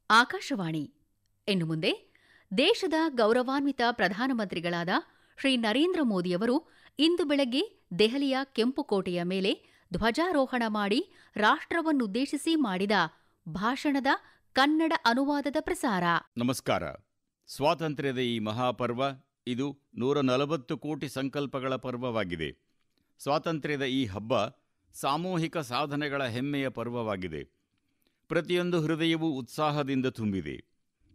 ಆಕಾಶವಾಣಿ ಇನ್ನು ಮುಂದೆ ದೇಶದ ಗೌರವಾನ್ವಿತ ಪ್ರಧಾನಮಂತ್ರಿಗಳಾದ ಶ್ರೀ ನರೇಂದ್ರ ಮೋದಿಯವರು ಇಂದು ಬೆಳಗ್ಗೆ ದೆಹಲಿಯ ಕೆಂಪುಕೋಟೆಯ ಮೇಲೆ ಧ್ವಜಾರೋಹಣ ಮಾಡಿ ರಾಷ್ಟ್ರವನ್ನುದ್ದೇಶಿಸಿ ಮಾಡಿದ ಭಾಷಣದ ಕನ್ನಡ ಅನುವಾದದ ಪ್ರಸಾರ. ನಮಸ್ಕಾರ. ಸ್ವಾತಂತ್ರ್ಯದ ಈ ಮಹಾಪರ್ವ ಇದು 140 ಕೋಟಿ ಸಂಕಲ್ಪಗಳ ಪರ್ವವಾಗಿದೆ. ಸ್ವಾತಂತ್ರ್ಯದ ಈ ಹಬ್ಬ ಸಾಮೂಹಿಕ ಸಾಧನೆಗಳ ಹೆಮ್ಮೆಯ ಪರ್ವವಾಗಿದೆ. ಪ್ರತಿಯೊಂದು ಹೃದಯವೂ ಉತ್ಸಾಹದಿಂದ ತುಂಬಿದೆ.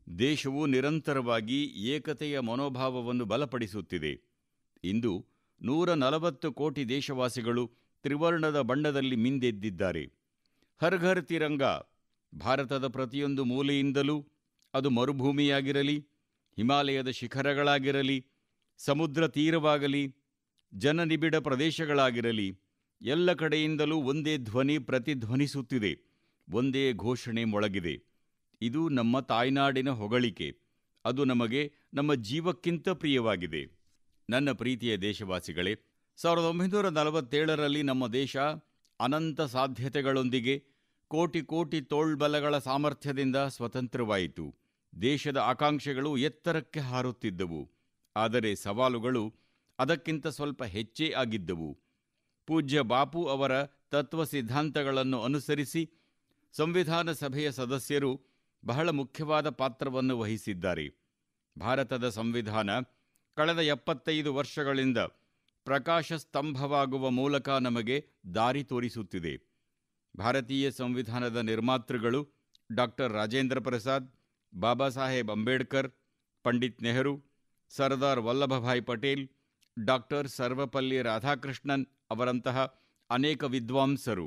ದೇಶವು ನಿರಂತರವಾಗಿ ಏಕತೆಯ ಮನೋಭಾವವನ್ನು ಬಲಪಡಿಸುತ್ತಿದೆ. ಇಂದು 140 ಕೋಟಿ ದೇಶವಾಸಿಗಳು ತ್ರಿವರ್ಣದ ಬಣ್ಣದಲ್ಲಿ ಮಿಂದೆದ್ದಿದ್ದಾರೆ. ಹರ್ ಘರ್ ತಿರಂಗ. ಭಾರತದ ಪ್ರತಿಯೊಂದು ಮೂಲೆಯಿಂದಲೂ, ಅದು ಮರುಭೂಮಿಯಾಗಿರಲಿ, ಹಿಮಾಲಯದ ಶಿಖರಗಳಾಗಿರಲಿ, ಸಮುದ್ರ ತೀರವಾಗಲಿ, ಜನನಿಬಿಡ ಪ್ರದೇಶಗಳಾಗಿರಲಿ, ಎಲ್ಲ ಕಡೆಯಿಂದಲೂ ಒಂದೇ ಧ್ವನಿ ಪ್ರತಿಧ್ವನಿಸುತ್ತಿದೆ. ಒಂದೇ ಘೋಷಣೆ ಮೊಳಗಿದೆ. ಇದು ನಮ್ಮ ತಾಯ್ನಾಡಿನ ಹೊಗಳಿಕೆ. ಅದು ನಮಗೆ ನಮ್ಮ ಜೀವಕ್ಕಿಂತ ಪ್ರಿಯವಾಗಿದೆ. ನನ್ನ ಪ್ರೀತಿಯ ದೇಶವಾಸಿಗಳೇ, 1947ರಲ್ಲಿ ನಮ್ಮ ದೇಶ ಅನಂತ ಸಾಧ್ಯತೆಗಳೊಂದಿಗೆ ಕೋಟಿ ಕೋಟಿ ತೋಳ್ಬಲಗಳ ಸಾಮರ್ಥ್ಯದಿಂದ ಸ್ವತಂತ್ರವಾಯಿತು. ದೇಶದ ಆಕಾಂಕ್ಷೆಗಳು ಎತ್ತರಕ್ಕೆ ಹಾರುತ್ತಿದ್ದವು. ಆದರೆ ಸವಾಲುಗಳು ಅದಕ್ಕಿಂತ ಸ್ವಲ್ಪ ಹೆಚ್ಚೇ ಆಗಿದ್ದವು. ಪೂಜ್ಯ ಬಾಪು ಅವರ ತತ್ವ ಸಿದ್ಧಾಂತಗಳನ್ನು ಅನುಸರಿಸಿ ಸಂವಿಧಾನ ಸಭೆಯ ಸದಸ್ಯರು ಬಹಳ ಮುಖ್ಯವಾದ ಪಾತ್ರವನ್ನು ವಹಿಸಿದ್ದಾರೆ. ಭಾರತದ ಸಂವಿಧಾನ ಕಳೆದ 75 ವರ್ಷಗಳಿಂದ ಪ್ರಕಾಶ ಸ್ತಂಭವಾಗುವ ಮೂಲಕ ನಮಗೆ ದಾರಿ ತೋರಿಸುತ್ತಿದೆ. ಭಾರತೀಯ ಸಂವಿಧಾನದ ನಿರ್ಮಾತೃಗಳು ಡಾಕ್ಟರ್ ರಾಜೇಂದ್ರ ಪ್ರಸಾದ್, ಬಾಬಾ ಸಾಹೇಬ್ ಅಂಬೇಡ್ಕರ್, ಪಂಡಿತ್ ನೆಹರು, ಸರ್ದಾರ್ ವಲ್ಲಭಭಾಯಿ ಪಟೇಲ್, ಡಾಕ್ಟರ್ ಸರ್ವಪಲ್ಲಿ ರಾಧಾಕೃಷ್ಣನ್ ಅವರಂತಹ ಅನೇಕ ವಿದ್ವಾಂಸರು.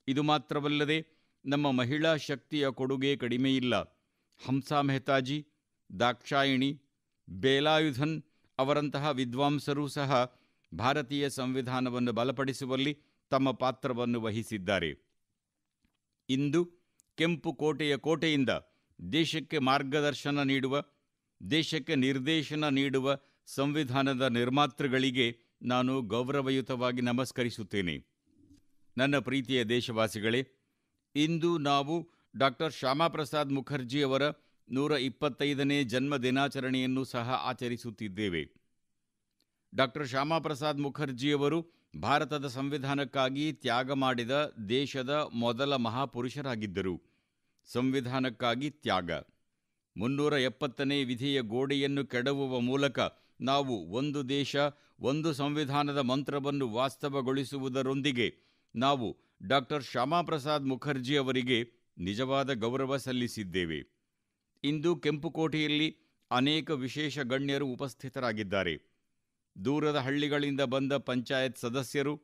ಇದು ಮಾತ್ರವಲ್ಲದೆ ನಮ್ಮ ಮಹಿಳಾ ಶಕ್ತಿಯ ಕೊಡುಗೆ ಕಡಿಮೆಯಿಲ್ಲ. ಹಂಸಾ ಮೆಹತಾಜಿ, ದಾಕ್ಷಾಯಿಣಿ, ಬೇಲಾಯುಧನ್ ಅವರಂತಹ ವಿದ್ವಾಂಸರೂ ಸಹ ಭಾರತೀಯ ಸಂವಿಧಾನವನ್ನು ಬಲಪಡಿಸುವಲ್ಲಿ ತಮ್ಮ ಪಾತ್ರವನ್ನು ವಹಿಸಿದ್ದಾರೆ. ಇಂದು ಕೆಂಪು ಕೋಟೆಯ ಕೋಟೆಯಿಂದ ದೇಶಕ್ಕೆ ಮಾರ್ಗದರ್ಶನ ನೀಡುವ, ದೇಶಕ್ಕೆ ನಿರ್ದೇಶನ ನೀಡುವ ಸಂವಿಧಾನದ ನಿರ್ಮಾತೃಗಳಿಗೆ ನಾನು ಗೌರವಯುತವಾಗಿ ನಮಸ್ಕರಿಸುತ್ತೇನೆ. ನನ್ನ ಪ್ರೀತಿಯ ದೇಶವಾಸಿಗಳೇ, ಇಂದು ನಾವು ಡಾಕ್ಟರ್ ಶ್ಯಾಮಾ ಪ್ರಸಾದ್ ಮುಖರ್ಜಿಯವರ 125ನೇ ಜನ್ಮ ದಿನಾಚರಣೆಯನ್ನು ಸಹ ಆಚರಿಸುತ್ತಿದ್ದೇವೆ. ಡಾಕ್ಟರ್ ಶ್ಯಾಮಾ ಪ್ರಸಾದ್ ಮುಖರ್ಜಿಯವರು ಭಾರತದ ಸಂವಿಧಾನಕ್ಕಾಗಿ ತ್ಯಾಗ ಮಾಡಿದ ದೇಶದ ಮೊದಲ ಮಹಾಪುರುಷರಾಗಿದ್ದರು. ಸಂವಿಧಾನಕ್ಕಾಗಿ ತ್ಯಾಗ. 370ನೇ ವಿಧಿಯ ಗೋಡೆಯನ್ನು ಕೆಡವುವ ಮೂಲಕ ನಾವು ಒಂದು ದೇಶ, ಒಂದು ಸಂವಿಧಾನದ ಮಂತ್ರವನ್ನು ವಾಸ್ತವಗೊಳಿಸುವುದರೊಂದಿಗೆ ನಾವು ಡಾಕ್ಟರ್ ಶ್ಯಾಮಾ ಪ್ರಸಾದ್ ಮುಖರ್ಜಿ ಅವರಿಗೆ ನಿಜವಾದ ಗೌರವ ಸಲ್ಲಿಸಿದ್ದೇವೆ. ಇಂದು ಕೆಂಪುಕೋಟೆಯಲ್ಲಿ ಅನೇಕ ವಿಶೇಷ ಗಣ್ಯರು ಉಪಸ್ಥಿತರಾಗಿದ್ದಾರೆ. ದೂರದ ಹಳ್ಳಿಗಳಿಂದ ಬಂದ ಪಂಚಾಯತ್ ಸದಸ್ಯರು,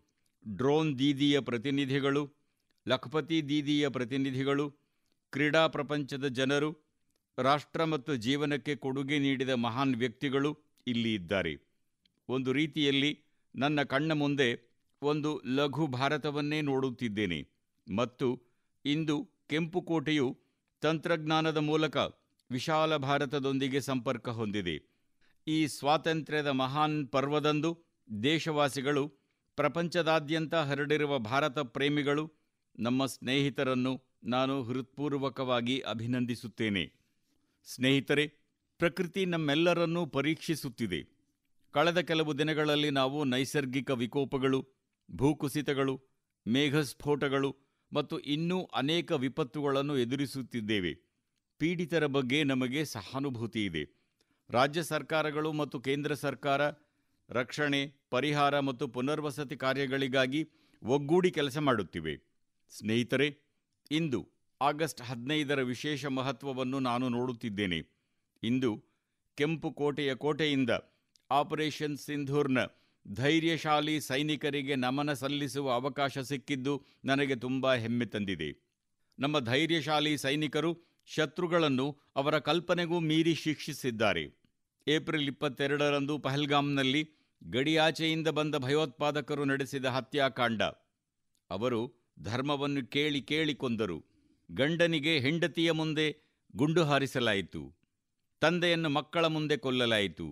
ಡ್ರೋನ್ ದೀದಿಯ ಪ್ರತಿನಿಧಿಗಳು, ಲಖಪತಿ ದೀದಿಯ ಪ್ರತಿನಿಧಿಗಳು, ಕ್ರೀಡಾ ಪ್ರಪಂಚದ ಜನರು, ರಾಷ್ಟ್ರ ಮತ್ತು ಜೀವನಕ್ಕೆ ಕೊಡುಗೆ ನೀಡಿದ ಮಹಾನ್ ವ್ಯಕ್ತಿಗಳು ಇಲ್ಲಿ ಇದ್ದಾರೆ. ಒಂದು ರೀತಿಯಲ್ಲಿ ನನ್ನ ಕಣ್ಣ ಮುಂದೆ ಒಂದು ಲಘು ಭಾರತವನ್ನೇ ನೋಡುತ್ತಿದ್ದೇನೆ. ಮತ್ತು ಇಂದು ಕೆಂಪುಕೋಟೆಯು ತಂತ್ರಜ್ಞಾನದ ಮೂಲಕ ವಿಶಾಲ ಭಾರತದೊಂದಿಗೆ ಸಂಪರ್ಕ ಹೊಂದಿದೆ. ಈ ಸ್ವಾತಂತ್ರ್ಯದ ಮಹಾನ್ ಪರ್ವದಂದು ದೇಶವಾಸಿಗಳು, ಪ್ರಪಂಚದಾದ್ಯಂತ ಹರಡಿರುವ ಭಾರತ ಪ್ರೇಮಿಗಳು, ನಮ್ಮ ಸ್ನೇಹಿತರನ್ನು ನಾನು ಹೃತ್ಪೂರ್ವಕವಾಗಿ ಅಭಿನಂದಿಸುತ್ತೇನೆ. ಸ್ನೇಹಿತರೆ, ಪ್ರಕೃತಿ ನಮ್ಮೆಲ್ಲರನ್ನೂ ಪರೀಕ್ಷಿಸುತ್ತಿದೆ. ಕಳೆದ ಕೆಲವು ದಿನಗಳಲ್ಲಿ ನಾವು ನೈಸರ್ಗಿಕ ವಿಕೋಪಗಳು, ಭೂಕುಸಿತಗಳು, ಮೇಘಸ್ಫೋಟಗಳು ಮತ್ತು ಇನ್ನೂ ಅನೇಕ ವಿಪತ್ತುಗಳನ್ನು ಎದುರಿಸುತ್ತಿದ್ದೇವೆ. ಪೀಡಿತರ ಬಗ್ಗೆ ನಮಗೆ ಸಹಾನುಭೂತಿ ಇದೆ. ರಾಜ್ಯ ಸರ್ಕಾರಗಳು ಮತ್ತು ಕೇಂದ್ರ ಸರ್ಕಾರ ರಕ್ಷಣೆ, ಪರಿಹಾರ ಮತ್ತು ಪುನರ್ವಸತಿ ಕಾರ್ಯಗಳಿಗಾಗಿ ಒಗ್ಗೂಡಿ ಕೆಲಸ ಮಾಡುತ್ತಿವೆ. ಸ್ನೇಹಿತರೆ, ಇಂದು ಆಗಸ್ಟ್ 15ರ ವಿಶೇಷ ಮಹತ್ವವನ್ನು ನಾನು ನೋಡುತ್ತಿದ್ದೇನೆ. ಇಂದು ಕೆಂಪು ಕೋಟೆಯ ಕೋಟೆಯಿಂದ ಆಪರೇಷನ್ ಸಿಂಧೂರ್ನ ಧೈರ್ಯಶಾಲಿ ಸೈನಿಕರಿಗೆ ನಮನ ಸಲ್ಲಿಸುವ ಅವಕಾಶ ಸಿಕ್ಕಿದ್ದು ನನಗೆ ತುಂಬ ಹೆಮ್ಮೆ ತಂದಿದೆ. ನಮ್ಮ ಧೈರ್ಯಶಾಲಿ ಸೈನಿಕರು ಶತ್ರುಗಳನ್ನು ಅವರ ಕಲ್ಪನೆಗೂ ಮೀರಿ ಶಿಕ್ಷಿಸಿದ್ದಾರೆ. ಏಪ್ರಿಲ್ 22ರಂದು ಪಹಲ್ಗಾಮ್ನಲ್ಲಿ ಗಡಿಯಾಚೆಯಿಂದ ಬಂದ ಭಯೋತ್ಪಾದಕರು ನಡೆಸಿದ ಹತ್ಯಾಕಾಂಡ. ಅವರು ಧರ್ಮವನ್ನು ಕೇಳಿ ಕೇಳಿ ಕೊಂದರು. ಗಂಡನಿಗೆ ಹೆಂಡತಿಯ ಮುಂದೆ ಗುಂಡು ಹಾರಿಸಲಾಯಿತು. ತಂದೆಯನ್ನು ಮಕ್ಕಳ ಮುಂದೆ ಕೊಲ್ಲಲಾಯಿತು.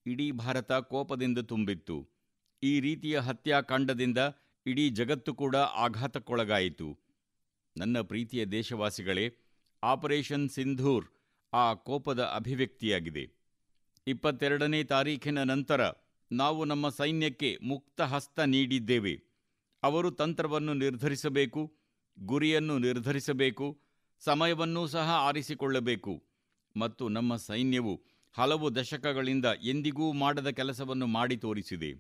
ಇಡೀ ಭಾರತ ಕೋಪದಿಂದ ತುಂಬಿತ್ತು. ಈ ರೀತಿಯ ಹತ್ಯಾಕಾಂಡದಿಂದ ಇಡೀ ಜಗತ್ತು ಕೂಡ ಆಘಾತಕ್ಕೊಳಗಾಯಿತು. ನನ್ನ ಪ್ರೀತಿಯ ದೇಶವಾಸಿಗಳೇ, ಆಪರೇಷನ್ ಸಿಂಧೂರ್ ಆ ಕೋಪದ ಅಭಿವ್ಯಕ್ತಿಯಾಗಿದೆ. 22ನೇ ತಾರೀಖಿನ ನಂತರ ನಾವು ನಮ್ಮ ಸೈನ್ಯಕ್ಕೆ ಮುಕ್ತ ಹಸ್ತ ನೀಡಿದ್ದೇವೆ. ಅವರು ತಂತ್ರವನ್ನು ನಿರ್ಧರಿಸಬೇಕು, ಗುರಿಯನ್ನು ನಿರ್ಧರಿಸಬೇಕು, ಸಮಯವನ್ನೂ ಸಹ ಆರಿಸಿಕೊಳ್ಳಬೇಕು. ಮತ್ತು ನಮ್ಮ ಸೈನ್ಯವು ಹಲವು ದಶಕಗಳಿಂದ ಎಂದಿಗೂ ಮಾಡದ ಕೆಲಸವನ್ನು ಮಾಡಿ ತೋರಿಸಿದೆ.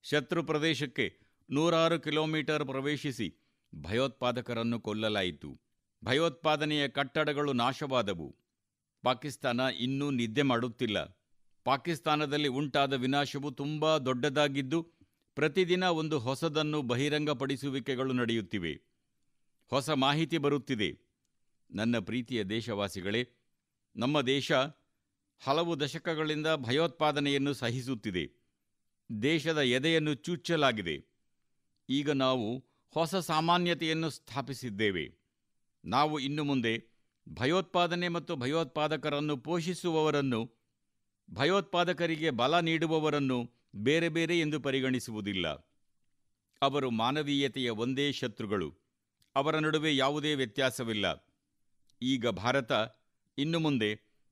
ಶತ್ರು ಪ್ರದೇಶಕ್ಕೆ 100 ಕಿಲೋಮೀಟರ್ ಪ್ರವೇಶಿಸಿ ಭಯೋತ್ಪಾದಕರನ್ನು ಕೊಲ್ಲಲಾಯಿತು. ಭಯೋತ್ಪಾದನೆಯ ಕಟ್ಟಡಗಳು ನಾಶವಾದವು. ಪಾಕಿಸ್ತಾನ ಇನ್ನೂ ನಿದ್ದೆ ಮಾಡುತ್ತಿಲ್ಲ. ಪಾಕಿಸ್ತಾನದಲ್ಲಿ ಉಂಟಾದ ವಿನಾಶವು ತುಂಬಾ ದೊಡ್ಡದಾಗಿದ್ದು, ಪ್ರತಿದಿನ ಒಂದು ಹೊಸದನ್ನು ಬಹಿರಂಗಪಡಿಸುವಿಕೆಗಳು ನಡೆಯುತ್ತಿವೆ. ಹೊಸ ಮಾಹಿತಿ ಬರುತ್ತಿದೆ. ನನ್ನ ಪ್ರೀತಿಯ ದೇಶವಾಸಿಗಳೇ, ನಮ್ಮ ದೇಶ ಹಲವು ದಶಕಗಳಿಂದ ಭಯೋತ್ಪಾದನೆಯನ್ನು ಸಹಿಸುತ್ತಿದೆ. ದೇಶದ ಎದೆಯನ್ನು ಚುಚ್ಚಲಾಗಿದೆ. ಈಗ ನಾವು ಹೊಸ ಸಾಮಾನ್ಯತೆಯನ್ನು ಸ್ಥಾಪಿಸಿದ್ದೇವೆ. ನಾವು ಇನ್ನು ಮುಂದೆ ಭಯೋತ್ಪಾದನೆ ಮತ್ತು ಭಯೋತ್ಪಾದಕರನ್ನು ಪೋಷಿಸುವವರನ್ನು, ಭಯೋತ್ಪಾದಕರಿಗೆ ಬಲ ನೀಡುವವರನ್ನು ಬೇರೆ ಬೇರೆ ಎಂದು ಪರಿಗಣಿಸುವುದಿಲ್ಲ. ಅವರು ಮಾನವೀಯತೆಯ ಒಂದೇ ಶತ್ರುಗಳು. ಅವರ ನಡುವೆ ಯಾವುದೇ ವ್ಯತ್ಯಾಸವಿಲ್ಲ. ಈಗ ಭಾರತ ಇನ್ನು ಮುಂದೆ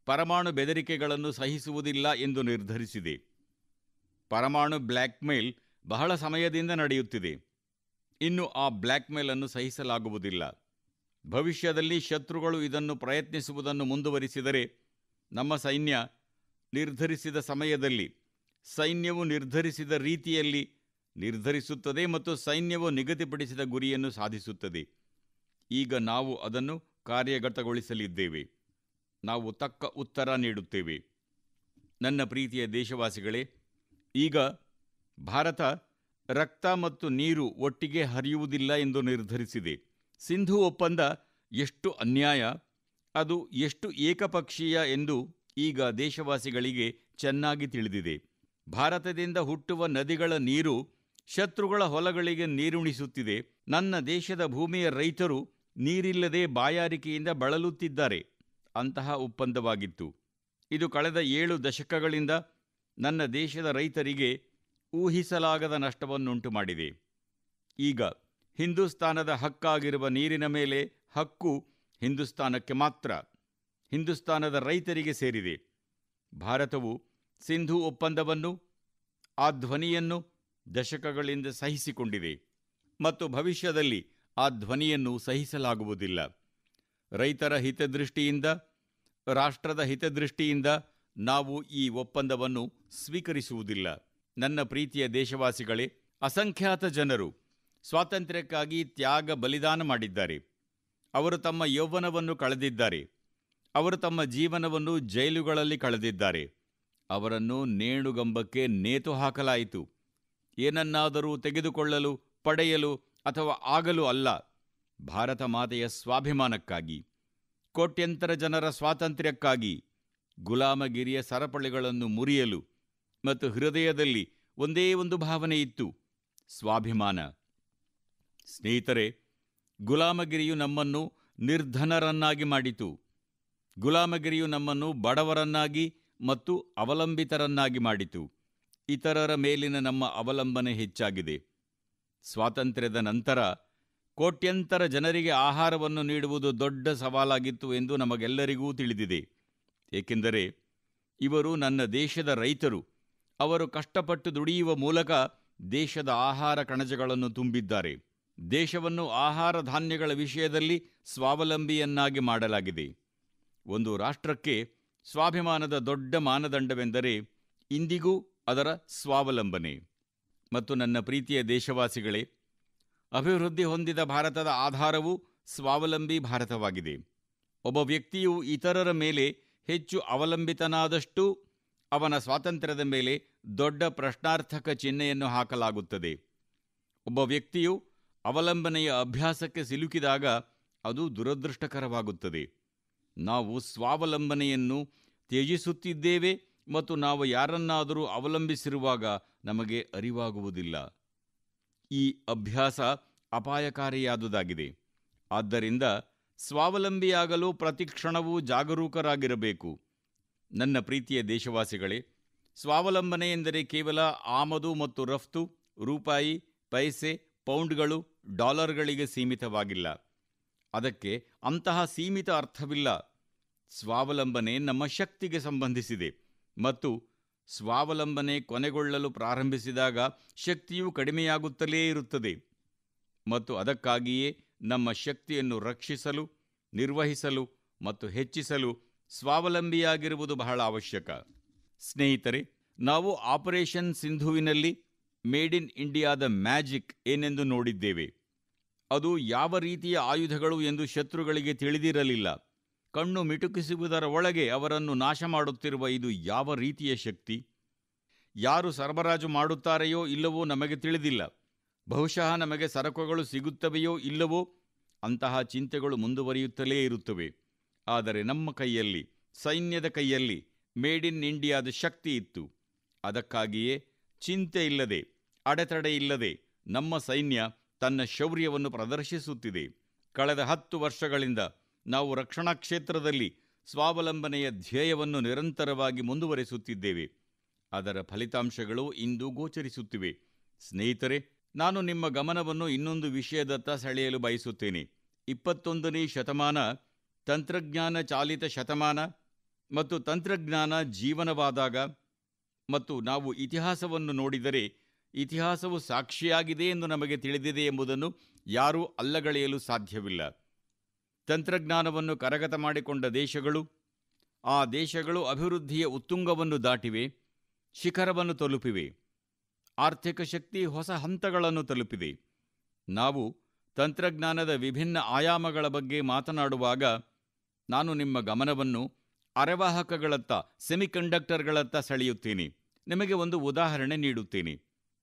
ಪರಮಾಣು ಬೆದರಿಕೆಗಳನ್ನು ಸಹಿಸುವುದಿಲ್ಲ ಎಂದು ನಿರ್ಧರಿಸಿದೆ. ಪರಮಾಣು ಬ್ಲ್ಯಾಕ್ಮೇಲ್ ಬಹಳ ಸಮಯದಿಂದ ನಡೆಯುತ್ತಿದೆ. ಇನ್ನು ಆ ಬ್ಲ್ಯಾಕ್ಮೇಲ್ ಅನ್ನು ಸಹಿಸಲಾಗುವುದಿಲ್ಲ. ಭವಿಷ್ಯದಲ್ಲಿ ಶತ್ರುಗಳು ಇದನ್ನು ಪ್ರಯತ್ನಿಸುವುದನ್ನು ಮುಂದುವರಿಸಿದರೆ ನಮ್ಮ ಸೈನ್ಯ ನಿರ್ಧರಿಸಿದ ಸಮಯದಲ್ಲಿ, ಸೈನ್ಯವು ನಿರ್ಧರಿಸಿದ ರೀತಿಯಲ್ಲಿ ನಿರ್ಧರಿಸುತ್ತದೆ ಮತ್ತು ಸೈನ್ಯವು ನಿಗದಿಪಡಿಸಿದ ಗುರಿಯನ್ನು ಸಾಧಿಸುತ್ತದೆ. ಈಗ ನಾವು ಅದನ್ನು ಕಾರ್ಯಗತಗೊಳಿಸಲಿದ್ದೇವೆ. ನಾವು ತಕ್ಕ ಉತ್ತರ ನೀಡುತ್ತೇವೆ. ನನ್ನ ಪ್ರೀತಿಯ ದೇಶವಾಸಿಗಳೇ, ಈಗ ಭಾರತ ರಕ್ತ ಮತ್ತು ನೀರು ಒಟ್ಟಿಗೆ ಹರಿಯುವುದಿಲ್ಲ ಎಂದು ನಿರ್ಧರಿಸಿದೆ. ಸಿಂಧೂ ಒಪ್ಪಂದ ಎಷ್ಟು ಅನ್ಯಾಯ, ಅದು ಎಷ್ಟು ಏಕಪಕ್ಷೀಯ ಎಂದು ಈಗ ದೇಶವಾಸಿಗಳಿಗೆ ಚೆನ್ನಾಗಿ ತಿಳಿದಿದೆ. ಭಾರತದಿಂದ ಹುಟ್ಟುವ ನದಿಗಳ ನೀರು ಶತ್ರುಗಳ ಹೊಲಗಳಿಗೆ ನೀರುಣಿಸುತ್ತಿದೆ. ನನ್ನ ದೇಶದ ಭೂಮಿಯ ರೈತರು ನೀರಿಲ್ಲದೆ ಬಾಯಾರಿಕೆಯಿಂದ ಬಳಲುತ್ತಿದ್ದಾರೆ. ಅಂತಹ ಒಪ್ಪಂದವಾಗಿತ್ತು ಇದು. ಕಳೆದ 7 ದಶಕಗಳಿಂದ ನನ್ನ ದೇಶದ ರೈತರಿಗೆ ಊಹಿಸಲಾಗದ ನಷ್ಟವನ್ನುಂಟು ಮಾಡಿದೆ. ಈಗ ಹಿಂದೂಸ್ತಾನದ ಹಕ್ಕಾಗಿರುವ ನೀರಿನ ಮೇಲೆ ಹಕ್ಕು ಹಿಂದೂಸ್ತಾನಕ್ಕೆ ಮಾತ್ರ, ಹಿಂದೂಸ್ತಾನದ ರೈತರಿಗೆ ಸೇರಿದೆ. ಭಾರತವು ಸಿಂಧೂ ಒಪ್ಪಂದವನ್ನು, ಆ ಧ್ವನಿಯನ್ನು ದಶಕಗಳಿಂದ ಸಹಿಸಿಕೊಂಡಿದೆ ಮತ್ತು ಭವಿಷ್ಯದಲ್ಲಿ ಆ ಧ್ವನಿಯನ್ನು ಸಹಿಸಲಾಗುವುದಿಲ್ಲ. ರೈತರ ಹಿತದೃಷ್ಟಿಯಿಂದ, ರಾಷ್ಟ್ರದ ಹಿತದೃಷ್ಟಿಯಿಂದ ನಾವು ಈ ಒಪ್ಪಂದವನ್ನು ಸ್ವೀಕರಿಸುವುದಿಲ್ಲ. ನನ್ನ ಪ್ರೀತಿಯ ದೇಶವಾಸಿಗಳೇ, ಅಸಂಖ್ಯಾತ ಜನರು ಸ್ವಾತಂತ್ರ್ಯಕ್ಕಾಗಿ ತ್ಯಾಗ ಬಲಿದಾನ ಮಾಡಿದ್ದಾರೆ. ಅವರು ತಮ್ಮ ಯೌವನವನ್ನು ಕಳೆದಿದ್ದಾರೆ. ಅವರು ತಮ್ಮ ಜೀವನವನ್ನು ಜೈಲುಗಳಲ್ಲಿ ಕಳೆದಿದ್ದಾರೆ. ಅವರನ್ನು ನೇಣುಗಂಬಕ್ಕೆ ನೇತು ಹಾಕಲಾಯಿತು. ಏನನ್ನಾದರೂ ತೆಗೆದುಕೊಳ್ಳಲು, ಪಡೆಯಲು ಅಥವಾ ಆಗಲು ಅಲ್ಲ, ಭಾರತ ಮಾತೆಯ ಸ್ವಾಭಿಮಾನಕ್ಕಾಗಿ, ಕೋಟ್ಯಂತರ ಜನರ ಸ್ವಾತಂತ್ರ್ಯಕ್ಕಾಗಿ, ಗುಲಾಮಗಿರಿಯ ಸರಪಳಿಗಳನ್ನು ಮುರಿಯಲು. ಮತ್ತು ಹೃದಯದಲ್ಲಿ ಒಂದೇ ಒಂದು ಭಾವನೆ ಇತ್ತು, ಸ್ವಾಭಿಮಾನ. ಸ್ನೇಹಿತರೆ, ಗುಲಾಮಗಿರಿಯು ನಮ್ಮನ್ನು ನಿರ್ಧನರನ್ನಾಗಿ ಮಾಡಿತು. ಗುಲಾಮಗಿರಿಯು ನಮ್ಮನ್ನು ಬಡವರನ್ನಾಗಿ ಮತ್ತು ಅವಲಂಬಿತರನ್ನಾಗಿ ಮಾಡಿತು. ಇತರರ ಮೇಲಿನ ನಮ್ಮ ಅವಲಂಬನೆ ಹೆಚ್ಚಾಗಿದೆ. ಸ್ವಾತಂತ್ರ್ಯದ ನಂತರ ಕೋಟ್ಯಂತರ ಜನರಿಗೆ ಆಹಾರವನ್ನು ನೀಡುವುದು ದೊಡ್ಡ ಸವಾಲಾಗಿತ್ತು ಎಂದು ನಮಗೆಲ್ಲರಿಗೂ ತಿಳಿದಿದೆ. ಏಕೆಂದರೆ ಇವರು ನನ್ನ ದೇಶದ ರೈತರು. ಅವರು ಕಷ್ಟಪಟ್ಟು ದುಡಿಯುವ ಮೂಲಕ ದೇಶದ ಆಹಾರ ಕಣಜಗಳನ್ನು ತುಂಬಿದ್ದಾರೆ. ದೇಶವನ್ನು ಆಹಾರ ಧಾನ್ಯಗಳ ವಿಷಯದಲ್ಲಿ ಸ್ವಾವಲಂಬಿಯನ್ನಾಗಿ ಮಾಡಲಾಗಿದೆ. ಒಂದು ರಾಷ್ಟ್ರಕ್ಕೆ ಸ್ವಾಭಿಮಾನದ ದೊಡ್ಡ ಮಾನದಂಡವೆಂದರೆ ಇಂದಿಗೂ ಅದರ ಸ್ವಾವಲಂಬನೆ. ಮತ್ತು ನನ್ನ ಪ್ರೀತಿಯ ದೇಶವಾಸಿಗಳೇ, ಅಭಿವೃದ್ಧಿ ಹೊಂದಿದ ಭಾರತದ ಆಧಾರವು ಸ್ವಾವಲಂಬಿ ಭಾರತವಾಗಿದೆ. ಒಬ್ಬ ವ್ಯಕ್ತಿಯು ಇತರರ ಮೇಲೆ ಹೆಚ್ಚು ಅವಲಂಬಿತನಾದಷ್ಟೂ ಅವನ ಸ್ವಾತಂತ್ರ್ಯದ ಮೇಲೆ ದೊಡ್ಡ ಪ್ರಶ್ನಾರ್ಥಕ ಚಿಹ್ನೆಯನ್ನು ಹಾಕಲಾಗುತ್ತದೆ. ಒಬ್ಬ ವ್ಯಕ್ತಿಯು ಅವಲಂಬನೆಯ ಅಭ್ಯಾಸಕ್ಕೆ ಸಿಲುಕಿದಾಗ ಅದು ದುರದೃಷ್ಟಕರವಾಗುತ್ತದೆ. ನಾವು ಸ್ವಾವಲಂಬನೆಯನ್ನು ತ್ಯಜಿಸುತ್ತಿದ್ದೇವೆ ಮತ್ತು ನಾವು ಯಾರನ್ನಾದರೂ ಅವಲಂಬಿಸಿರುವಾಗ ನಮಗೆ ಅರಿವಾಗುವುದಿಲ್ಲ. ಈ ಅಭ್ಯಾಸ ಅಪಾಯಕಾರಿಯಾದುದಾಗಿದೆ. ಆದ್ದರಿಂದ ಸ್ವಾವಲಂಬಿಯಾಗಲು ಪ್ರತಿಕ್ಷಣವೂ ಜಾಗರೂಕರಾಗಿರಬೇಕು. ನನ್ನ ಪ್ರೀತಿಯ ದೇಶವಾಸಿಗಳೇ, ಸ್ವಾವಲಂಬನೆ ಎಂದರೆ ಕೇವಲ ಆಮದು ಮತ್ತು ರಫ್ತು, ರೂಪಾಯಿ, ಪೈಸೆ, ಪೌಂಡ್ಗಳು, ಡಾಲರ್ಗಳಿಗೆ ಸೀಮಿತವಾಗಿಲ್ಲ. ಅದಕ್ಕೆ ಅಂತಹ ಸೀಮಿತ ಅರ್ಥವಿಲ್ಲ. ಸ್ವಾವಲಂಬನೆ ನಮ್ಮ ಶಕ್ತಿಗೆ ಸಂಬಂಧಿಸಿದೆ ಮತ್ತು ಸ್ವಾವಲಂಬನೆ ಕೊನೆಗೊಳ್ಳಲು ಪ್ರಾರಂಭಿಸಿದಾಗ ಶಕ್ತಿಯು ಕಡಿಮೆಯಾಗುತ್ತಲೇ ಇರುತ್ತದೆ ಮತ್ತು ಅದಕ್ಕಾಗಿಯೇ ನಮ್ಮ ಶಕ್ತಿಯನ್ನು ರಕ್ಷಿಸಲು, ನಿರ್ವಹಿಸಲು ಮತ್ತು ಹೆಚ್ಚಿಸಲು ಸ್ವಾವಲಂಬಿಯಾಗಿರುವುದು ಬಹಳ ಅವಶ್ಯಕ. ಸ್ನೇಹಿತರೆ, ನಾವು ಆಪರೇಷನ್ ಸಿಂಧುವಿನಲ್ಲಿ ಮೇಡ್ ಇನ್ ಇಂಡಿಯಾದ ಮ್ಯಾಜಿಕ್ ಏನೆಂದು ನೋಡಿದ್ದೇವೆ. ಅದು ಯಾವ ರೀತಿಯ ಆಯುಧಗಳು ಎಂದು ಶತ್ರುಗಳಿಗೆ ತಿಳಿದಿರಲಿಲ್ಲ. ಕಣ್ಣು ಮಿಟುಕಿಸುವುದರ ಒಳಗೆ ಅವರನ್ನು ನಾಶ ಮಾಡುತ್ತಿರುವ ಇದು ಯಾವ ರೀತಿಯ ಶಕ್ತಿ? ಯಾರು ಸರಬರಾಜು ಮಾಡುತ್ತಾರೆಯೋ ಇಲ್ಲವೋ ನಮಗೆ ತಿಳಿದಿಲ್ಲ. ಬಹುಶಃ ನಮಗೆ ಸರಕುಗಳು ಸಿಗುತ್ತವೆಯೋ ಇಲ್ಲವೋ ಅಂತಹ ಚಿಂತೆಗಳು ಮುಂದುವರಿಯುತ್ತಲೇ ಇರುತ್ತವೆ. ಆದರೆ ನಮ್ಮ ಕೈಯಲ್ಲಿ, ಸೈನ್ಯದ ಕೈಯಲ್ಲಿ ಮೇಡ್ ಇನ್ ಇಂಡಿಯಾದ ಶಕ್ತಿ ಇತ್ತು. ಅದಕ್ಕಾಗಿಯೇ ಚಿಂತೆ ಇಲ್ಲದೆ, ಅಡೆತಡೆ ಇಲ್ಲದೆ ನಮ್ಮ ಸೈನ್ಯ ತನ್ನ ಶೌರ್ಯವನ್ನು ಪ್ರದರ್ಶಿಸುತ್ತಿದೆ. ಕಳೆದ 10 ವರ್ಷಗಳಿಂದ ನಾವು ರಕ್ಷಣಾ ಕ್ಷೇತ್ರದಲ್ಲಿ ಸ್ವಾವಲಂಬನೆಯ ಧ್ಯೇಯವನ್ನು ನಿರಂತರವಾಗಿ ಮುಂದುವರೆಸುತ್ತಿದ್ದೇವೆ. ಅದರ ಫಲಿತಾಂಶಗಳು ಇಂದು ಗೋಚರಿಸುತ್ತಿವೆ. ಸ್ನೇಹಿತರೆ, ನಾನು ನಿಮ್ಮ ಗಮನವನ್ನು ಇನ್ನೊಂದು ವಿಷಯದತ್ತ ಸೆಳೆಯಲು ಬಯಸುತ್ತೇನೆ. 21ನೇ ಶತಮಾನ ತಂತ್ರಜ್ಞಾನ ಚಾಲಿತ ಶತಮಾನ ಮತ್ತು ತಂತ್ರಜ್ಞಾನ ಜೀವನವಾದಾಗ ಮತ್ತು ನಾವು ಇತಿಹಾಸವನ್ನು ನೋಡಿದರೆ ಇತಿಹಾಸವು ಸಾಕ್ಷಿಯಾಗಿದೆ ಎಂದು ನಮಗೆ ತಿಳಿದಿದೆ ಎಂಬುದನ್ನು ಯಾರೂ ಅಲ್ಲಗಳೆಯಲು ಸಾಧ್ಯವಿಲ್ಲ. ತಂತ್ರಜ್ಞಾನವನ್ನು ಕರಗತ ಮಾಡಿಕೊಂಡ ದೇಶಗಳು, ಆ ದೇಶಗಳು ಅಭಿವೃದ್ಧಿಯ ಉತ್ತುಂಗವನ್ನು ದಾಟಿವೆ, ಶಿಖರವನ್ನು ತಲುಪಿವೆ. ಆರ್ಥಿಕ ಶಕ್ತಿ ಹೊಸ ಹಂತಗಳನ್ನು ತಲುಪಿದೆ. ನಾವು ತಂತ್ರಜ್ಞಾನದ ವಿಭಿನ್ನ ಆಯಾಮಗಳ ಬಗ್ಗೆ ಮಾತನಾಡುವಾಗ ನಾನು ನಿಮ್ಮ ಗಮನವನ್ನು ಅರೆವಾಹಕಗಳತ್ತ, ಸೆಮಿಕಂಡಕ್ಟರ್ಗಳತ್ತ ಸೆಳೆಯುತ್ತೇನೆ. ನಿಮಗೆ ಒಂದು ಉದಾಹರಣೆ ನೀಡುತ್ತೇನೆ.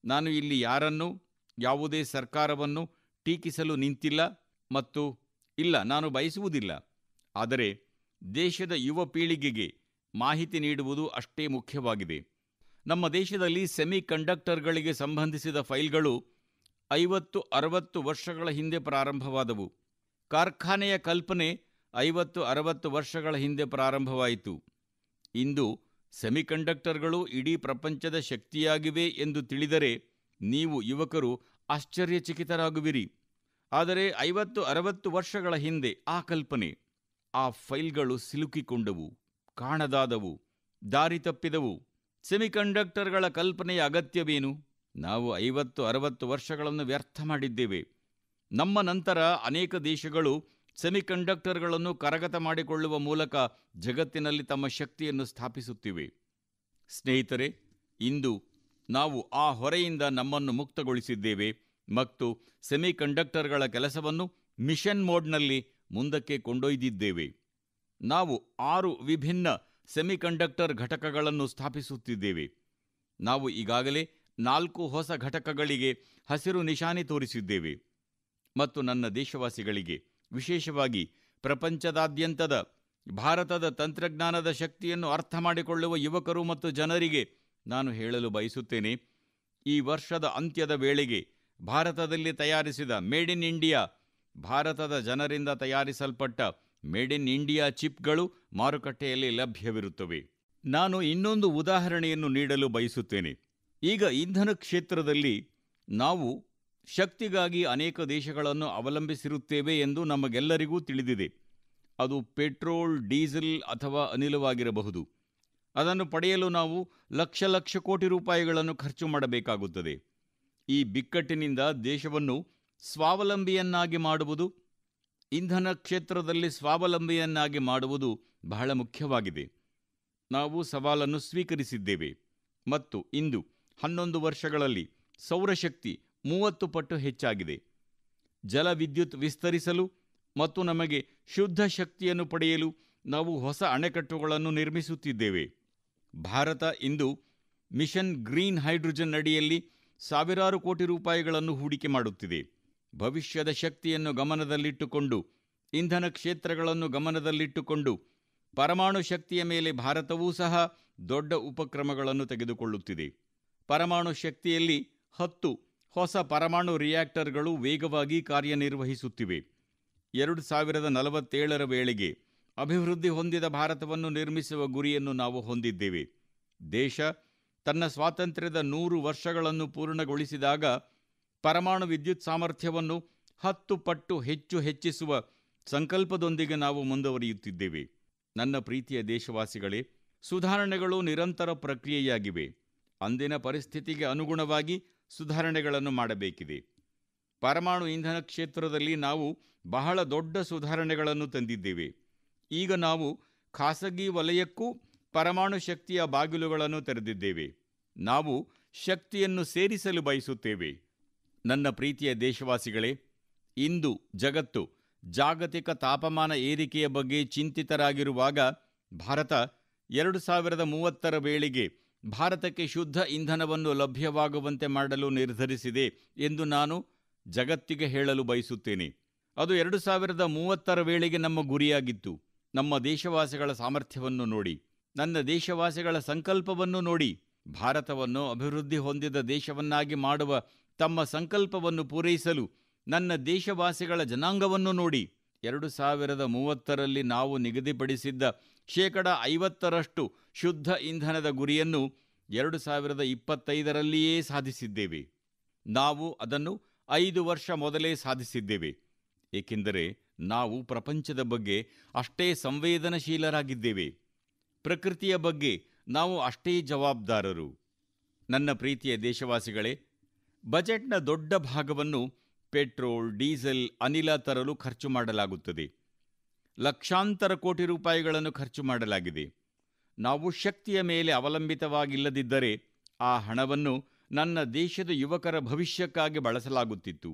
ನಾನು ಇಲ್ಲಿ ಯಾರನ್ನೂ, ಯಾವುದೇ ಸರ್ಕಾರವನ್ನು ಟೀಕಿಸಲು ನಿಂತಿಲ್ಲ ಮತ್ತು ಇಲ್ಲ, ನಾನು ಬಯಸುವುದಿಲ್ಲ. ಆದರೆ ದೇಶದ ಯುವ ಪೀಳಿಗೆಗೆ ಮಾಹಿತಿ ನೀಡುವುದು ಅಷ್ಟೇ ಮುಖ್ಯವಾಗಿದೆ. ನಮ್ಮ ದೇಶದಲ್ಲಿ ಸೆಮಿಕಂಡಕ್ಟರ್ಗಳಿಗೆ ಸಂಬಂಧಿಸಿದ ಫೈಲ್ಗಳು 50-60 ವರ್ಷಗಳ ಹಿಂದೆ ಪ್ರಾರಂಭವಾದವು. ಕಾರ್ಖಾನೆಯ ಕಲ್ಪನೆ 50-60 ವರ್ಷಗಳ ಹಿಂದೆ ಪ್ರಾರಂಭವಾಯಿತು. ಇಂದು ಸೆಮಿಕಂಡಕ್ಟರ್ಗಳು ಇಡೀ ಪ್ರಪಂಚದ ಶಕ್ತಿಯಾಗಿವೆ ಎಂದು ತಿಳಿದರೆ ನೀವು ಯುವಕರು ಆಶ್ಚರ್ಯಚಕಿತರಾಗುವಿರಿ. ಆದರೆ 50-60 ವರ್ಷಗಳ ಹಿಂದೆ ಆ ಕಲ್ಪನೆ, ಆ ಫೈಲ್ಗಳು ಸಿಲುಕಿಕೊಂಡವು, ಕಾಣದಾದವು, ದಾರಿ ತಪ್ಪಿದವು. ಸೆಮಿಕಂಡಕ್ಟರ್ಗಳ ಕಲ್ಪನೆಯ ಅಗತ್ಯವೇನು? ನಾವು 50-60 ವರ್ಷಗಳನ್ನು ವ್ಯರ್ಥ ಮಾಡಿದ್ದೇವೆ. ನಮ್ಮ ನಂತರ ಅನೇಕ ದೇಶಗಳು ಸೆಮಿಕಂಡಕ್ಟರ್ಗಳನ್ನು ಕರಗತ ಮಾಡಿಕೊಳ್ಳುವ ಮೂಲಕ ಜಗತ್ತಿನಲ್ಲಿ ತಮ್ಮ ಶಕ್ತಿಯನ್ನು ಸ್ಥಾಪಿಸುತ್ತಿವೆ. ಸ್ನೇಹಿತರೆ, ಇಂದು ನಾವು ಆ ಹೊರೆಯಿಂದ ನಮ್ಮನ್ನು ಮುಕ್ತಗೊಳಿಸಿದ್ದೇವೆ ಮತ್ತು ಸೆಮಿಕಂಡಕ್ಟರ್ಗಳ ಕೆಲಸವನ್ನು ಮಿಷನ್ ಮೋಡ್ನಲ್ಲಿ ಮುಂದಕ್ಕೆ ಕೊಂಡೊಯ್ದಿದ್ದೇವೆ. ನಾವು 6 ವಿಭಿನ್ನ ಸೆಮಿಕಂಡಕ್ಟರ್ ಘಟಕಗಳನ್ನು ಸ್ಥಾಪಿಸುತ್ತಿದ್ದೇವೆ. ನಾವು ಈಗಾಗಲೇ 4 ಹೊಸ ಘಟಕಗಳಿಗೆ ಹಸಿರು ನಿಶಾನೆ ತೋರಿಸಿದ್ದೇವೆ. ಮತ್ತು ನನ್ನ ದೇಶವಾಸಿಗಳಿಗೆ, ವಿಶೇಷವಾಗಿ ಪ್ರಪಂಚದಾದ್ಯಂತದ ಭಾರತದ ತಂತ್ರಜ್ಞಾನದ ಶಕ್ತಿಯನ್ನು ಅರ್ಥ ಮಾಡಿಕೊಳ್ಳುವ ಯುವಕರು ಮತ್ತು ಜನರಿಗೆ ನಾನು ಹೇಳಲು ಬಯಸುತ್ತೇನೆ, ಈ ವರ್ಷದ ಅಂತ್ಯದ ವೇಳೆಗೆ ಭಾರತದಲ್ಲಿ ತಯಾರಿಸಿದ ಮೇಡ್ ಇನ್ ಇಂಡಿಯಾ, ಭಾರತದ ಜನರಿಂದ ತಯಾರಿಸಲ್ಪಟ್ಟ ಮೇಡ್ ಇನ್ ಇಂಡಿಯಾ ಚಿಪ್ಗಳು ಮಾರುಕಟ್ಟೆಯಲ್ಲಿ ಲಭ್ಯವಿರುತ್ತವೆ. ನಾನು ಇನ್ನೊಂದು ಉದಾಹರಣೆಯನ್ನು ನೀಡಲು ಬಯಸುತ್ತೇನೆ. ಈಗ ಇಂಧನ ಕ್ಷೇತ್ರದಲ್ಲಿ ನಾವು ಶಕ್ತಿಗಾಗಿ ಅನೇಕ ದೇಶಗಳನ್ನು ಅವಲಂಬಿಸಿರುತ್ತೇವೆ ಎಂದು ನಮಗೆಲ್ಲರಿಗೂ ತಿಳಿದಿದೆ. ಅದು ಪೆಟ್ರೋಲ್, ಡೀಸೆಲ್ ಅಥವಾ ಅನಿಲವಾಗಿರಬಹುದು. ಅದನ್ನು ಪಡೆಯಲು ನಾವು ಲಕ್ಷ ಕೋಟಿ ರೂಪಾಯಿಗಳನ್ನು ಖರ್ಚು ಮಾಡಬೇಕಾಗುತ್ತದೆ. ಈ ಬಿಕ್ಕಟ್ಟಿನಿಂದ ದೇಶವನ್ನು ಸ್ವಾವಲಂಬಿಯನ್ನಾಗಿ ಮಾಡುವುದು, ಇಂಧನ ಕ್ಷೇತ್ರದಲ್ಲಿ ಸ್ವಾವಲಂಬಿಯನ್ನಾಗಿ ಮಾಡುವುದು ಬಹಳ ಮುಖ್ಯವಾಗಿದೆ. ನಾವು ಸವಾಲನ್ನು ಸ್ವೀಕರಿಸಿದ್ದೇವೆ ಮತ್ತು ಇಂದು 11 ವರ್ಷಗಳಲ್ಲಿ ಸೌರಶಕ್ತಿ 30 ಪಟ್ಟು ಹೆಚ್ಚಾಗಿದೆ. ಜಲವಿದ್ಯುತ್ ವಿಸ್ತರಿಸಲು ಮತ್ತು ನಮಗೆ ಶುದ್ಧ ಶಕ್ತಿಯನ್ನು ಪಡೆಯಲು ನಾವು ಹೊಸ ಅಣೆಕಟ್ಟುಗಳನ್ನು ನಿರ್ಮಿಸುತ್ತಿದ್ದೇವೆ. ಭಾರತ ಇಂದು ಮಿಷನ್ ಗ್ರೀನ್ ಹೈಡ್ರೋಜನ್ ಅಡಿಯಲ್ಲಿ ಸಾವಿರಾರು ಕೋಟಿ ರೂಪಾಯಿಗಳನ್ನು ಹೂಡಿಕೆ ಮಾಡುತ್ತಿದೆ. ಭವಿಷ್ಯದ ಶಕ್ತಿಯನ್ನು ಗಮನದಲ್ಲಿಟ್ಟುಕೊಂಡು, ಇಂಧನ ಕ್ಷೇತ್ರಗಳನ್ನು ಗಮನದಲ್ಲಿಟ್ಟುಕೊಂಡು, ಪರಮಾಣು ಶಕ್ತಿಯ ಮೇಲೆ ಭಾರತವೂ ಸಹ ದೊಡ್ಡ ಉಪಕ್ರಮಗಳನ್ನು ತೆಗೆದುಕೊಳ್ಳುತ್ತಿದೆ. ಪರಮಾಣು ಶಕ್ತಿಯಲ್ಲಿ 10 ಹೊಸ ಪರಮಾಣು ರಿಯಾಕ್ಟರ್ಗಳು ವೇಗವಾಗಿ ಕಾರ್ಯನಿರ್ವಹಿಸುತ್ತಿವೆ. 2047ರ ವೇಳೆಗೆ ಅಭಿವೃದ್ಧಿ ಹೊಂದಿದ ಭಾರತವನ್ನು ನಿರ್ಮಿಸುವ ಗುರಿಯನ್ನು ನಾವು ಹೊಂದಿದ್ದೇವೆ. ದೇಶ ತನ್ನ ಸ್ವಾತಂತ್ರ್ಯದ 100 ವರ್ಷಗಳನ್ನು ಪೂರ್ಣಗೊಳಿಸಿದಾಗ ಪರಮಾಣು ವಿದ್ಯುತ್ ಸಾಮರ್ಥ್ಯವನ್ನು 10 ಪಟ್ಟು ಹೆಚ್ಚಿಸುವ ಸಂಕಲ್ಪದೊಂದಿಗೆ ನಾವು ಮುಂದುವರಿಯುತ್ತಿದ್ದೇವೆ. ನನ್ನ ಪ್ರೀತಿಯ ದೇಶವಾಸಿಗಳೇ, ಸುಧಾರಣೆಗಳು ನಿರಂತರ ಪ್ರಕ್ರಿಯೆಯಾಗಿವೆ. ಅಂದಿನ ಪರಿಸ್ಥಿತಿಗೆ ಅನುಗುಣವಾಗಿ ಸುಧಾರಣೆಗಳನ್ನು ಮಾಡಬೇಕಿದೆ. ಪರಮಾಣು ಇಂಧನ ಕ್ಷೇತ್ರದಲ್ಲಿ ನಾವು ಬಹಳ ದೊಡ್ಡ ಸುಧಾರಣೆಗಳನ್ನು ತಂದಿದ್ದೇವೆ. ಈಗ ನಾವು ಖಾಸಗಿ ವಲಯಕ್ಕೂ ಪರಮಾಣು ಶಕ್ತಿಯ ಬಾಗಿಲುಗಳನ್ನು ತೆರೆದಿದ್ದೇವೆ. ನಾವು ಶಕ್ತಿಯನ್ನು ಸೇರಿಸಲು ಬಯಸುತ್ತೇವೆ. ನನ್ನ ಪ್ರೀತಿಯ ದೇಶವಾಸಿಗಳೇ, ಇಂದು ಜಗತ್ತು ಜಾಗತಿಕ ತಾಪಮಾನ ಏರಿಕೆಯ ಬಗ್ಗೆ ಚಿಂತಿತರಾಗಿರುವಾಗ ಭಾರತ 2030ರ ವೇಳೆಗೆ ಭಾರತಕ್ಕೆ ಶುದ್ಧ ಇಂಧನವನ್ನು ಲಭ್ಯವಾಗುವಂತೆ ಮಾಡಲು ನಿರ್ಧರಿಸಿದೆ ಎಂದು ನಾನು ಜಗತ್ತಿಗೆ ಹೇಳಲು ಬಯಸುತ್ತೇನೆ. ಅದು 2030ರ ವೇಳೆಗೆ ನಮ್ಮ ಗುರಿಯಾಗಿತ್ತು. ನಮ್ಮ ದೇಶವಾಸಿಗಳ ಸಾಮರ್ಥ್ಯವನ್ನು ನೋಡಿ, ನನ್ನ ದೇಶವಾಸಿಗಳ ಸಂಕಲ್ಪವನ್ನು ನೋಡಿ, ಭಾರತವನ್ನು ಅಭಿವೃದ್ಧಿ ಹೊಂದಿದ ದೇಶವನ್ನಾಗಿ ಮಾಡುವ ತಮ್ಮ ಸಂಕಲ್ಪವನ್ನು ಪೂರೈಸಲು ನನ್ನ ದೇಶವಾಸಿಗಳ ಜನಾಂಗವನ್ನು ನೋಡಿ. 2030ರಲ್ಲಿ ನಾವು ನಿಗದಿಪಡಿಸಿದ್ದ 50% ಶುದ್ಧ ಇಂಧನದ ಗುರಿಯನ್ನು 2025ರಲ್ಲಿಯೇ ಸಾಧಿಸಿದ್ದೇವೆ. ನಾವು ಅದನ್ನು 5 ವರ್ಷ ಮೊದಲೇ ಸಾಧಿಸಿದ್ದೇವೆ. ಏಕೆಂದರೆ ನಾವು ಪ್ರಪಂಚದ ಬಗ್ಗೆ ಅಷ್ಟೇ ಸಂವೇದನಶೀಲರಾಗಿದ್ದೇವೆ. ಪ್ರಕೃತಿಯ ಬಗ್ಗೆ ನಾವು ಅಷ್ಟೇ ಜವಾಬ್ದಾರರು. ನನ್ನ ಪ್ರೀತಿಯ ದೇಶವಾಸಿಗಳೇ, ಬಜೆಟ್ನ ದೊಡ್ಡ ಭಾಗವನ್ನು ಪೆಟ್ರೋಲ್, ಡೀಸೆಲ್, ಅನಿಲ ತರಲು ಖರ್ಚು ಮಾಡಲಾಗುತ್ತದೆ. ಲಕ್ಷಾಂತರ ಕೋಟಿ ರೂಪಾಯಿಗಳನ್ನು ಖರ್ಚು ಮಾಡಲಾಗಿದೆ. ನಾವು ಶಕ್ತಿಯ ಮೇಲೆ ಅವಲಂಬಿತವಾಗಿಲ್ಲದಿದ್ದರೆ ಆ ಹಣವನ್ನು ನನ್ನ ದೇಶದ ಯುವಕರ ಭವಿಷ್ಯಕ್ಕಾಗಿ ಬಳಸಲಾಗುತ್ತಿತ್ತು.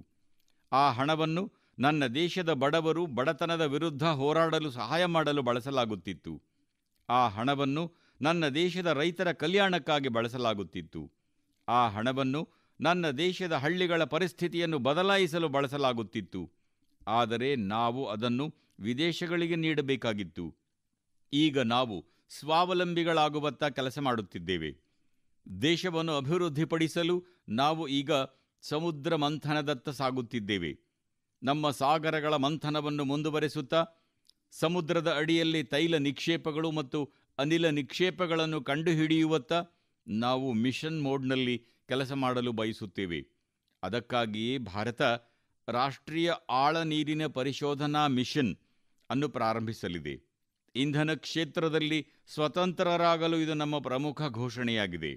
ಆ ಹಣವನ್ನು ನನ್ನ ದೇಶದ ಬಡವರು ಬಡತನದ ವಿರುದ್ಧ ಹೋರಾಡಲು ಸಹಾಯ ಮಾಡಲು ಬಳಸಲಾಗುತ್ತಿತ್ತು. ಆ ಹಣವನ್ನು ನನ್ನ ದೇಶದ ರೈತರ ಕಲ್ಯಾಣಕ್ಕಾಗಿ ಬಳಸಲಾಗುತ್ತಿತ್ತು. ಆ ಹಣವನ್ನು ನನ್ನ ದೇಶದ ಹಳ್ಳಿಗಳ ಪರಿಸ್ಥಿತಿಯನ್ನು ಬದಲಾಯಿಸಲು ಬಳಸಲಾಗುತ್ತಿತ್ತು. ಆದರೆ ನಾವು ಅದನ್ನು ವಿದೇಶಗಳಿಗೆ ನೀಡಬೇಕಾಗಿತ್ತು. ಈಗ ನಾವು ಸ್ವಾವಲಂಬಿಗಳಾಗುವತ್ತ ಕೆಲಸ ಮಾಡುತ್ತಿದ್ದೇವೆ. ದೇಶವನ್ನು ಅಭಿವೃದ್ಧಿಪಡಿಸಲು ನಾವು ಈಗ ಸಮುದ್ರ ಮಂಥನದತ್ತ ಸಾಗುತ್ತಿದ್ದೇವೆ. ನಮ್ಮ ಸಾಗರಗಳ ಮಂಥನವನ್ನು ಮುಂದುವರೆಸುತ್ತಾ ಸಮುದ್ರದ ಅಡಿಯಲ್ಲಿ ತೈಲ ನಿಕ್ಷೇಪಗಳು ಮತ್ತು ಅನಿಲ ನಿಕ್ಷೇಪಗಳನ್ನು ಕಂಡುಹಿಡಿಯುವತ್ತ ನಾವು ಮಿಷನ್ ಮೋಡ್ನಲ್ಲಿ ಕೆಲಸ ಮಾಡಲು ಬಯಸುತ್ತೇವೆ. ಅದಕ್ಕಾಗಿಯೇ ಭಾರತ ರಾಷ್ಟ್ರೀಯ ಆಳ ನೀರಿನ ಪರಿಶೋಧನಾ ಮಿಷನ್ ಅನ್ನು ಪ್ರಾರಂಭಿಸಲಿದೆ. ಇಂಧನ ಕ್ಷೇತ್ರದಲ್ಲಿ ಸ್ವತಂತ್ರರಾಗಲು ಇದು ನಮ್ಮ ಪ್ರಮುಖ ಘೋಷಣೆಯಾಗಿದೆ.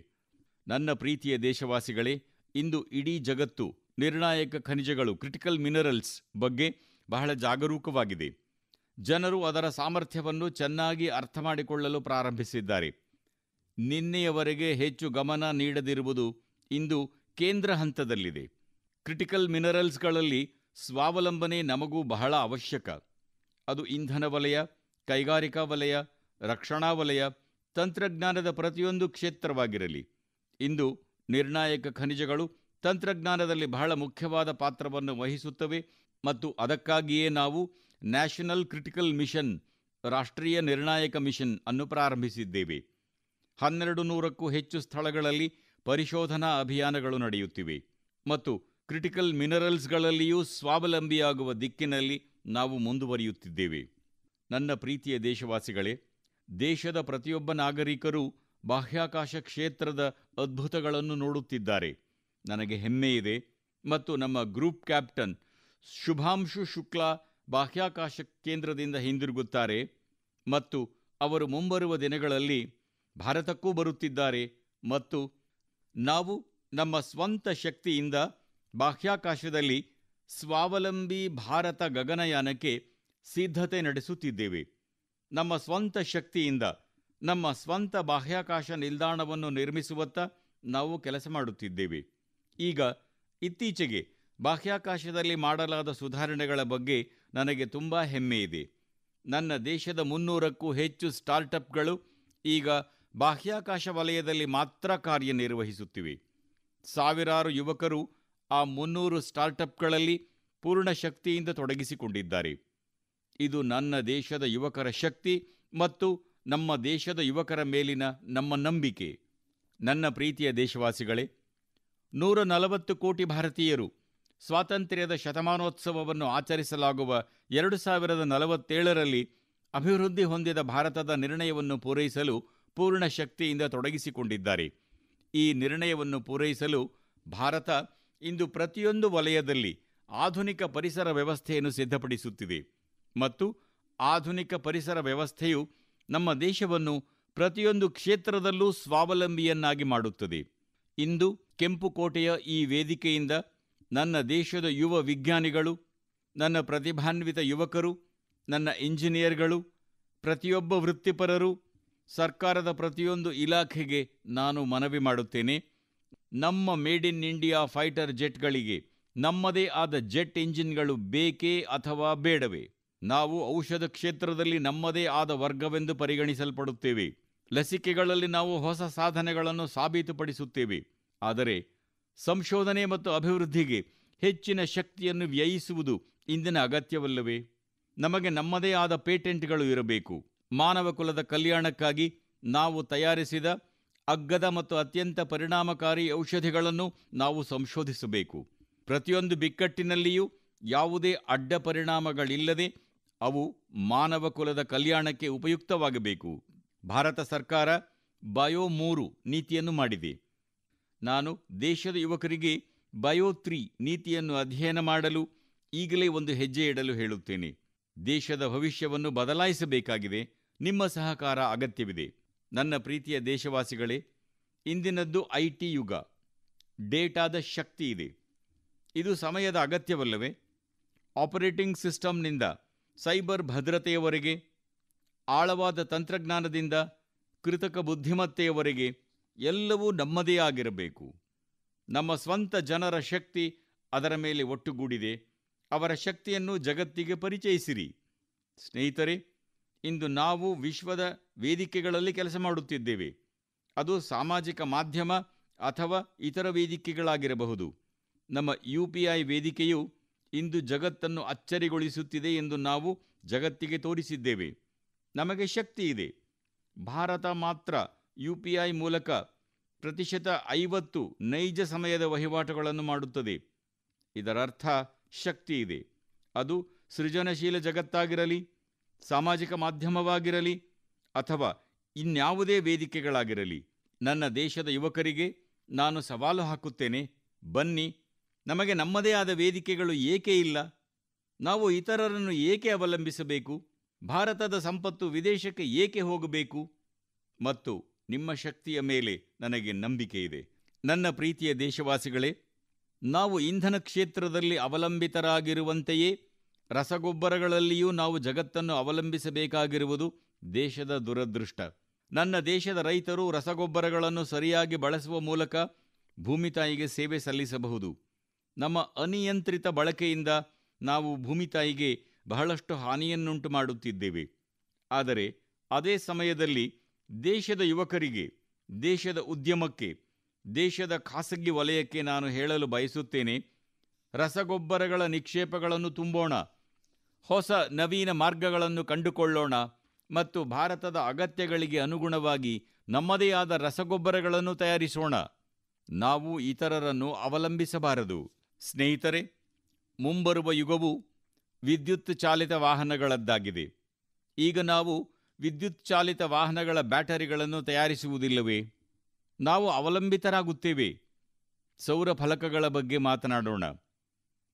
ನನ್ನ ಪ್ರೀತಿಯ ದೇಶವಾಸಿಗಳೇ, ಇಂದು ಇಡೀ ಜಗತ್ತು ನಿರ್ಣಾಯಕ ಖನಿಜಗಳು, ಕ್ರಿಟಿಕಲ್ ಮಿನರಲ್ಸ್ ಬಗ್ಗೆ ಬಹಳ ಜಾಗರೂಕವಾಗಿದೆ. ಜನರು ಅದರ ಸಾಮರ್ಥ್ಯವನ್ನು ಚೆನ್ನಾಗಿ ಅರ್ಥ ಮಾಡಿಕೊಳ್ಳಲು ಪ್ರಾರಂಭಿಸಿದ್ದಾರೆ. ನಿನ್ನೆಯವರೆಗೆ ಹೆಚ್ಚು ಗಮನ ನೀಡದಿರುವುದು ಇಂದು ಕೇಂದ್ರ ಹಂತದಲ್ಲಿದೆ. ಕ್ರಿಟಿಕಲ್ ಮಿನರಲ್ಸ್ಗಳಲ್ಲಿ ಸ್ವಾವಲಂಬನೆ ನಮಗೂ ಬಹಳ ಅವಶ್ಯಕ. ಅದು ಇಂಧನ ವಲಯ, ಕೈಗಾರಿಕಾ ವಲಯ, ರಕ್ಷಣಾ ವಲಯ, ತಂತ್ರಜ್ಞಾನದ ಪ್ರತಿಯೊಂದು ಕ್ಷೇತ್ರವಾಗಿರಲಿ. ಇಂದು ನಿರ್ಣಾಯಕ ಖನಿಜಗಳು ತಂತ್ರಜ್ಞಾನದಲ್ಲಿ ಬಹಳ ಮುಖ್ಯವಾದ ಪಾತ್ರವನ್ನು ವಹಿಸುತ್ತವೆ ಮತ್ತು ಅದಕ್ಕಾಗಿಯೇ ನಾವು ನ್ಯಾಷನಲ್ ಕ್ರಿಟಿಕಲ್ ಮಿಷನ್, ರಾಷ್ಟ್ರೀಯ ನಿರ್ಣಾಯಕ ಮಿಷನ್ ಅನ್ನು ಪ್ರಾರಂಭಿಸಿದ್ದೇವೆ. 1200ಕ್ಕೂ ಹೆಚ್ಚು ಸ್ಥಳಗಳಲ್ಲಿ ಪರಿಶೋಧನಾ ಅಭಿಯಾನಗಳು ನಡೆಯುತ್ತಿವೆ ಮತ್ತು ಕ್ರಿಟಿಕಲ್ ಮಿನರಲ್ಸ್ಗಳಲ್ಲಿಯೂ ಸ್ವಾವಲಂಬಿಯಾಗುವ ದಿಕ್ಕಿನಲ್ಲಿ ನಾವು ಮುಂದುವರಿಯುತ್ತಿದ್ದೇವೆ. ನನ್ನ ಪ್ರೀತಿಯ ದೇಶವಾಸಿಗಳೇ, ದೇಶದ ಪ್ರತಿಯೊಬ್ಬ ನಾಗರಿಕರೂ ಬಾಹ್ಯಾಕಾಶ ಕ್ಷೇತ್ರದ ಅದ್ಭುತಗಳನ್ನು ನೋಡುತ್ತಿದ್ದಾರೆ. ನನಗೆ ಹೆಮ್ಮೆಯಿದೆ ಮತ್ತು ನಮ್ಮ ಗ್ರೂಪ್ ಕ್ಯಾಪ್ಟನ್ ಶುಭಾಂಶು ಶುಕ್ಲಾ ಬಾಹ್ಯಾಕಾಶ ಕೇಂದ್ರದಿಂದ ಹಿಂದಿರುಗುತ್ತಾರೆ ಮತ್ತು ಅವರು ಮುಂಬರುವ ದಿನಗಳಲ್ಲಿ ಭಾರತಕ್ಕೂ ಬರುತ್ತಿದ್ದಾರೆ ಮತ್ತು ನಾವು ನಮ್ಮ ಸ್ವಂತ ಶಕ್ತಿಯಿಂದ ಬಾಹ್ಯಾಕಾಶದಲ್ಲಿ ಸ್ವಾವಲಂಬಿ ಭಾರತ ಗಗನಯಾನಕ್ಕೆ ಸಿದ್ಧತೆ ನಡೆಸುತ್ತಿದ್ದೇವೆ. ನಮ್ಮ ಸ್ವಂತ ಶಕ್ತಿಯಿಂದ ನಮ್ಮ ಸ್ವಂತ ಬಾಹ್ಯಾಕಾಶ ನಿಲ್ದಾಣವನ್ನು ನಿರ್ಮಿಸುವತ್ತ ನಾವು ಕೆಲಸ ಮಾಡುತ್ತಿದ್ದೇವೆ. ಈಗ ಇತ್ತೀಚೆಗೆ ಬಾಹ್ಯಾಕಾಶದಲ್ಲಿ ಮಾಡಲಾದ ಸುಧಾರಣೆಗಳ ಬಗ್ಗೆ ನನಗೆ ತುಂಬ ಹೆಮ್ಮೆಯಿದೆ. ನನ್ನ ದೇಶದ 300ಕ್ಕೂ ಹೆಚ್ಚು ಸ್ಟಾರ್ಟಪ್ಗಳು ಈಗ ಬಾಹ್ಯಾಕಾಶ ವಲಯದಲ್ಲಿ ಮಾತ್ರ ಕಾರ್ಯನಿರ್ವಹಿಸುತ್ತಿವೆ. ಸಾವಿರಾರು ಯುವಕರು ಆ 300 ಸ್ಟಾರ್ಟಪ್ಗಳಲ್ಲಿ ಪೂರ್ಣ ಶಕ್ತಿಯಿಂದ ತೊಡಗಿಸಿಕೊಂಡಿದ್ದಾರೆ. ಇದು ನನ್ನ ದೇಶದ ಯುವಕರ ಶಕ್ತಿ ಮತ್ತು ನಮ್ಮ ದೇಶದ ಯುವಕರ ಮೇಲಿನ ನಮ್ಮ ನಂಬಿಕೆ. ನನ್ನ ಪ್ರೀತಿಯ ದೇಶವಾಸಿಗಳೇ, 140 ಕೋಟಿ ಭಾರತೀಯರು ಸ್ವಾತಂತ್ರ್ಯದ ಶತಮಾನೋತ್ಸವವನ್ನು ಆಚರಿಸಲಾಗುವ 2047ರಲ್ಲಿ ಅಭಿವೃದ್ಧಿ ಹೊಂದಿದ ಭಾರತದ ನಿರ್ಣಯವನ್ನು ಪೂರೈಸಲು ಪೂರ್ಣ ಶಕ್ತಿಯಿಂದ ತೊಡಗಿಸಿಕೊಂಡಿದ್ದಾರೆ. ಈ ನಿರ್ಣಯವನ್ನು ಪೂರೈಸಲು ಭಾರತ ಇಂದು ಪ್ರತಿಯೊಂದು ವಲಯದಲ್ಲಿ ಆಧುನಿಕ ಪರಿಸರ ವ್ಯವಸ್ಥೆಯನ್ನು ಸಿದ್ಧಪಡಿಸುತ್ತಿದೆ. ಮತ್ತು ಆಧುನಿಕ ಪರಿಸರ ವ್ಯವಸ್ಥೆಯು ನಮ್ಮ ದೇಶವನ್ನು ಪ್ರತಿಯೊಂದು ಕ್ಷೇತ್ರದಲ್ಲೂ ಸ್ವಾವಲಂಬಿಯನ್ನಾಗಿ ಮಾಡುತ್ತದೆ. ಇಂದು ಕೆಂಪುಕೋಟೆಯ ಈ ವೇದಿಕೆಯಿಂದ ನನ್ನ ದೇಶದ ಯುವ ವಿಜ್ಞಾನಿಗಳು, ನನ್ನ ಪ್ರತಿಭಾನ್ವಿತ ಯುವಕರು, ನನ್ನ ಇಂಜಿನಿಯರ್ಗಳು, ಪ್ರತಿಯೊಬ್ಬ ವೃತ್ತಿಪರರು, ಸರ್ಕಾರದ ಪ್ರತಿಯೊಂದು ಇಲಾಖೆಗೆ ನಾನು ಮನವಿ ಮಾಡುತ್ತೇನೆ. ನಮ್ಮ ಮೇಡ್ ಇನ್ ಇಂಡಿಯಾ ಫೈಟರ್ ಜೆಟ್ಗಳಿಗೆ ನಮ್ಮದೇ ಆದ ಜೆಟ್ ಇಂಜಿನ್ಗಳು ಬೇಕೇ ಅಥವಾ ಬೇಡವೇ? ನಾವು ಔಷಧ ಕ್ಷೇತ್ರದಲ್ಲಿ ನಮ್ಮದೇ ಆದ ವರ್ಗವೆಂದು ಪರಿಗಣಿಸಲ್ಪಡುತ್ತೇವೆ. ಲಸಿಕೆಗಳಲ್ಲಿ ನಾವು ಹೊಸ ಸಾಧನೆಗಳನ್ನು ಸಾಬೀತುಪಡಿಸುತ್ತೇವೆ. ಆದರೆ ಸಂಶೋಧನೆ ಮತ್ತು ಅಭಿವೃದ್ಧಿಗೆ ಹೆಚ್ಚಿನ ಶಕ್ತಿಯನ್ನು ವ್ಯಯಿಸುವುದು ಇಂದಿನ ಅಗತ್ಯವಲ್ಲವೇ? ನಮಗೆ ನಮ್ಮದೇ ಆದ ಪೇಟೆಂಟ್ಗಳು ಇರಬೇಕು. ಮಾನವ ಕುಲದ ಕಲ್ಯಾಣಕ್ಕಾಗಿ ನಾವು ತಯಾರಿಸಿದ ಅಗ್ಗದ ಮತ್ತು ಅತ್ಯಂತ ಪರಿಣಾಮಕಾರಿ ಔಷಧಿಗಳನ್ನು ನಾವು ಸಂಶೋಧಿಸಬೇಕು. ಪ್ರತಿಯೊಂದು ಬಿಕ್ಕಟ್ಟಿನಲ್ಲಿಯೂ ಯಾವುದೇ ಅಡ್ಡ ಪರಿಣಾಮಗಳಿಲ್ಲದೆ ಅವು ಮಾನವ ಕುಲದ ಕಲ್ಯಾಣಕ್ಕೆ ಉಪಯುಕ್ತವಾಗಬೇಕು. ಭಾರತ ಸರ್ಕಾರ ಬಯೋ 3 ನೀತಿಯನ್ನು ಮಾಡಿದೆ. ನಾನು ದೇಶದ ಯುವಕರಿಗೆ ಬಯೋ 3 ನೀತಿಯನ್ನು ಅಧ್ಯಯನ ಮಾಡಲು ಈಗಲೇ ಒಂದು ಹೆಜ್ಜೆ ಇಡಲು ಹೇಳುತ್ತೇನೆ. ದೇಶದ ಭವಿಷ್ಯವನ್ನು ಬದಲಾಯಿಸಬೇಕಾಗಿದೆ. ನಿಮ್ಮ ಸಹಕಾರ ಅಗತ್ಯವಿದೆ. ನನ್ನ ಪ್ರೀತಿಯ ದೇಶವಾಸಿಗಳೇ, ಇಂದಿನದ್ದು IT ಯುಗ. ಡೇಟಾದ ಶಕ್ತಿ ಇದೆ. ಇದು ಸಮಯದ ಅಗತ್ಯವಲ್ಲವೇ? ಆಪರೇಟಿಂಗ್ ಸಿಸ್ಟಮ್ನಿಂದ ಸೈಬರ್ ಭದ್ರತೆಯವರೆಗೆ, ಆಳವಾದ ತಂತ್ರಜ್ಞಾನದಿಂದ ಕೃತಕ ಬುದ್ಧಿಮತ್ತೆಯವರೆಗೆ ಎಲ್ಲವೂ ನಮ್ಮದೇ ಆಗಿರಬೇಕು. ನಮ್ಮ ಸ್ವಂತ ಜನರ ಶಕ್ತಿ ಅದರ ಮೇಲೆ ಒಟ್ಟುಗೂಡಿದೆ. ಅವರ ಶಕ್ತಿಯನ್ನು ಜಗತ್ತಿಗೆ ಪರಿಚಯಿಸಿರಿ. ಸ್ನೇಹಿತರೆ, ಇಂದು ನಾವು ವಿಶ್ವದ ವೇದಿಕೆಗಳಲ್ಲಿ ಕೆಲಸ ಮಾಡುತ್ತಿದ್ದೇವೆ. ಅದು ಸಾಮಾಜಿಕ ಮಾಧ್ಯಮ ಅಥವಾ ಇತರ ವೇದಿಕೆಗಳಾಗಿರಬಹುದು. ನಮ್ಮ UPI ವೇದಿಕೆಯು ಇಂದು ಜಗತ್ತನ್ನು ಅಚ್ಚರಿಗೊಳಿಸುತ್ತಿದೆ ಎಂದು ನಾವು ಜಗತ್ತಿಗೆ ತೋರಿಸಿದ್ದೇವೆ. ನಮಗೆ ಶಕ್ತಿ ಇದೆ. ಭಾರತ ಮಾತ್ರ UPI ಮೂಲಕ 50% ನೈಜ ಸಮಯದ ವಹಿವಾಟುಗಳನ್ನು ಮಾಡುತ್ತದೆ. ಇದರರ್ಥ ಶಕ್ತಿ ಇದೆ. ಅದು ಸೃಜನಶೀಲ ಜಗತ್ತಾಗಿರಲಿ, ಸಾಮಾಜಿಕ ಮಾಧ್ಯಮವಾಗಿರಲಿ ಅಥವಾ ಇನ್ಯಾವುದೇ ವೇದಿಕೆಗಳಾಗಿರಲಿ. ನನ್ನ ದೇಶದ ಯುವಕರಿಗೆ ನಾನು ಸವಾಲು ಹಾಕುತ್ತೇನೆ, ಬನ್ನಿ, ನಮಗೆ ನಮ್ಮದೇ ಆದ ವೇದಿಕೆಗಳು ಏಕೆ ಇಲ್ಲ? ನಾವು ಇತರರನ್ನು ಏಕೆ ಅವಲಂಬಿಸಬೇಕು? ಭಾರತದ ಸಂಪತ್ತು ವಿದೇಶಕ್ಕೆ ಏಕೆ ಹೋಗಬೇಕು? ಮತ್ತು ನಿಮ್ಮ ಶಕ್ತಿಯ ಮೇಲೆ ನನಗೆ ನಂಬಿಕೆ ಇದೆ. ನನ್ನ ಪ್ರೀತಿಯ ದೇಶವಾಸಿಗಳೇ, ನಾವು ಇಂಧನ ಕ್ಷೇತ್ರದಲ್ಲಿ ಅವಲಂಬಿತರಾಗಿರುವಂತೆಯೇ ರಸಗೊಬ್ಬರಗಳಲ್ಲಿಯೂ ನಾವು ಜಗತ್ತನ್ನು ಅವಲಂಬಿಸಬೇಕಾಗಿರುವುದು ದೇಶದ ದುರದೃಷ್ಟ. ನನ್ನ ದೇಶದ ರೈತರು ರಸಗೊಬ್ಬರಗಳನ್ನು ಸರಿಯಾಗಿ ಬಳಸುವ ಮೂಲಕ ಭೂಮಿ ತಾಯಿಗೆ ಸೇವೆ ಸಲ್ಲಿಸಬಹುದು. ನಮ್ಮ ಅನಿಯಂತ್ರಿತ ಬಳಕೆಯಿಂದ ನಾವು ಭೂಮಿ ತಾಯಿಗೆ ಬಹಳಷ್ಟು ಹಾನಿಯನ್ನುಂಟು ಮಾಡುತ್ತಿದ್ದೇವೆ. ಆದರೆ ಅದೇ ಸಮಯದಲ್ಲಿ ದೇಶದ ಯುವಕರಿಗೆ, ದೇಶದ ಉದ್ಯಮಕ್ಕೆ, ದೇಶದ ಖಾಸಗಿ ವಲಯಕ್ಕೆ ನಾನು ಹೇಳಲು ಬಯಸುತ್ತೇನೆ, ರಸಗೊಬ್ಬರಗಳ ನಿಕ್ಷೇಪಗಳನ್ನು ತುಂಬೋಣ, ಹೊಸ ನವೀನ ಮಾರ್ಗಗಳನ್ನು ಕಂಡುಕೊಳ್ಳೋಣ ಮತ್ತು ಭಾರತದ ಅಗತ್ಯಗಳಿಗೆ ಅನುಗುಣವಾಗಿ ನಮ್ಮದೇ ಆದ ರಸಗೊಬ್ಬರಗಳನ್ನು ತಯಾರಿಸೋಣ. ನಾವು ಇತರರನ್ನು ಅವಲಂಬಿಸಬಾರದು. ಸ್ನೇಹಿತರೆ, ಮುಂಬರುವ ಯುಗವು ವಿದ್ಯುತ್ ಚಾಲಿತ ವಾಹನಗಳದ್ದಾಗಿದೆ. ಈಗ ನಾವು ವಿದ್ಯುತ್ ಚಾಲಿತ ವಾಹನಗಳ ಬ್ಯಾಟರಿಗಳನ್ನು ತಯಾರಿಸುವುದಿಲ್ಲವೇ? ನಾವು ಅವಲಂಬಿತರಾಗುತ್ತೇವೆ. ಸೌರ ಫಲಕಗಳ ಬಗ್ಗೆ ಮಾತನಾಡೋಣ.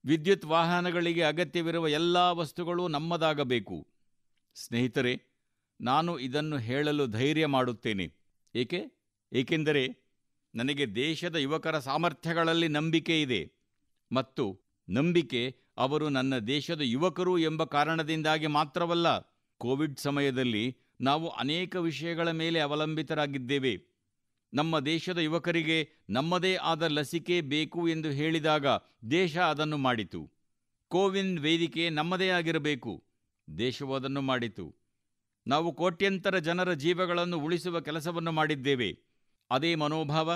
ವಿದ್ಯುತ್ ವಾಹನಗಳಿಗೆ ಅಗತ್ಯವಿರುವ ಎಲ್ಲ ವಸ್ತುಗಳು ನಮ್ಮದಾಗಬೇಕು. ಸ್ನೇಹಿತರೆ, ನಾನು ಇದನ್ನು ಹೇಳಲು ಧೈರ್ಯ ಮಾಡುತ್ತೇನೆ. ಏಕೆಂದರೆ ನನಗೆ ದೇಶದ ಯುವಕರ ಸಾಮರ್ಥ್ಯಗಳಲ್ಲಿ ನಂಬಿಕೆ ಇದೆ. ಮತ್ತು ನಂಬಿಕೆ ಅವರು ನನ್ನ ದೇಶದ ಯುವಕರು ಎಂಬ ಕಾರಣದಿಂದಾಗಿ ಮಾತ್ರವಲ್ಲ. ಕೋವಿಡ್ ಸಮಯದಲ್ಲಿ ನಾವು ಅನೇಕ ವಿಷಯಗಳ ಮೇಲೆ ಅವಲಂಬಿತರಾಗಿದ್ದೇವೆ. ನಮ್ಮ ದೇಶದ ಯುವಕರಿಗೆ ನಮ್ಮದೇ ಆದ ಲಸಿಕೆ ಬೇಕು ಎಂದು ಹೇಳಿದಾಗ ದೇಶ ಅದನ್ನು ಮಾಡಿತು. ಕೋವಿನ್ ವೇದಿಕೆ ನಮ್ಮದೇ ಆಗಿರಬೇಕು. ದೇಶವು ಅದನ್ನು ಮಾಡಿತು. ನಾವು ಕೋಟ್ಯಂತರ ಜನರ ಜೀವಗಳನ್ನು ಉಳಿಸುವ ಕೆಲಸವನ್ನು ಮಾಡಿದ್ದೇವೆ. ಅದೇ ಮನೋಭಾವ,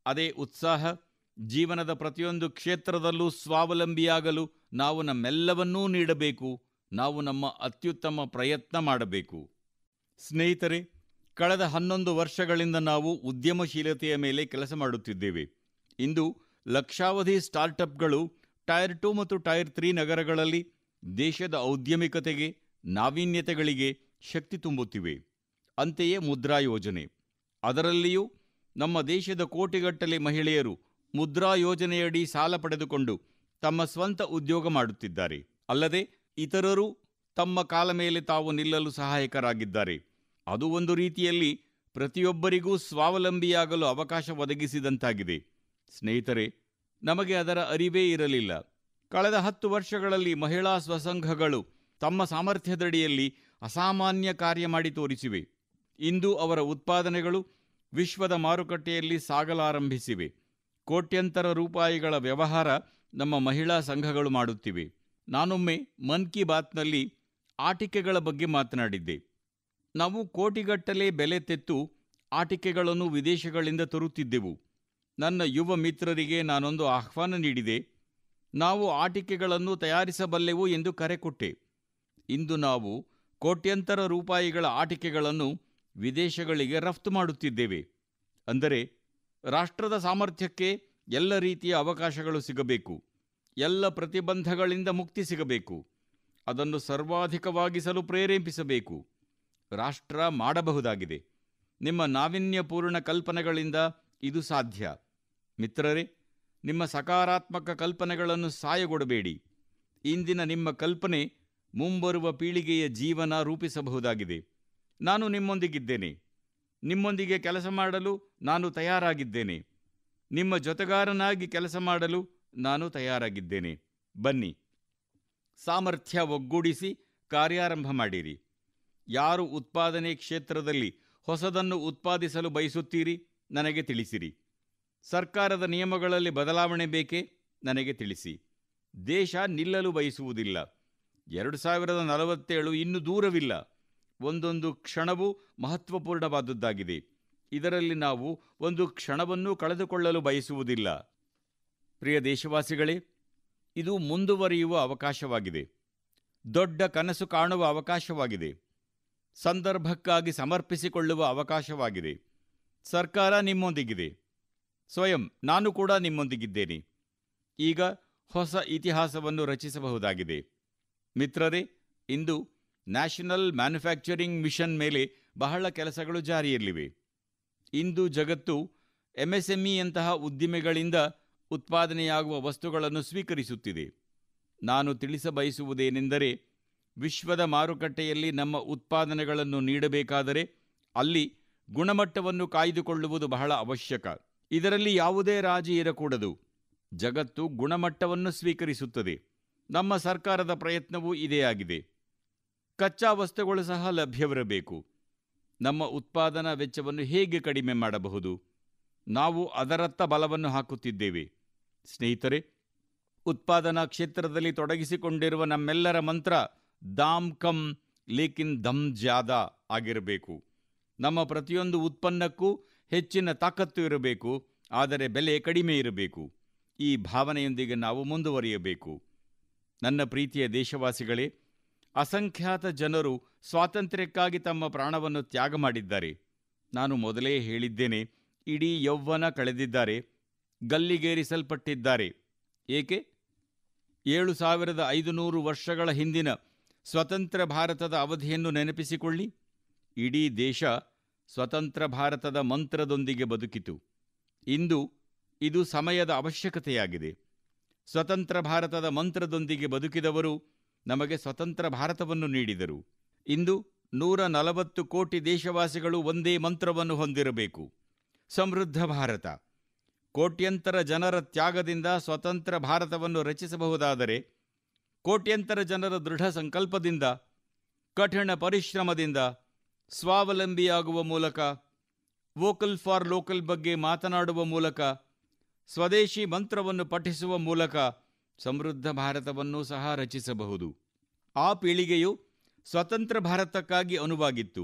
ಅದೇ ಉತ್ಸಾಹ ಜೀವನದ ಪ್ರತಿಯೊಂದು ಕ್ಷೇತ್ರದಲ್ಲೂ ಸ್ವಾವಲಂಬಿಯಾಗಲು ನಾವು ನಮ್ಮೆಲ್ಲವನ್ನೂ ನೀಡಬೇಕು. ನಾವು ನಮ್ಮ ಅತ್ಯುತ್ತಮ ಪ್ರಯತ್ನ ಮಾಡಬೇಕು. ಸ್ನೇಹಿತರೆ, ಕಳೆದ 11 ವರ್ಷಗಳಿಂದ ನಾವು ಉದ್ಯಮಶೀಲತೆಯ ಮೇಲೆ ಕೆಲಸ ಮಾಡುತ್ತಿದ್ದೇವೆ. ಇಂದು ಲಕ್ಷಾವಧಿ ಸ್ಟಾರ್ಟಪ್ಗಳು ಟೈರ್ 2 ಮತ್ತು ಟೈರ್ 3 ನಗರಗಳಲ್ಲಿ ದೇಶದ ಔದ್ಯಮಿಕತೆಗೆ, ನಾವೀನ್ಯತೆಗಳಿಗೆ ಶಕ್ತಿ ತುಂಬುತ್ತಿವೆ. ಅಂತೆಯೇ ಮುದ್ರಾ ಯೋಜನೆ, ಅದರಲ್ಲಿಯೂ ನಮ್ಮ ದೇಶದ ಕೋಟಿಗಟ್ಟಲೆ ಮಹಿಳೆಯರು ಮುದ್ರಾ ಯೋಜನೆಯಡಿ ಸಾಲ ಪಡೆದುಕೊಂಡು ತಮ್ಮ ಸ್ವಂತ ಉದ್ಯೋಗ ಮಾಡುತ್ತಿದ್ದಾರೆ. ಅಲ್ಲದೆ ಇತರರು ತಮ್ಮ ಕಾಲ ಮೇಲೆ ತಾವು ನಿಲ್ಲಲು ಸಹಾಯಕರಾಗಿದ್ದಾರೆ. ಅದು ಒಂದು ರೀತಿಯಲ್ಲಿ ಪ್ರತಿಯೊಬ್ಬರಿಗೂ ಸ್ವಾವಲಂಬಿಯಾಗಲು ಅವಕಾಶ ಒದಗಿಸಿದಂತಾಗಿದೆ. ಸ್ನೇಹಿತರೆ, ನಮಗೆ ಅದರ ಅರಿವೇ ಇರಲಿಲ್ಲ. ಕಳೆದ 10 ವರ್ಷಗಳಲ್ಲಿ ಮಹಿಳಾ ಸ್ವಸಂಘಗಳು ತಮ್ಮ ಸಾಮರ್ಥ್ಯದಡಿಯಲ್ಲಿ ಅಸಾಮಾನ್ಯ ಕಾರ್ಯ ಮಾಡಿ ತೋರಿಸಿವೆ. ಇಂದು ಅವರ ಉತ್ಪಾದನೆಗಳು ವಿಶ್ವದ ಮಾರುಕಟ್ಟೆಯಲ್ಲಿ ಸಾಗಲಾರಂಭಿಸಿವೆ. ಕೋಟ್ಯಂತರ ರೂಪಾಯಿಗಳ ವ್ಯವಹಾರ ನಮ್ಮ ಮಹಿಳಾ ಸಂಘಗಳು ಮಾಡುತ್ತಿವೆ. ನಾನೊಮ್ಮೆ ಮನ್ ಕಿ ಬಾತ್ನಲ್ಲಿ ಆಟಿಕೆಗಳ ಬಗ್ಗೆ ಮಾತನಾಡಿದ್ದೆ. ನಾವು ಕೋಟಿಗಟ್ಟಲೆ ಬೆಲೆ ತೆತ್ತು ಆಟಿಕೆಗಳನ್ನು ವಿದೇಶಗಳಿಂದ ತರುತ್ತಿದ್ದೆವು. ನನ್ನ ಯುವ ಮಿತ್ರರಿಗೆ ನಾನೊಂದು ಆಹ್ವಾನ ನೀಡಿದೆ. ನಾವು ಆಟಿಕೆಗಳನ್ನು ತಯಾರಿಸಬಲ್ಲೆವು ಎಂದು ಕರೆ ಕೊಟ್ಟೆ. ಇಂದು ನಾವು ಕೋಟ್ಯಂತರ ರೂಪಾಯಿಗಳ ಆಟಿಕೆಗಳನ್ನು ವಿದೇಶಗಳಿಗೆ ರಫ್ತು ಮಾಡುತ್ತಿದ್ದೇವೆ. ಅಂದರೆ ರಾಷ್ಟ್ರದ ಸಾಮರ್ಥ್ಯಕ್ಕೆ ಎಲ್ಲ ರೀತಿಯ ಅವಕಾಶಗಳು ಸಿಗಬೇಕು, ಎಲ್ಲ ಪ್ರತಿಬಂಧಗಳಿಂದ ಮುಕ್ತಿ ಸಿಗಬೇಕು, ಅದನ್ನು ಸರ್ವಾಧಿಕವಾಗಿಸಲು ಪ್ರೇರೇಪಿಸಬೇಕು. ರಾಷ್ಟ್ರ ಮಾಡಬಹುದಾಗಿದೆ. ನಿಮ್ಮ ನಾವೀನ್ಯಪೂರ್ಣ ಕಲ್ಪನೆಗಳಿಂದ ಇದು ಸಾಧ್ಯ. ಮಿತ್ರರೇ, ನಿಮ್ಮ ಸಕಾರಾತ್ಮಕ ಕಲ್ಪನೆಗಳನ್ನು ಸಾಯಗೊಡಬೇಡಿ. ಇಂದಿನ ನಿಮ್ಮ ಕಲ್ಪನೆ ಮುಂಬರುವ ಪೀಳಿಗೆಯ ಜೀವನ ರೂಪಿಸಬಹುದಾಗಿದೆ. ನಾನು ನಿಮ್ಮೊಂದಿಗಿದ್ದೇನೆ. ನಿಮ್ಮೊಂದಿಗೆ ಕೆಲಸ ಮಾಡಲು ನಾನು ತಯಾರಾಗಿದ್ದೇನೆ. ನಿಮ್ಮ ಜೊತೆಗಾರನಾಗಿ ಕೆಲಸ ಮಾಡಲು ನಾನು ತಯಾರಾಗಿದ್ದೇನೆ. ಬನ್ನಿ, ಸಾಮರ್ಥ್ಯ ಒಗ್ಗೂಡಿಸಿ ಕಾರ್ಯಾರಂಭ ಮಾಡಿರಿ. ಯಾರು ಉತ್ಪಾದನೆ ಕ್ಷೇತ್ರದಲ್ಲಿ ಹೊಸದನ್ನು ಉತ್ಪಾದಿಸಲು ಬಯಸುತ್ತೀರಿ, ನನಗೆ ತಿಳಿಸಿರಿ. ಸರ್ಕಾರದ ನಿಯಮಗಳಲ್ಲಿ ಬದಲಾವಣೆ ಬೇಕೇ, ನನಗೆ ತಿಳಿಸಿ. ದೇಶ ನಿಲ್ಲಲು ಬಯಸುವುದಿಲ್ಲ. 2047 ಇನ್ನೂ ದೂರವಿಲ್ಲ. ಒಂದೊಂದು ಕ್ಷಣವೂ ಮಹತ್ವಪೂರ್ಣವಾದದ್ದಾಗಿದೆ. ಇದರಲ್ಲಿ ನಾವು ಒಂದು ಕ್ಷಣವನ್ನೂ ಕಳೆದುಕೊಳ್ಳಲು ಬಯಸುವುದಿಲ್ಲ. ಪ್ರಿಯ ದೇಶವಾಸಿಗಳೇ, ಇದು ಮುಂದುವರಿಯುವ ಅವಕಾಶವಾಗಿದೆ. ದೊಡ್ಡ ಕನಸು ಕಾಣುವ ಅವಕಾಶವಾಗಿದೆ. ಸಂದರ್ಭಕ್ಕಾಗಿ ಸಮರ್ಪಿಸಿಕೊಳ್ಳುವ ಅವಕಾಶವಾಗಿದೆ. ಸರ್ಕಾರ ನಿಮ್ಮೊಂದಿಗಿದೆ. ಸ್ವಯಂ ನಾನು ಕೂಡ ನಿಮ್ಮೊಂದಿಗಿದ್ದೇನೆ. ಈಗ ಹೊಸ ಇತಿಹಾಸವನ್ನು ರಚಿಸಬಹುದಾಗಿದೆ. ಮಿತ್ರರೇ, ಇಂದು ನ್ಯಾಷನಲ್ ಮ್ಯಾನುಫ್ಯಾಕ್ಚರಿಂಗ್ ಮಿಷನ್ ಮೇಲೆ ಬಹಳ ಕೆಲಸಗಳು ಜಾರಿಯಲ್ಲಿವೆ. ಇಂದು ಜಗತ್ತು ಎಂಎಸ್ಎಂಇಯಂತಹ ಉದ್ದಿಮೆಗಳಿಂದ ಉತ್ಪಾದನೆಯಾಗುವ ವಸ್ತುಗಳನ್ನು ಸ್ವೀಕರಿಸುತ್ತಿದೆ. ನಾನು ತಿಳಿಸಬಯಸುವುದೇನೆಂದರೆ, ವಿಶ್ವದ ಮಾರುಕಟ್ಟೆಯಲ್ಲಿ ನಮ್ಮ ಉತ್ಪಾದನೆಗಳನ್ನು ನೀಡಬೇಕಾದರೆ ಅಲ್ಲಿ ಗುಣಮಟ್ಟವನ್ನು ಕಾಯ್ದುಕೊಳ್ಳುವುದು ಬಹಳ ಅವಶ್ಯಕ. ಇದರಲ್ಲಿ ಯಾವುದೇ ರಾಜಿ ಇರಕೂಡದು. ಜಗತ್ತು ಗುಣಮಟ್ಟವನ್ನು ಸ್ವೀಕರಿಸುತ್ತದೆ. ನಮ್ಮ ಸರ್ಕಾರದ ಪ್ರಯತ್ನವೂ ಇದೇ ಆಗಿದೆ. ಕಚ್ಚಾ ವಸ್ತುಗಳು ಸಹ ಲಭ್ಯವಿರಬೇಕು. ನಮ್ಮ ಉತ್ಪಾದನಾ ವೆಚ್ಚವನ್ನು ಹೇಗೆ ಕಡಿಮೆ ಮಾಡಬಹುದು? ನಾವು ಅದರತ್ತ ಬಲವನ್ನು ಹಾಕುತ್ತಿದ್ದೇವೆ. ಸ್ನೇಹಿತರೆ, ಉತ್ಪಾದನಾ ಕ್ಷೇತ್ರದಲ್ಲಿ ತೊಡಗಿಸಿಕೊಂಡಿರುವ ನಮ್ಮೆಲ್ಲರ ಮಂತ್ರ ದಾಮ್ ಕಮ್ ಲೇಕಿನ್ ದಮ್ ಜ್ಯಾದಾ ಆಗಿರಬೇಕು. ನಮ್ಮ ಪ್ರತಿಯೊಂದು ಉತ್ಪನ್ನಕ್ಕೂ ಹೆಚ್ಚಿನ ತಾಕತ್ತು ಇರಬೇಕು, ಆದರೆ ಬೆಲೆ ಕಡಿಮೆ ಇರಬೇಕು. ಈ ಭಾವನೆಯೊಂದಿಗೆ ನಾವು ಮುಂದುವರಿಯಬೇಕು. ನನ್ನ ಪ್ರೀತಿಯ ದೇಶವಾಸಿಗಳೇ, ಅಸಂಖ್ಯಾತ ಜನರು ಸ್ವಾತಂತ್ರ್ಯಕ್ಕಾಗಿ ತಮ್ಮ ಪ್ರಾಣವನ್ನು ತ್ಯಾಗ ಮಾಡಿದ್ದಾರೆ. ನಾನು ಮೊದಲೇ ಹೇಳಿದ್ದೇನೆ, ಇಡೀ ಯೌವನ ಕಳೆದಿದ್ದಾರೆ, ಗಲ್ಲಿಗೇರಿಸಲ್ಪಟ್ಟಿದ್ದಾರೆ. ಏಕೆ? 7500 ವರ್ಷಗಳ ಹಿಂದಿನ ಸ್ವತಂತ್ರ ಭಾರತದ ಅವಧಿಯನ್ನು ನೆನಪಿಸಿಕೊಳ್ಳಿ. ಇಡೀ ದೇಶ ಸ್ವತಂತ್ರ ಭಾರತದ ಮಂತ್ರದೊಂದಿಗೆ ಬದುಕಿತು. ಇಂದು ಇದು ಸಮಯದ ಅವಶ್ಯಕತೆಯಾಗಿದೆ. ಸ್ವತಂತ್ರ ಭಾರತದ ಮಂತ್ರದೊಂದಿಗೆ ಬದುಕಿದವರು ನಮಗೆ ಸ್ವತಂತ್ರ ಭಾರತವನ್ನು ನೀಡಿದರು. ಇಂದು 140 ಕೋಟಿ ದೇಶವಾಸಿಗಳು ಒಂದೇ ಮಂತ್ರವನ್ನು ಹೊಂದಿರಬೇಕು: ಸಮೃದ್ಧ ಭಾರತ. ಕೋಟ್ಯಂತರ ಜನರ ತ್ಯಾಗದಿಂದ ಸ್ವತಂತ್ರ ಭಾರತವನ್ನು ರಚಿಸಬಹುದಾದರೆ, ಕೋಟ್ಯಂತರ ಜನರ ದೃಢ ಸಂಕಲ್ಪದಿಂದ, ಕಠಿಣ ಪರಿಶ್ರಮದಿಂದ, ಸ್ವಾವಲಂಬಿಯಾಗುವ ಮೂಲಕ, ವೋಕಲ್ ಫಾರ್ ಲೋಕಲ್ ಬಗ್ಗೆ ಮಾತನಾಡುವ ಮೂಲಕ, ಸ್ವದೇಶಿ ಮಂತ್ರವನ್ನು ಪಠಿಸುವ ಮೂಲಕ ಸಮೃದ್ಧ ಭಾರತವನ್ನು ಸಹ ರಚಿಸಬಹುದು. ಆ ಪೀಳಿಗೆಯು ಸ್ವತಂತ್ರ ಭಾರತಕ್ಕಾಗಿ ಅನುವಾಗಿತ್ತು.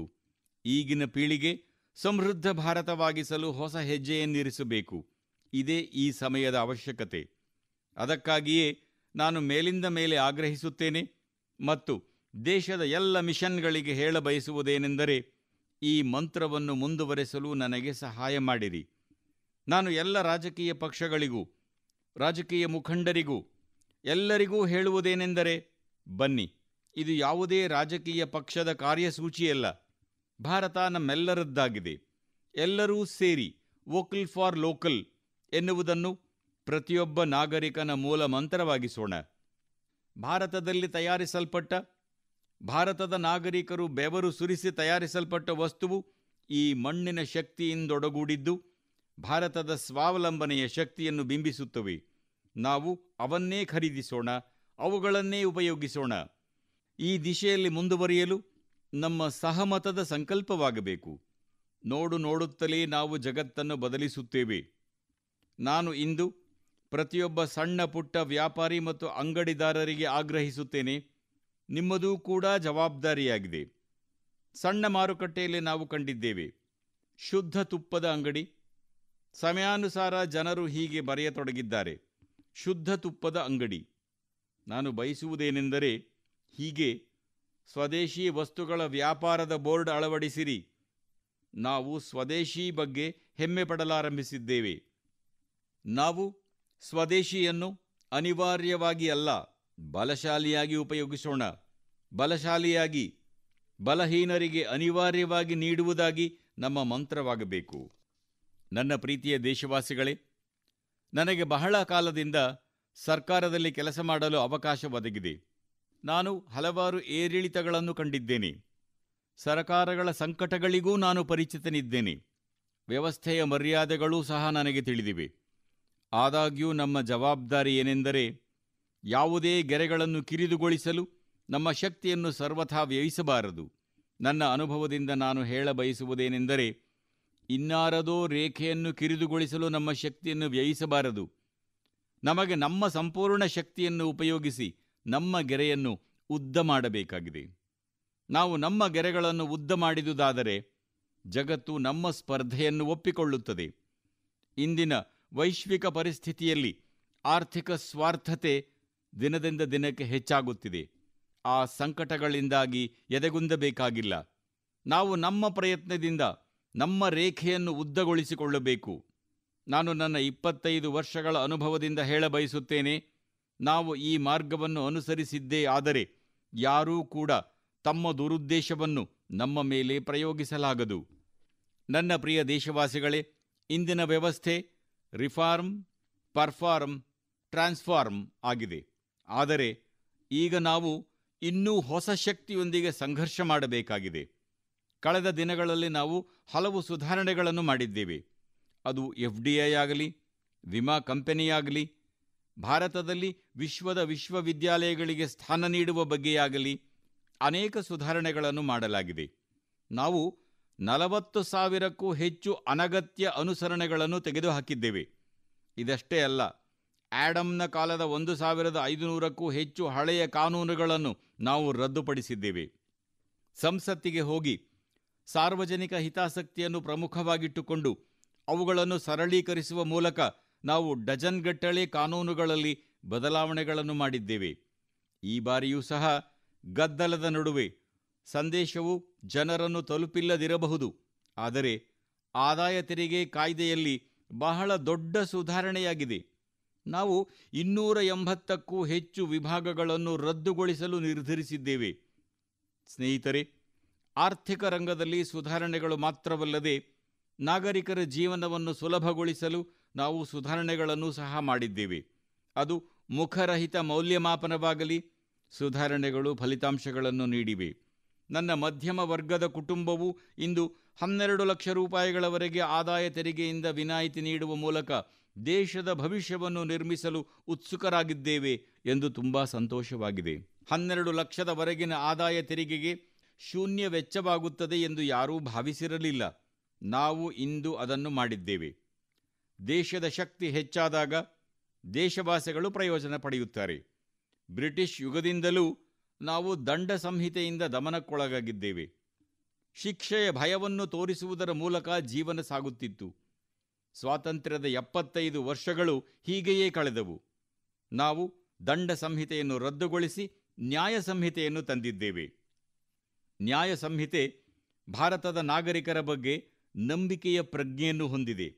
ಈಗಿನ ಪೀಳಿಗೆ ಸಮೃದ್ಧ ಭಾರತವಾಗಿಸಲು ಹೊಸ ಹೆಜ್ಜೆಯನ್ನಿರಿಸಬೇಕು. ಇದೇ ಈ ಸಮಯದ ಅವಶ್ಯಕತೆ. ಅದಕ್ಕಾಗಿಯೇ ನಾನು ಮೇಲಿಂದ ಮೇಲೆ ಆಗ್ರಹಿಸುತ್ತೇನೆ ಮತ್ತು ದೇಶದ ಎಲ್ಲ ಮಿಷನ್ಗಳಿಗೆ ಹೇಳಬಯಸುವುದೇನೆಂದರೆ, ಈ ಮಂತ್ರವನ್ನು ಮುಂದುವರೆಸಲು ನನಗೆ ಸಹಾಯ ಮಾಡಿರಿ. ನಾನು ಎಲ್ಲ ರಾಜಕೀಯ ಪಕ್ಷಗಳಿಗೂ, ರಾಜಕೀಯ ಮುಖಂಡರಿಗೂ, ಎಲ್ಲರಿಗೂ ಹೇಳುವುದೇನೆಂದರೆ, ಬನ್ನಿ, ಇದು ಯಾವುದೇ ರಾಜಕೀಯ ಪಕ್ಷದ ಕಾರ್ಯಸೂಚಿಯಲ್ಲ. ಭಾರತ ನಮ್ಮೆಲ್ಲರದ್ದಾಗಿದೆ. ಎಲ್ಲರೂ ಸೇರಿ ವೋಕಲ್ ಫಾರ್ ಲೋಕಲ್ ಎನ್ನುವುದನ್ನು ಪ್ರತಿಯೊಬ್ಬ ನಾಗರಿಕನ ಮೂಲ ಮಂತ್ರವಾಗಿಸೋಣ. ಭಾರತದಲ್ಲಿ ತಯಾರಿಸಲ್ಪಟ್ಟ, ಭಾರತದ ನಾಗರಿಕರು ಬೆವರು ಸುರಿಸಿ ತಯಾರಿಸಲ್ಪಟ್ಟ ವಸ್ತುವು ಈ ಮಣ್ಣಿನ ಶಕ್ತಿಯಿಂದೊಡಗೂಡಿದ್ದು ಭಾರತದ ಸ್ವಾವಲಂಬನೆಯ ಶಕ್ತಿಯನ್ನು ಬಿಂಬಿಸುತ್ತವೆ. ನಾವು ಅವನ್ನೇ ಖರೀದಿಸೋಣ, ಅವುಗಳನ್ನೇ ಉಪಯೋಗಿಸೋಣ. ಈ ದಿಶೆಯಲ್ಲಿ ಮುಂದುವರಿಯಲು ನಮ್ಮ ಸಹಮತದ ಸಂಕಲ್ಪವಾಗಬೇಕು. ನೋಡುತ್ತಲೇ ನಾವು ಜಗತ್ತನ್ನು ಬದಲಿಸುತ್ತೇವೆ. ನಾನು ಇಂದು ಪ್ರತಿಯೊಬ್ಬ ಸಣ್ಣ ಪುಟ್ಟ ವ್ಯಾಪಾರಿ ಮತ್ತು ಅಂಗಡಿದಾರರಿಗೆ ಆಗ್ರಹಿಸುತ್ತೇನೆ, ನಿಮ್ಮದೂ ಕೂಡ ಜವಾಬ್ದಾರಿಯಾಗಿದೆ. ಸಣ್ಣ ಮಾರುಕಟ್ಟೆಯಲ್ಲಿ ನಾವು ಕಂಡಿದ್ದೇವೆ, ಶುದ್ಧ ತುಪ್ಪದ ಅಂಗಡಿ. ಸಮಯಾನುಸಾರ ಜನರು ಹೀಗೆ ಬರೆಯತೊಡಗಿದ್ದಾರೆ, ಶುದ್ಧ ತುಪ್ಪದ ಅಂಗಡಿ. ನಾನು ಬಯಸುವುದೇನೆಂದರೆ, ಹೀಗೆ ಸ್ವದೇಶಿ ವಸ್ತುಗಳ ವ್ಯಾಪಾರದ ಬೋರ್ಡ್ ಅಳವಡಿಸಿರಿ. ನಾವು ಸ್ವದೇಶಿ ಬಗ್ಗೆ ಹೆಮ್ಮೆ ಪಡಲಾರಂಭಿಸಿದ್ದೇವೆ. ನಾವು ಸ್ವದೇಶಿಯನ್ನು ಅನಿವಾರ್ಯವಾಗಿ ಅಲ್ಲ, ಬಲಶಾಲಿಯಾಗಿ ಉಪಯೋಗಿಸೋಣ. ಬಲಶಾಲಿಯಾಗಿ, ಬಲಹೀನರಿಗೆ ಅನಿವಾರ್ಯವಾಗಿ ನೀಡುವುದಾಗಿ ನಮ್ಮ ಮಂತ್ರವಾಗಬೇಕು. ನನ್ನ ಪ್ರೀತಿಯ ದೇಶವಾಸಿಗಳೇ, ನನಗೆ ಬಹಳ ಕಾಲದಿಂದ ಸರ್ಕಾರದಲ್ಲಿ ಕೆಲಸ ಮಾಡಲು ಅವಕಾಶ ಒದಗಿದೆ. ನಾನು ಹಲವಾರು ಏರಿಳಿತಗಳನ್ನು ಕಂಡಿದ್ದೇನೆ. ಸರಕಾರಗಳ ಸಂಕಟಗಳಿಗೂ ನಾನು ಪರಿಚಿತನಿದ್ದೇನೆ. ವ್ಯವಸ್ಥೆಯ ಮರ್ಯಾದೆಗಳೂ ಸಹ ನನಗೆ ತಿಳಿದಿವೆ. ಆದಾಗ್ಯೂ ನಮ್ಮ ಜವಾಬ್ದಾರಿ ಏನೆಂದರೆ, ಯಾವುದೇ ಗೆರೆಗಳನ್ನು ಕಿರಿದುಗೊಳಿಸಲು ನಮ್ಮ ಶಕ್ತಿಯನ್ನು ಸರ್ವಥಾ ವ್ಯಯಿಸಬಾರದು. ನನ್ನ ಅನುಭವದಿಂದ ನಾನು ಹೇಳಬಯಸುವುದೇನೆಂದರೆ, ಇನ್ನಾರದೋ ರೇಖೆಯನ್ನು ಕಿರಿದುಗೊಳಿಸಲು ನಮ್ಮ ಶಕ್ತಿಯನ್ನು ವ್ಯಯಿಸಬಾರದು. ನಮಗೆ ನಮ್ಮ ಸಂಪೂರ್ಣ ಶಕ್ತಿಯನ್ನು ಉಪಯೋಗಿಸಿ ನಮ್ಮ ಗೆರೆಯನ್ನು ಉದ್ದ ಮಾಡಬೇಕಾಗಿದೆ. ನಾವು ನಮ್ಮ ಗೆರೆಗಳನ್ನು ಉದ್ದ ಮಾಡಿದುದಾದರೆ ಜಗತ್ತು ನಮ್ಮ ಸ್ಪರ್ಧೆಯನ್ನು ಒಪ್ಪಿಕೊಳ್ಳುತ್ತದೆ. ಇಂದಿನ ವೈಶ್ವಿಕ ಪರಿಸ್ಥಿತಿಯಲ್ಲಿ ಆರ್ಥಿಕ ಸ್ವಾರ್ಥತೆ ದಿನದಿಂದ ದಿನಕ್ಕೆ ಹೆಚ್ಚಾಗುತ್ತಿದೆ. ಆ ಸಂಕಟಗಳಿಂದಾಗಿ ಎದೆಗುಂದಬೇಕಾಗಿಲ್ಲ. ನಾವು ನಮ್ಮ ಪ್ರಯತ್ನದಿಂದ ನಮ್ಮ ರೇಖೆಯನ್ನು ಉದ್ದಗೊಳಿಸಿಕೊಳ್ಳಬೇಕು. ನಾನು ನನ್ನ 25 ವರ್ಷಗಳ ಅನುಭವದಿಂದ ಹೇಳಬಯಸುತ್ತೇನೆ, ನಾವು ಈ ಮಾರ್ಗವನ್ನು ಅನುಸರಿಸಿದ್ದೇ ಆದರೆ ಯಾರೂ ಕೂಡ ತಮ್ಮ ದುರುದ್ದೇಶವನ್ನು ನಮ್ಮ ಮೇಲೆ ಪ್ರಯೋಗಿಸಲಾಗದು. ನನ್ನ ಪ್ರಿಯ ದೇಶವಾಸಿಗಳೇ, ಇಂದಿನ ವ್ಯವಸ್ಥೆ ರಿಫಾರ್ಮ್, ಪರ್ಫಾರ್ಮ್, ಟ್ರಾನ್ಸ್ಫಾರ್ಮ್ ಆಗಿದೆ. ಆದರೆ ಈಗ ನಾವು ಇನ್ನೂ ಹೊಸ ಶಕ್ತಿಯೊಂದಿಗೆ ಸಂಘರ್ಷ ಮಾಡಬೇಕಾಗಿದೆ. ಕಳೆದ ದಿನಗಳಲ್ಲಿ ನಾವು ಹಲವು ಸುಧಾರಣೆಗಳನ್ನು ಮಾಡಿದ್ದೇವೆ. ಅದು FDI ಆಗಲಿ, ವಿಮಾ ಕಂಪನಿಯಾಗಲಿ, ಭಾರತದಲ್ಲಿ ವಿಶ್ವದ ವಿಶ್ವವಿದ್ಯಾಲಯಗಳಿಗೆ ಸ್ಥಾನ ನೀಡುವ ಬಗ್ಗೆಯಾಗಲಿ ಅನೇಕ ಸುಧಾರಣೆಗಳನ್ನು ಮಾಡಲಾಗಿದೆ. ನಾವು 40,000ಕ್ಕೂ ಹೆಚ್ಚು ಅನಗತ್ಯ ಅನುಸರಣೆಗಳನ್ನು ತೆಗೆದುಹಾಕಿದ್ದೇವೆ. ಇದಷ್ಟೇ ಅಲ್ಲ, ಆಡಮ್ನ ಕಾಲದ 1,500ಕ್ಕೂ ಹೆಚ್ಚು ಹಳೆಯ ಕಾನೂನುಗಳನ್ನು ನಾವು ರದ್ದುಪಡಿಸಿದ್ದೇವೆ. ಸಂಸತ್ತಿಗೆ ಹೋಗಿ ಸಾರ್ವಜನಿಕ ಹಿತಾಸಕ್ತಿಯನ್ನು ಪ್ರಮುಖವಾಗಿಟ್ಟುಕೊಂಡು ಅವುಗಳನ್ನು ಸರಳೀಕರಿಸುವ ಮೂಲಕ ನಾವು ಡಜನ್ಗಟ್ಟಲೆ ಕಾನೂನುಗಳಲ್ಲಿ ಬದಲಾವಣೆಗಳನ್ನು ಮಾಡಿದ್ದೇವೆ. ಈ ಬಾರಿಯೂ ಸಹ ಗದ್ದಲದ ನಡುವೆ ಸಂದೇಶವು ಜನರನ್ನು ತಲುಪಿಲ್ಲದಿರಬಹುದು, ಆದರೆ ಆದಾಯ ತೆರಿಗೆ ಕಾಯ್ದೆಯಲ್ಲಿ ಬಹಳ ದೊಡ್ಡ ಸುಧಾರಣೆಯಾಗಿದೆ. ನಾವು 280ಕ್ಕೂ ಹೆಚ್ಚು ವಿಭಾಗಗಳನ್ನು ರದ್ದುಗೊಳಿಸಲು ನಿರ್ಧರಿಸಿದ್ದೇವೆ. ಸ್ನೇಹಿತರೆ, ಆರ್ಥಿಕ ರಂಗದಲ್ಲಿ ಸುಧಾರಣೆಗಳು ಮಾತ್ರವಲ್ಲದೆ ನಾಗರಿಕರ ಜೀವನವನ್ನು ಸುಲಭಗೊಳಿಸಲು ನಾವು ಸುಧಾರಣೆಗಳನ್ನು ಸಹ ಮಾಡಿದ್ದೇವೆ. ಅದು ಮುಖರಹಿತ ಮೌಲ್ಯಮಾಪನವಾಗಲಿ, ಸುಧಾರಣೆಗಳು ಫಲಿತಾಂಶಗಳನ್ನು ನೀಡಿವೆ. ನನ್ನ ಮಧ್ಯಮ ವರ್ಗದ ಕುಟುಂಬವು ಇಂದು 12 ಲಕ್ಷ ರೂಪಾಯಿಗಳವರೆಗೆ ಆದಾಯ ತೆರಿಗೆಯಿಂದ ವಿನಾಯಿತಿ ನೀಡುವ ಮೂಲಕ ದೇಶದ ಭವಿಷ್ಯವನ್ನು ನಿರ್ಮಿಸಲು ಉತ್ಸುಕರಾಗಿದ್ದೇವೆ ಎಂದು ತುಂಬಾ ಸಂತೋಷವಾಗಿದೆ. 12 ಲಕ್ಷದವರೆಗಿನ ಆದಾಯ ತೆರಿಗೆಗೆ ಶೂನ್ಯ ವೆಚ್ಚವಾಗುತ್ತದೆ ಎಂದು ಯಾರೂ ಭಾವಿಸಿರಲಿಲ್ಲ. ನಾವು ಇಂದು ಅದನ್ನು ಮಾಡಿದ್ದೇವೆ. ದೇಶದ ಶಕ್ತಿ ಹೆಚ್ಚಾದಾಗ ದೇಶವಾಸಿಗಳು ಪ್ರಯೋಜನ ಪಡೆಯುತ್ತಾರೆ. ಬ್ರಿಟಿಷ್ ಯುಗದಿಂದಲೂ ನಾವು ದಂಡ ಸಂಹಿತೆಯಿಂದ ದಮನಕ್ಕೊಳಗಾಗಿದ್ದೇವೆ. ಶಿಕ್ಷೆಯ ಭಯವನ್ನು ತೋರಿಸುವುದರ ಮೂಲಕ ಜೀವನ ಸಾಗುತ್ತಿತ್ತು. ಸ್ವಾತಂತ್ರ್ಯದ 75 ವರ್ಷಗಳು ಹೀಗೆಯೇ ಕಳೆದವು. ನಾವು ದಂಡ ಸಂಹಿತೆಯನ್ನು ರದ್ದುಗೊಳಿಸಿ ನ್ಯಾಯ ಸಂಹಿತೆಯನ್ನು ತಂದಿದ್ದೇವೆ. ನ್ಯಾಯ ಸಂಹಿತೆ ಭಾರತದ ನಾಗರಿಕರ ಬಗ್ಗೆ ನಂಬಿಕೆಯ ಪ್ರಜ್ಞೆಯನ್ನು ಹೊಂದಿದೆ.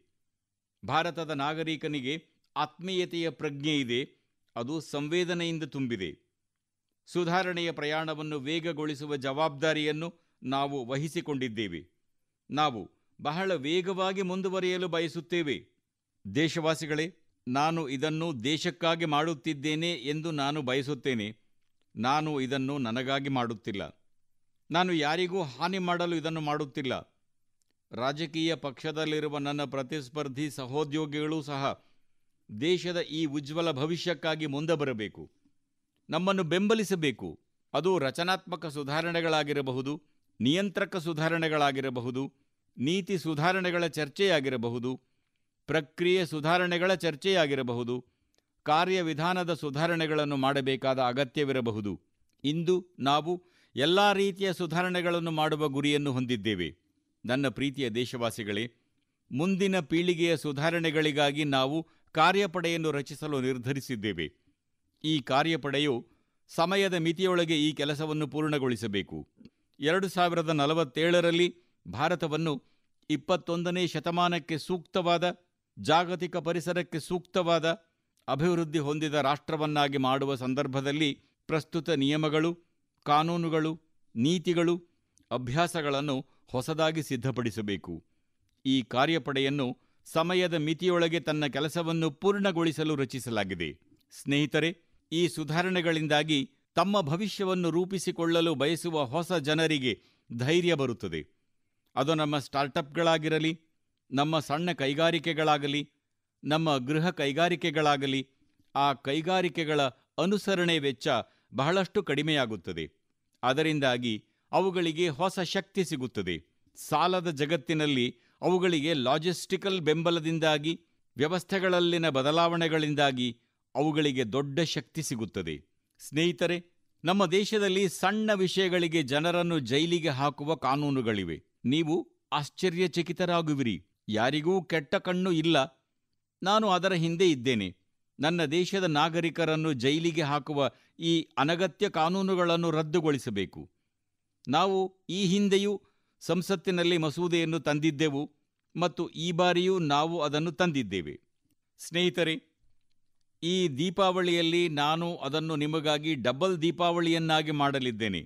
ಭಾರತದ ನಾಗರಿಕನಿಗೆ ಆತ್ಮೀಯತೆಯ ಪ್ರಜ್ಞೆ ಇದೆ, ಅದು ಸಂವೇದನೆಯಿಂದ ತುಂಬಿದೆ. ಸುಧಾರಣೆಯ ಪ್ರಯಾಣವನ್ನು ವೇಗಗೊಳಿಸುವ ಜವಾಬ್ದಾರಿಯನ್ನು ನಾವು ವಹಿಸಿಕೊಂಡಿದ್ದೇವೆ. ನಾವು ಬಹಳ ವೇಗವಾಗಿ ಮುಂದುವರಿಯಲು ಬಯಸುತ್ತೇವೆ. ದೇಶವಾಸಿಗಳೇ, ನಾನು ಇದನ್ನು ದೇಶಕ್ಕಾಗಿ ಮಾಡುತ್ತಿದ್ದೇನೆ ಎಂದು ನಾನು ಬಯಸುತ್ತೇನೆ. ನಾನು ಇದನ್ನು ನನಗಾಗಿ ಮಾಡುತ್ತಿಲ್ಲ. ನಾನು ಯಾರಿಗೂ ಹಾನಿ ಮಾಡಲು ಇದನ್ನು ಮಾಡುತ್ತಿಲ್ಲ. ರಾಜಕೀಯ ಪಕ್ಷದಲ್ಲಿರುವ ನನ್ನ ಪ್ರತಿಸ್ಪರ್ಧಿ ಸಹೋದ್ಯೋಗಿಗಳೂ ಸಹ ದೇಶದ ಈ ಉಜ್ವಲ ಭವಿಷ್ಯಕ್ಕಾಗಿ ಮುಂದೆ ಬರಬೇಕು, ನಮ್ಮನ್ನು ಬೆಂಬಲಿಸಬೇಕು. ಅದು ರಚನಾತ್ಮಕ ಸುಧಾರಣೆಗಳಾಗಿರಬಹುದು, ನಿಯಂತ್ರಕ ಸುಧಾರಣೆಗಳಾಗಿರಬಹುದು, ನೀತಿ ಸುಧಾರಣೆಗಳ ಚರ್ಚೆಯಾಗಿರಬಹುದು, ಪ್ರಕ್ರಿಯೆ ಸುಧಾರಣೆಗಳ ಚರ್ಚೆಯಾಗಿರಬಹುದು, ಕಾರ್ಯವಿಧಾನದ ಸುಧಾರಣೆಗಳನ್ನು ಮಾಡಬೇಕಾದ ಅಗತ್ಯವಿರಬಹುದು. ಇಂದು ನಾವು ಎಲ್ಲ ರೀತಿಯ ಸುಧಾರಣೆಗಳನ್ನು ಮಾಡುವ ಗುರಿಯನ್ನು ಹೊಂದಿದ್ದೇವೆ. ನನ್ನ ಪ್ರೀತಿಯ ದೇಶವಾಸಿಗಳೇ, ಮುಂದಿನ ಪೀಳಿಗೆಯ ಸುಧಾರಣೆಗಳಿಗಾಗಿ ನಾವು ಕಾರ್ಯಪಡೆಯನ್ನು ರಚಿಸಲು ನಿರ್ಧರಿಸಿದ್ದೇವೆ. ಈ ಕಾರ್ಯಪಡೆಯು ಸಮಯದ ಮಿತಿಯೊಳಗೆ ಈ ಕೆಲಸವನ್ನು ಪೂರ್ಣಗೊಳಿಸಬೇಕು. 2047ರಲ್ಲಿ ಭಾರತವನ್ನು 21ನೇ ಶತಮಾನಕ್ಕೆ ಸೂಕ್ತವಾದ, ಜಾಗತಿಕ ಪರಿಸರಕ್ಕೆ ಸೂಕ್ತವಾದ, ಅಭಿವೃದ್ಧಿ ಹೊಂದಿದ ರಾಷ್ಟ್ರವನ್ನಾಗಿ ಮಾಡುವ ಸಂದರ್ಭದಲ್ಲಿ ಪ್ರಸ್ತುತ ನಿಯಮಗಳು, ಕಾನೂನುಗಳು, ನೀತಿಗಳು, ಅಭ್ಯಾಸಗಳನ್ನು ಹೊಸದಾಗಿ ಸಿದ್ಧಪಡಿಸಬೇಕು. ಈ ಕಾರ್ಯಪಡೆಯನ್ನು ಸಮಯದ ಮಿತಿಯೊಳಗೆ ತನ್ನ ಕೆಲಸವನ್ನು ಪೂರ್ಣಗೊಳಿಸಲು ರಚಿಸಲಾಗಿದೆ. ಸ್ನೇಹಿತರೆ, ಈ ಸುಧಾರಣೆಗಳಿಂದಾಗಿ ತಮ್ಮ ಭವಿಷ್ಯವನ್ನು ರೂಪಿಸಿಕೊಳ್ಳಲು ಬಯಸುವ ಹೊಸ ಜನರಿಗೆ ಧೈರ್ಯ ಬರುತ್ತದೆ. ಅದು ನಮ್ಮ ಸ್ಟಾರ್ಟಪ್ಗಳಾಗಿರಲಿ, ನಮ್ಮ ಸಣ್ಣ ಕೈಗಾರಿಕೆಗಳಾಗಲಿ, ನಮ್ಮ ಗೃಹ ಕೈಗಾರಿಕೆಗಳಾಗಲಿ, ಆ ಕೈಗಾರಿಕೆಗಳ ಅನುಸರಣೆ ವೆಚ್ಚ ಬಹಳಷ್ಟು ಕಡಿಮೆಯಾಗುತ್ತದೆ. ಅದರಿಂದಾಗಿ ಅವುಗಳಿಗೆ ಹೊಸ ಶಕ್ತಿ ಸಿಗುತ್ತದೆ. ಸಾಲದ ಜಗತ್ತಿನಲ್ಲಿ ಅವುಗಳಿಗೆ ಲಾಜಿಸ್ಟಿಕಲ್ ಬೆಂಬಲದಿಂದಾಗಿ, ವ್ಯವಸ್ಥೆಗಳಲ್ಲಿನ ಬದಲಾವಣೆಗಳಿಂದಾಗಿ ಅವುಗಳಿಗೆ ದೊಡ್ಡ ಶಕ್ತಿ ಸಿಗುತ್ತದೆ. ಸ್ನೇಹಿತರೆ, ನಮ್ಮ ದೇಶದಲ್ಲಿ ಸಣ್ಣ ವಿಷಯಗಳಿಗೆ ಜನರನ್ನು ಜೈಲಿಗೆ ಹಾಕುವ ಕಾನೂನುಗಳಿವೆ. ನೀವು ಆಶ್ಚರ್ಯಚಕಿತರಾಗುವಿರಿ. ಯಾರಿಗೂ ಕೆಟ್ಟ ಕಣ್ಣು ಇಲ್ಲ, ನಾನು ಅದರ ಹಿಂದೆ ಇದ್ದೇನೆ. ನನ್ನ ದೇಶದ ನಾಗರಿಕರನ್ನು ಜೈಲಿಗೆ ಹಾಕುವ ಈ ಅನಗತ್ಯ ಕಾನೂನುಗಳನ್ನು ರದ್ದುಗೊಳಿಸಬೇಕು. ನಾವು ಈ ಹಿಂದೆಯೂ ಸಂಸತ್ತಿನಲ್ಲಿ ಮಸೂದೆಯನ್ನು ತಂದಿದ್ದೆವು ಮತ್ತು ಈ ಬಾರಿಯೂ ನಾವು ಅದನ್ನು ತಂದಿದ್ದೇವೆ. ಸ್ನೇಹಿತರೆ, ಈ ದೀಪಾವಳಿಯಲ್ಲಿ ನಾನು ಅದನ್ನು ನಿಮಗಾಗಿ ಡಬಲ್ ದೀಪಾವಳಿಯನ್ನಾಗಿ ಮಾಡಲಿದ್ದೇನೆ.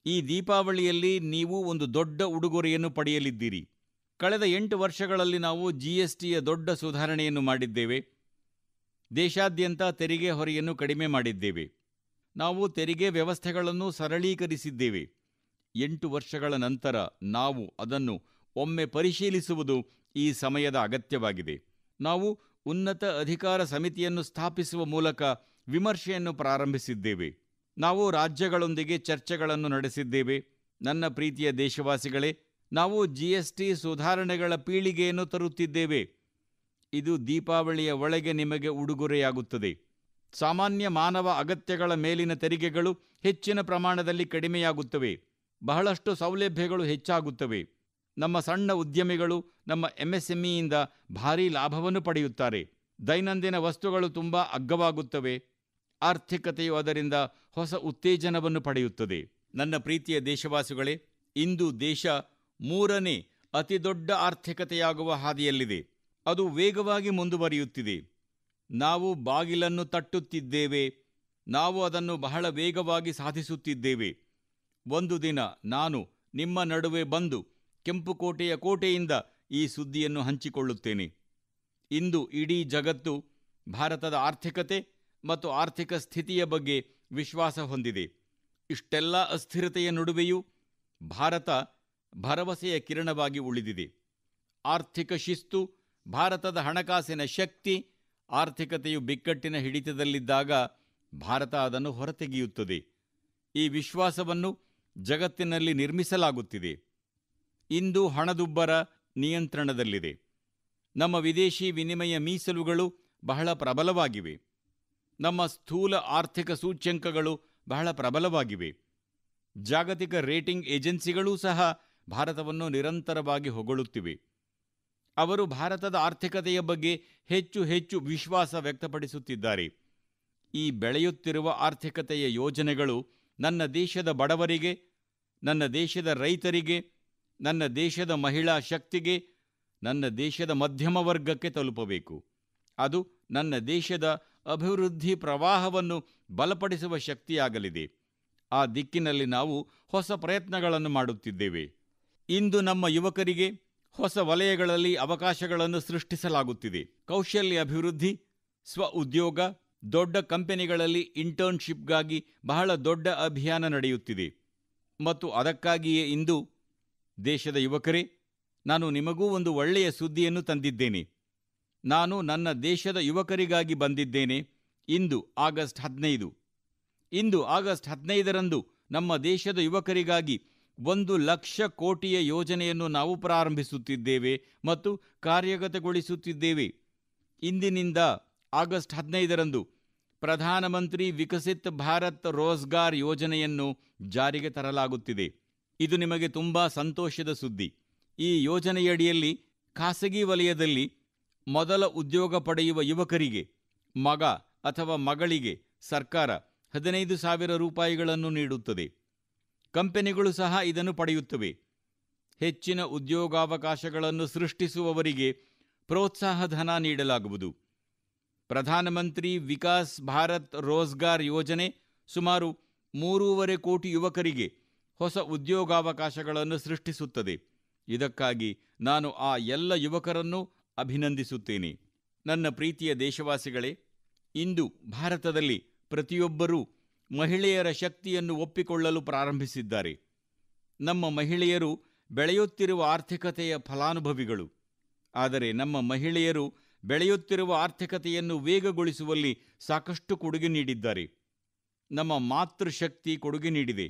ಈ ದೀಪಾವಳಿಯಲ್ಲಿ ನೀವು ಒಂದು ದೊಡ್ಡ ಉಡುಗೊರೆಯನ್ನು ಪಡೆಯಲಿದ್ದೀರಿ. ಕಳೆದ 8 ವರ್ಷಗಳಲ್ಲಿ ನಾವು GSTಯ ದೊಡ್ಡ ಸುಧಾರಣೆಯನ್ನು ಮಾಡಿದ್ದೇವೆ. ದೇಶಾದ್ಯಂತ ತೆರಿಗೆ ಹೊರೆಯನ್ನು ಕಡಿಮೆ ಮಾಡಿದ್ದೇವೆ. ನಾವು ತೆರಿಗೆ ವ್ಯವಸ್ಥೆಗಳನ್ನು ಸರಳೀಕರಿಸಿದ್ದೇವೆ. 8 ವರ್ಷಗಳ ನಂತರ ನಾವು ಅದನ್ನು ಒಮ್ಮೆ ಪರಿಶೀಲಿಸುವುದು ಈ ಸಮಯದ ಅಗತ್ಯವಾಗಿದೆ. ನಾವು ಉನ್ನತ ಅಧಿಕಾರ ಸಮಿತಿಯನ್ನು ಸ್ಥಾಪಿಸುವ ಮೂಲಕ ವಿಮರ್ಶೆಯನ್ನು ಪ್ರಾರಂಭಿಸಿದ್ದೇವೆ. ನಾವು ರಾಜ್ಯಗಳೊಂದಿಗೆ ಚರ್ಚೆಗಳನ್ನು ನಡೆಸಿದ್ದೇವೆ. ನನ್ನ ಪ್ರೀತಿಯ ದೇಶವಾಸಿಗಳೇ, ನಾವು GST ಸುಧಾರಣೆಗಳ ಪೀಳಿಗೆಯನ್ನು ತರುತ್ತಿದ್ದೇವೆ. ಇದು ದೀಪಾವಳಿಯ ಒಳಗೆ ನಿಮಗೆ ಉಡುಗೊರೆಯಾಗುತ್ತದೆ. ಸಾಮಾನ್ಯ ಮಾನವ ಅಗತ್ಯಗಳ ಮೇಲಿನ ತೆರಿಗೆಗಳು ಹೆಚ್ಚಿನ ಪ್ರಮಾಣದಲ್ಲಿ ಕಡಿಮೆಯಾಗುತ್ತವೆ. ಬಹಳಷ್ಟು ಸೌಲಭ್ಯಗಳು ಹೆಚ್ಚಾಗುತ್ತವೆ. ನಮ್ಮ ಸಣ್ಣ ಉದ್ಯಮಿಗಳು ನಮ್ಮ MSMEಯಿಂದ ಭಾರೀ ಲಾಭವನ್ನು ಪಡೆಯುತ್ತಾರೆ. ದೈನಂದಿನ ವಸ್ತುಗಳು ತುಂಬ ಅಗ್ಗವಾಗುತ್ತವೆ. ಆರ್ಥಿಕತೆಯು ಅದರಿಂದ ಹೊಸ ಉತ್ತೇಜನವನ್ನು ಪಡೆಯುತ್ತದೆ. ನನ್ನ ಪ್ರೀತಿಯ ದೇಶವಾಸಿಗಳೇ, ಇಂದು ದೇಶ 3ನೇ ಅತಿದೊಡ್ಡ ಆರ್ಥಿಕತೆಯಾಗುವ ಹಾದಿಯಲ್ಲಿದೆ. ಅದು ವೇಗವಾಗಿ ಮುಂದುವರಿಯುತ್ತಿದೆ. ನಾವು ಬಾಗಿಲನ್ನು ತಟ್ಟುತ್ತಿದ್ದೇವೆ. ನಾವು ಅದನ್ನು ಬಹಳ ವೇಗವಾಗಿ ಸಾಧಿಸುತ್ತಿದ್ದೇವೆ. ಒಂದು ದಿನ ನಾನು ನಿಮ್ಮ ನಡುವೆ ಬಂದು ಕೆಂಪುಕೋಟೆಯ ಕೋಟೆಯಿಂದ ಈ ಸುದ್ದಿಯನ್ನು ಹಂಚಿಕೊಳ್ಳುತ್ತೇನೆ. ಇಂದು ಇಡೀ ಜಗತ್ತು ಭಾರತದ ಆರ್ಥಿಕತೆ ಮತ್ತು ಆರ್ಥಿಕ ಸ್ಥಿತಿಯ ಬಗ್ಗೆ ವಿಶ್ವಾಸ ಹೊಂದಿದೆ. ಇಷ್ಟೆಲ್ಲ ಅಸ್ಥಿರತೆಯ ನಡುವೆಯೂ ಭಾರತ ಭರವಸೆಯ ಕಿರಣವಾಗಿ ಉಳಿದಿದೆ. ಆರ್ಥಿಕ ಶಿಸ್ತು, ಭಾರತದ ಹಣಕಾಸಿನ ಶಕ್ತಿ, ಆರ್ಥಿಕತೆಯು ಬಿಕ್ಕಟ್ಟಿನ ಹಿಡಿತದಲ್ಲಿದ್ದಾಗ ಭಾರತ ಅದನ್ನು ಹೊರತೆಗೆಯುತ್ತದೆ. ಈ ವಿಶ್ವಾಸವನ್ನು ಜಗತ್ತಿನಲ್ಲಿ ನಿರ್ಮಿಸಲಾಗುತ್ತಿದೆ. ಇಂದು ಹಣದುಬ್ಬರ ನಿಯಂತ್ರಣದಲ್ಲಿದೆ. ನಮ್ಮ ವಿದೇಶಿ ವಿನಿಮಯ ಮೀಸಲುಗಳು ಬಹಳ ಪ್ರಬಲವಾಗಿವೆ. ನಮ್ಮ ಸ್ಥೂಲ ಆರ್ಥಿಕ ಸೂಚ್ಯಂಕಗಳು ಬಹಳ ಪ್ರಬಲವಾಗಿವೆ. ಜಾಗತಿಕ ರೇಟಿಂಗ್ ಏಜೆನ್ಸಿಗಳೂ ಸಹ ಭಾರತವನ್ನು ನಿರಂತರವಾಗಿ ಹೊಗಳುತ್ತಿವೆ. ಅವರು ಭಾರತದ ಆರ್ಥಿಕತೆಯ ಬಗ್ಗೆ ಹೆಚ್ಚು ಹೆಚ್ಚು ವಿಶ್ವಾಸ ವ್ಯಕ್ತಪಡಿಸುತ್ತಿದ್ದಾರೆ. ಈ ಬೆಳೆಯುತ್ತಿರುವ ಆರ್ಥಿಕತೆಯ ಯೋಜನೆಗಳು ನನ್ನ ದೇಶದ ಬಡವರಿಗೆ, ನನ್ನ ದೇಶದ ರೈತರಿಗೆ, ನನ್ನ ದೇಶದ ಮಹಿಳಾ ಶಕ್ತಿಗೆ, ನನ್ನ ದೇಶದ ಮಧ್ಯಮ ವರ್ಗಕ್ಕೆ ತಲುಪಬೇಕು. ಅದು ನನ್ನ ದೇಶದ ಅಭಿವೃದ್ಧಿ ಪ್ರವಾಹವನ್ನು ಬಲಪಡಿಸುವ ಶಕ್ತಿಯಾಗಲಿದೆ. ಆ ದಿಕ್ಕಿನಲ್ಲಿ ನಾವು ಹೊಸ ಪ್ರಯತ್ನಗಳನ್ನು ಮಾಡುತ್ತಿದ್ದೇವೆ. ಇಂದು ನಮ್ಮ ಯುವಕರಿಗೆ ಹೊಸ ವಲಯಗಳಲ್ಲಿ ಅವಕಾಶಗಳನ್ನು ಸೃಷ್ಟಿಸಲಾಗುತ್ತಿದೆ. ಕೌಶಲ್ಯ ಅಭಿವೃದ್ಧಿ, ಸ್ವ ಉದ್ಯೋಗ, ದೊಡ್ಡ ಕಂಪನಿಗಳಲ್ಲಿ ಇಂಟರ್ನ್ಶಿಪ್ಗಾಗಿ ಬಹಳ ದೊಡ್ಡ ಅಭಿಯಾನ ನಡೆಯುತ್ತಿದೆ. ಮತ್ತು ಅದಕ್ಕಾಗಿಯೇ ಇಂದು ದೇಶದ ಯುವಕರೇ, ನಾನು ನಿಮಗೂ ಒಂದು ಒಳ್ಳೆಯ ಸುದ್ದಿಯನ್ನು ತಂದಿದ್ದೇನೆ. ನಾನು ನನ್ನ ದೇಶದ ಯುವಕರಿಗಾಗಿ ಬಂದಿದ್ದೇನೆ. ಇಂದು ಆಗಸ್ಟ್ 15. ಇಂದು ಆಗಸ್ಟ್ 15ರಂದು ನಮ್ಮ ದೇಶದ ಯುವಕರಿಗಾಗಿ 1,00,000 ಕೋಟಿಯ ಯೋಜನೆಯನ್ನು ನಾವು ಪ್ರಾರಂಭಿಸುತ್ತಿದ್ದೇವೆ ಮತ್ತು ಕಾರ್ಯಗತಗೊಳಿಸುತ್ತಿದ್ದೇವೆ. ಇಂದಿನಿಂದ ಆಗಸ್ಟ್ 15ರಂದು ಪ್ರಧಾನಮಂತ್ರಿ ವಿಕಸಿತ್ ಭಾರತ್ ರೋಜ್ಗಾರ್ ಯೋಜನೆಯನ್ನು ಜಾರಿಗೆ ತರಲಾಗುತ್ತಿದೆ. ಇದು ನಿಮಗೆ ತುಂಬಾ ಸಂತೋಷದ ಸುದ್ದಿ. ಈ ಯೋಜನೆಯಡಿಯಲ್ಲಿ ಖಾಸಗಿ ವಲಯದಲ್ಲಿ ಮೊದಲ ಉದ್ಯೋಗ ಪಡೆಯುವ ಯುವಕರಿಗೆ, ಮಗ ಅಥವಾ ಮಗಳಿಗೆ ಸರ್ಕಾರ 15,000 ರೂಪಾಯಿಗಳನ್ನು ನೀಡುತ್ತದೆ. ಕಂಪನಿಗಳು ಸಹ ಇದನ್ನು ಪಡೆಯುತ್ತವೆ. ಹೆಚ್ಚಿನ ಉದ್ಯೋಗಾವಕಾಶಗಳನ್ನು ಸೃಷ್ಟಿಸುವವರಿಗೆ ಪ್ರೋತ್ಸಾಹಧನ ನೀಡಲಾಗುವುದು. ಪ್ರಧಾನಮಂತ್ರಿ ವಿಕಾಸ್ ಭಾರತ್ ರೋಜ್ಗಾರ್ ಯೋಜನೆ ಸುಮಾರು 3.5 ಕೋಟಿ ಯುವಕರಿಗೆ ಹೊಸ ಉದ್ಯೋಗಾವಕಾಶಗಳನ್ನು ಸೃಷ್ಟಿಸುತ್ತದೆ. ಇದಕ್ಕಾಗಿ ನಾನು ಆ ಎಲ್ಲ ಯುವಕರನ್ನು ಅಭಿನಂದಿಸುತ್ತೇನೆ. ನನ್ನ ಪ್ರೀತಿಯ ದೇಶವಾಸಿಗಳೇ, ಇಂದು ಭಾರತದಲ್ಲಿ ಪ್ರತಿಯೊಬ್ಬರೂ ಮಹಿಳೆಯರ ಶಕ್ತಿಯನ್ನು ಒಪ್ಪಿಕೊಳ್ಳಲು ಪ್ರಾರಂಭಿಸಿದ್ದಾರೆ. ನಮ್ಮ ಮಹಿಳೆಯರು ಬೆಳೆಯುತ್ತಿರುವ ಆರ್ಥಿಕತೆಯ ಫಲಾನುಭವಿಗಳು. ಆದರೆ ನಮ್ಮ ಮಹಿಳೆಯರು ಬೆಳೆಯುತ್ತಿರುವ ಆರ್ಥಿಕತೆಯನ್ನು ವೇಗಗೊಳಿಸುವಲ್ಲಿ ಸಾಕಷ್ಟು ಕೊಡುಗೆ ನೀಡಿದ್ದಾರೆ. ನಮ್ಮ ಮಾತೃಶಕ್ತಿ ಕೊಡುಗೆ ನೀಡಿದೆ.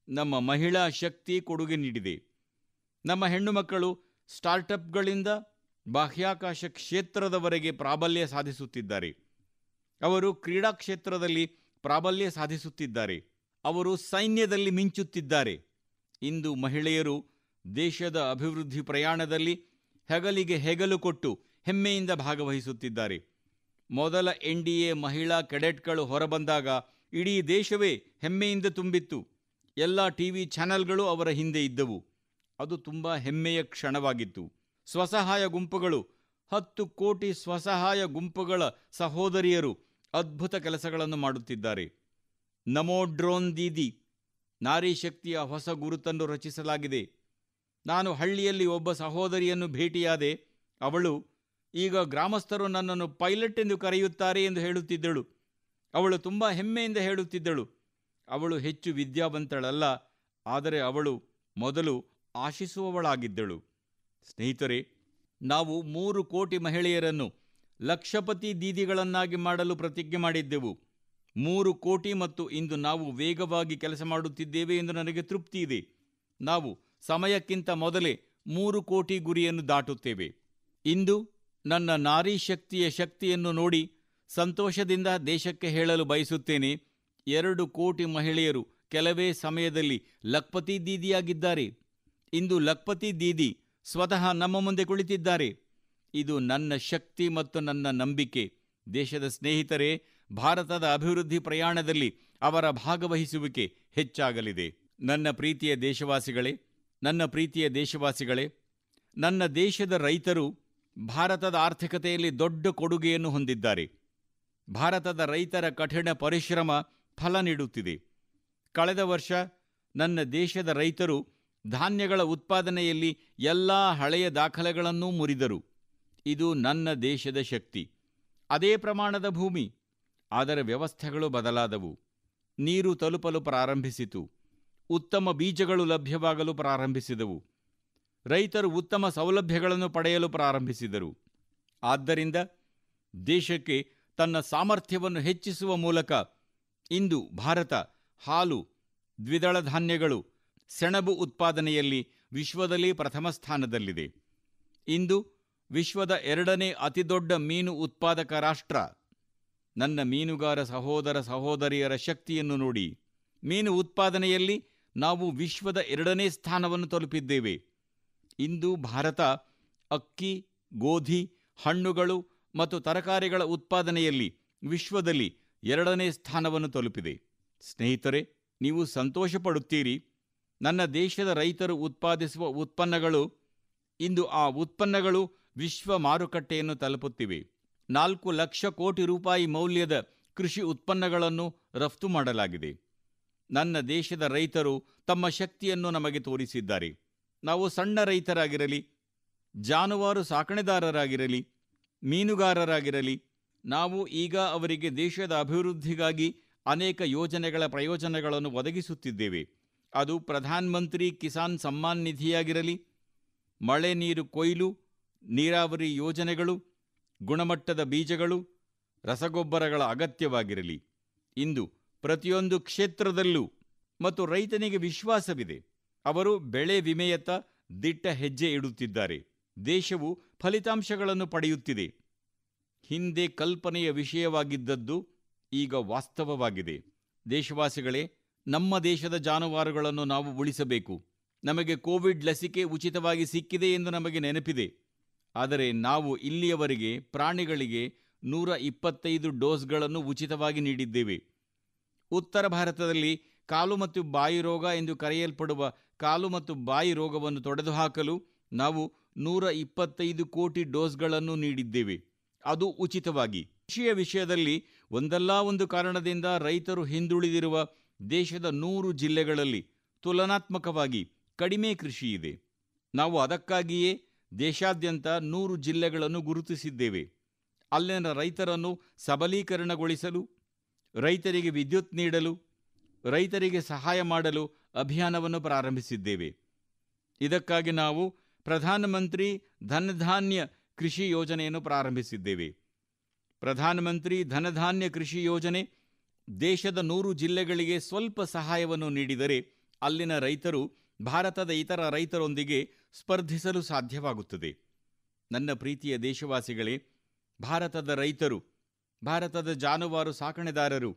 ನಮ್ಮ ಮಹಿಳಾ ಶಕ್ತಿ ಕೊಡುಗೆ ನೀಡಿದೆ. ನಮ್ಮ ಹೆಣ್ಣುಮಕ್ಕಳು ಸ್ಟಾರ್ಟಪ್ಗಳಿಂದ ಬಾಹ್ಯಾಕಾಶ ಕ್ಷೇತ್ರದವರೆಗೆ ಪ್ರಾಬಲ್ಯ ಸಾಧಿಸುತ್ತಿದ್ದಾರೆ. ಅವರು ಕ್ರೀಡಾ ಕ್ಷೇತ್ರದಲ್ಲಿ ಪ್ರಾಬಲ್ಯ ಸಾಧಿಸುತ್ತಿದ್ದಾರೆ. ಅವರು ಸೈನ್ಯದಲ್ಲಿ ಮಿಂಚುತ್ತಿದ್ದಾರೆ. ಇಂದು ಮಹಿಳೆಯರು ದೇಶದ ಅಭಿವೃದ್ಧಿ ಪ್ರಯಾಣದಲ್ಲಿ ಹೆಗಲಿಗೆ ಹೆಗಲು ಕೊಟ್ಟು ಹೆಮ್ಮೆಯಿಂದ ಭಾಗವಹಿಸುತ್ತಿದ್ದಾರೆ. ಮೊದಲ NDA ಮಹಿಳಾ ಕೆಡೆಟ್ಗಳು ಹೊರಬಂದಾಗ ಇಡೀ ದೇಶವೇ ಹೆಮ್ಮೆಯಿಂದ ತುಂಬಿತ್ತು. ಎಲ್ಲ ಟಿವಿ ಚಾನೆಲ್ಗಳು ಅವರ ಹಿಂದೆ ಇದ್ದವು. ಅದು ತುಂಬಾ ಹೆಮ್ಮೆಯ ಕ್ಷಣವಾಗಿತ್ತು. ಸ್ವಸಹಾಯ ಗುಂಪುಗಳು, 10 ಕೋಟಿ ಸ್ವಸಹಾಯ ಗುಂಪುಗಳ ಸಹೋದರಿಯರು ಅದ್ಭುತ ಕೆಲಸಗಳನ್ನು ಮಾಡುತ್ತಿದ್ದಾರೆ. ನಮೋ ಡ್ರೋನ್ ದೀದಿ ನಾರಿ ಶಕ್ತಿಯ ಹೊಸ ಗುರುತನ್ನು ರಚಿಸಲಾಗಿದೆ. ನಾನು ಹಳ್ಳಿಯಲ್ಲಿ ಒಬ್ಬ ಸಹೋದರಿಯನ್ನು ಭೇಟಿಯಾದೆ. ಅವಳು, ಈಗ ಗ್ರಾಮಸ್ಥರು ನನ್ನನ್ನು ಪೈಲಟ್ ಎಂದು ಕರೆಯುತ್ತಾರೆ ಎಂದು ಹೇಳುತ್ತಿದ್ದಳು. ಅವಳು ತುಂಬ ಹೆಮ್ಮೆಯಿಂದ ಹೇಳುತ್ತಿದ್ದಳು. ಅವಳು ಹೆಚ್ಚು ವಿದ್ಯಾವಂತಳಲ್ಲ, ಆದರೆ ಅವಳು ಮೊದಲು ಆಶಿಸುವವಳಾಗಿದ್ದಳು. ಸ್ನೇಹಿತರೆ, ನಾವು 3 ಕೋಟಿ ಮಹಿಳೆಯರನ್ನು ಲಕ್ಷಪತಿ ದೀದಿಗಳನ್ನಾಗಿ ಮಾಡಲು ಪ್ರತಿಜ್ಞೆ ಮಾಡಿದ್ದೆವು. 3 ಕೋಟಿ ಮತ್ತು ಇಂದು ನಾವು ವೇಗವಾಗಿ ಕೆಲಸ ಮಾಡುತ್ತಿದ್ದೇವೆ ಎಂದು ನನಗೆ ತೃಪ್ತಿ ಇದೆ. ನಾವು ಸಮಯಕ್ಕಿಂತ ಮೊದಲೇ 3 ಕೋಟಿ ಗುರಿಯನ್ನು ದಾಟುತ್ತೇವೆ. ಇಂದು ನನ್ನ ನಾರಿ ಶಕ್ತಿಯ ಶಕ್ತಿಯನ್ನು ನೋಡಿ ಸಂತೋಷದಿಂದ ದೇಶಕ್ಕೆ ಹೇಳಲು ಬಯಸುತ್ತೇನೆ, 2 ಕೋಟಿ ಮಹಿಳೆಯರು ಕೆಲವೇ ಸಮಯದಲ್ಲಿ ಲಖ್ಪತಿ ದೀದಿಯಾಗಿದ್ದಾರೆ. ಇಂದು ಲಖ್ಪತಿ ದೀದಿ ಸ್ವತಃ ನಮ್ಮ ಮುಂದೆ ಕುಳಿತಿದ್ದಾರೆ. ಇದು ನನ್ನ ಶಕ್ತಿ ಮತ್ತು ನನ್ನ ನಂಬಿಕೆ. ದೇಶದ ಸ್ನೇಹಿತರೇ, ಭಾರತದ ಅಭಿವೃದ್ಧಿ ಪ್ರಯಾಣದಲ್ಲಿ ಅವರ ಭಾಗವಹಿಸುವಿಕೆ ಹೆಚ್ಚಾಗಲಿದೆ. ನನ್ನ ಪ್ರೀತಿಯ ದೇಶವಾಸಿಗಳೇ, ನನ್ನ ದೇಶದ ರೈತರು ಭಾರತದ ಆರ್ಥಿಕತೆಯಲ್ಲಿ ದೊಡ್ಡ ಕೊಡುಗೆಯನ್ನು ಹೊಂದಿದ್ದಾರೆ. ಭಾರತದ ರೈತರ ಕಠಿಣ ಪರಿಶ್ರಮ ಫಲ ನೀಡುತ್ತಿದೆ. ಕಳೆದ ವರ್ಷ ನನ್ನ ದೇಶದ ರೈತರು ಧಾನ್ಯಗಳ ಉತ್ಪಾದನೆಯಲ್ಲಿ ಎಲ್ಲ ಹಳೆಯ ದಾಖಲೆಗಳನ್ನೂ ಮುರಿದರು. ಇದು ನನ್ನ ದೇಶದ ಶಕ್ತಿ. ಅದೇ ಪ್ರಮಾಣದ ಭೂಮಿ, ಆದರೆ ವ್ಯವಸ್ಥೆಗಳು ಬದಲಾದವು. ನೀರು ತಲುಪಲು ಪ್ರಾರಂಭಿಸಿತು. ಉತ್ತಮ ಬೀಜಗಳು ಲಭ್ಯವಾಗಲು ಪ್ರಾರಂಭಿಸಿದವು. ರೈತರು ಉತ್ತಮ ಸೌಲಭ್ಯಗಳನ್ನು ಪಡೆಯಲು ಪ್ರಾರಂಭಿಸಿದರು. ಆದ್ದರಿಂದ ದೇಶಕ್ಕೆ ತನ್ನ ಸಾಮರ್ಥ್ಯವನ್ನು ಹೆಚ್ಚಿಸುವ ಮೂಲಕ ಇಂದು ಭಾರತ ಹಾಲು, ದ್ವಿದಳ ಧಾನ್ಯಗಳು, ಸೆಣಬು ಉತ್ಪಾದನೆಯಲ್ಲಿ ವಿಶ್ವದಲ್ಲಿ ಪ್ರಥಮ ಸ್ಥಾನದಲ್ಲಿದೆ. ಇಂದು ವಿಶ್ವದ 2ನೇ ಅತಿದೊಡ್ಡ ಮೀನು ಉತ್ಪಾದಕ ರಾಷ್ಟ್ರ. ನನ್ನ ಮೀನುಗಾರ ಸಹೋದರ ಸಹೋದರಿಯರ ಶಕ್ತಿಯನ್ನು ನೋಡಿ. ಮೀನು ಉತ್ಪಾದನೆಯಲ್ಲಿ ನಾವು ವಿಶ್ವದ 2ನೇ ಸ್ಥಾನವನ್ನು ತಲುಪಿದ್ದೇವೆ. ಇಂದು ಭಾರತ ಅಕ್ಕಿ, ಗೋಧಿ, ಹಣ್ಣುಗಳು ಮತ್ತು ತರಕಾರಿಗಳ ಉತ್ಪಾದನೆಯಲ್ಲಿ ವಿಶ್ವದಲ್ಲಿ 2ನೇ ಸ್ಥಾನವನ್ನು ತಲುಪಿದೆ. ಸ್ನೇಹಿತರೆ, ನೀವು ಸಂತೋಷ ಪಡುತ್ತೀರಿ. ನನ್ನ ದೇಶದ ರೈತರು ಉತ್ಪಾದಿಸುವ ಉತ್ಪನ್ನಗಳು ಇಂದು ಆ ಉತ್ಪನ್ನಗಳು ವಿಶ್ವ ಮಾರುಕಟ್ಟೆಯನ್ನು ತಲುಪುತ್ತಿವೆ. 4 ಲಕ್ಷ ಕೋಟಿ ರೂಪಾಯಿ ಮೌಲ್ಯದ ಕೃಷಿ ಉತ್ಪನ್ನಗಳನ್ನು ರಫ್ತು ಮಾಡಲಾಗಿದೆ. ನನ್ನ ದೇಶದ ರೈತರು ತಮ್ಮ ಶಕ್ತಿಯನ್ನು ನಮಗೆ ತೋರಿಸಿದ್ದಾರೆ. ನಾವು ಸಣ್ಣ ರೈತರಾಗಿರಲಿ, ಜಾನುವಾರು ಸಾಕಣೆದಾರರಾಗಿರಲಿ, ಮೀನುಗಾರರಾಗಿರಲಿ, ನಾವು ಈಗ ಅವರಿಗೆ ದೇಶದ ಅಭಿವೃದ್ಧಿಗಾಗಿ ಅನೇಕ ಯೋಜನೆಗಳ ಪ್ರಯೋಜನಗಳನ್ನು ಒದಗಿಸುತ್ತಿದ್ದೇವೆ. ಅದು ಪ್ರಧಾನ ಮಂತ್ರಿ ಕಿಸಾನ್ ಸಮ್ಮಾನ್ ನಿಧಿಯಾಗಿರಲಿ, ಮಳೆ ನೀರು ಕೊಯ್ಲು, ನೀರಾವರಿ ಯೋಜನೆಗಳು, ಗುಣಮಟ್ಟದ ಬೀಜಗಳು, ರಸಗೊಬ್ಬರಗಳ ಅಗತ್ಯವಾಗಿರಲಿ. ಇಂದು ಪ್ರತಿಯೊಂದು ಕ್ಷೇತ್ರದಲ್ಲೂ ಮತ್ತು ರೈತನಿಗೆ ವಿಶ್ವಾಸವಿದೆ. ಅವರು ಬೆಳೆ ವಿಮೆಯತ್ತ ದಿಟ್ಟ ಹೆಜ್ಜೆ ಇಡುತ್ತಿದ್ದಾರೆ. ದೇಶವು ಫಲಿತಾಂಶಗಳನ್ನು ಪಡೆಯುತ್ತಿದೆ. ಹಿಂದೆ ಕಲ್ಪನೆಯ ವಿಷಯವಾಗಿದ್ದದ್ದು ಈಗ ವಾಸ್ತವವಾಗಿದೆ. ದೇಶವಾಸಿಗಳೇ, ನಮ್ಮ ದೇಶದ ಜಾನುವಾರುಗಳನ್ನು ನಾವು ಉಳಿಸಬೇಕು. ನಮಗೆ ಕೋವಿಡ್ ಲಸಿಕೆ ಉಚಿತವಾಗಿ ಸಿಕ್ಕಿದೆ ಎಂದು ನಮಗೆ ನೆನಪಿದೆ. ಆದರೆ ನಾವು ಇಲ್ಲಿಯವರೆಗೆ ಪ್ರಾಣಿಗಳಿಗೆ 125 ಡೋಸ್ಗಳನ್ನು ಉಚಿತವಾಗಿ ನೀಡಿದ್ದೇವೆ. ಉತ್ತರ ಭಾರತದಲ್ಲಿ ಕಾಲು ಮತ್ತು ಬಾಯಿ ರೋಗ ಎಂದು ಕರೆಯಲ್ಪಡುವ ಕಾಲು ಮತ್ತು ಬಾಯಿ ರೋಗವನ್ನು ತೊಡೆದುಹಾಕಲು ನಾವು 125 ಕೋಟಿ ಡೋಸ್ಗಳನ್ನು ನೀಡಿದ್ದೇವೆ, ಅದು ಉಚಿತವಾಗಿ. ಕೃಷಿಯ ವಿಷಯದಲ್ಲಿ ಒಂದಲ್ಲ ಒಂದು ಕಾರಣದಿಂದ ರೈತರು ಹಿಂದುಳಿದಿರುವ ದೇಶದ 100 ಜಿಲ್ಲೆಗಳಲ್ಲಿ ತುಲನಾತ್ಮಕವಾಗಿ ಕಡಿಮೆ ಕೃಷಿ ಇದೆ. ನಾವು ಅದಕ್ಕಾಗಿಯೇ ದೇಶಾದ್ಯಂತ 100 ಜಿಲ್ಲೆಗಳನ್ನು ಗುರುತಿಸಿದ್ದೇವೆ. ಅಲ್ಲಿನ ರೈತರನ್ನು ಸಬಲೀಕರಣಗೊಳಿಸಲು, ರೈತರಿಗೆ ವಿದ್ಯುತ್ ನೀಡಲು, ರೈತರಿಗೆ ಸಹಾಯ ಮಾಡಲು ಅಭಿಯಾನವನ್ನು ಪ್ರಾರಂಭಿಸಿದ್ದೇವೆ. ಇದಕ್ಕಾಗಿ ನಾವು ಪ್ರಧಾನಮಂತ್ರಿ ಧನಧಾನ್ಯ ಕೃಷಿ ಯೋಜನೆಯನ್ನು ಪ್ರಾರಂಭಿಸಿದ್ದೇವೆ. ಪ್ರಧಾನಮಂತ್ರಿ ಧನಧಾನ್ಯ ಕೃಷಿ ಯೋಜನೆ ದೇಶದ 100 ಜಿಲ್ಲೆಗಳಿಗೆ ಸ್ವಲ್ಪ ಸಹಾಯವನ್ನು ನೀಡಿದರೆ ಅಲ್ಲಿನ ರೈತರು ಭಾರತದ ಇತರ ರೈತರೊಂದಿಗೆ ಸ್ಪರ್ಧಿಸಲು ಸಾಧ್ಯವಾಗುತ್ತದೆ. ನನ್ನ ಪ್ರೀತಿಯ ದೇಶವಾಸಿಗಳೇ, ಭಾರತದ ರೈತರು, ಭಾರತದ ಜಾನುವಾರು ಸಾಕಣೆದಾರರು,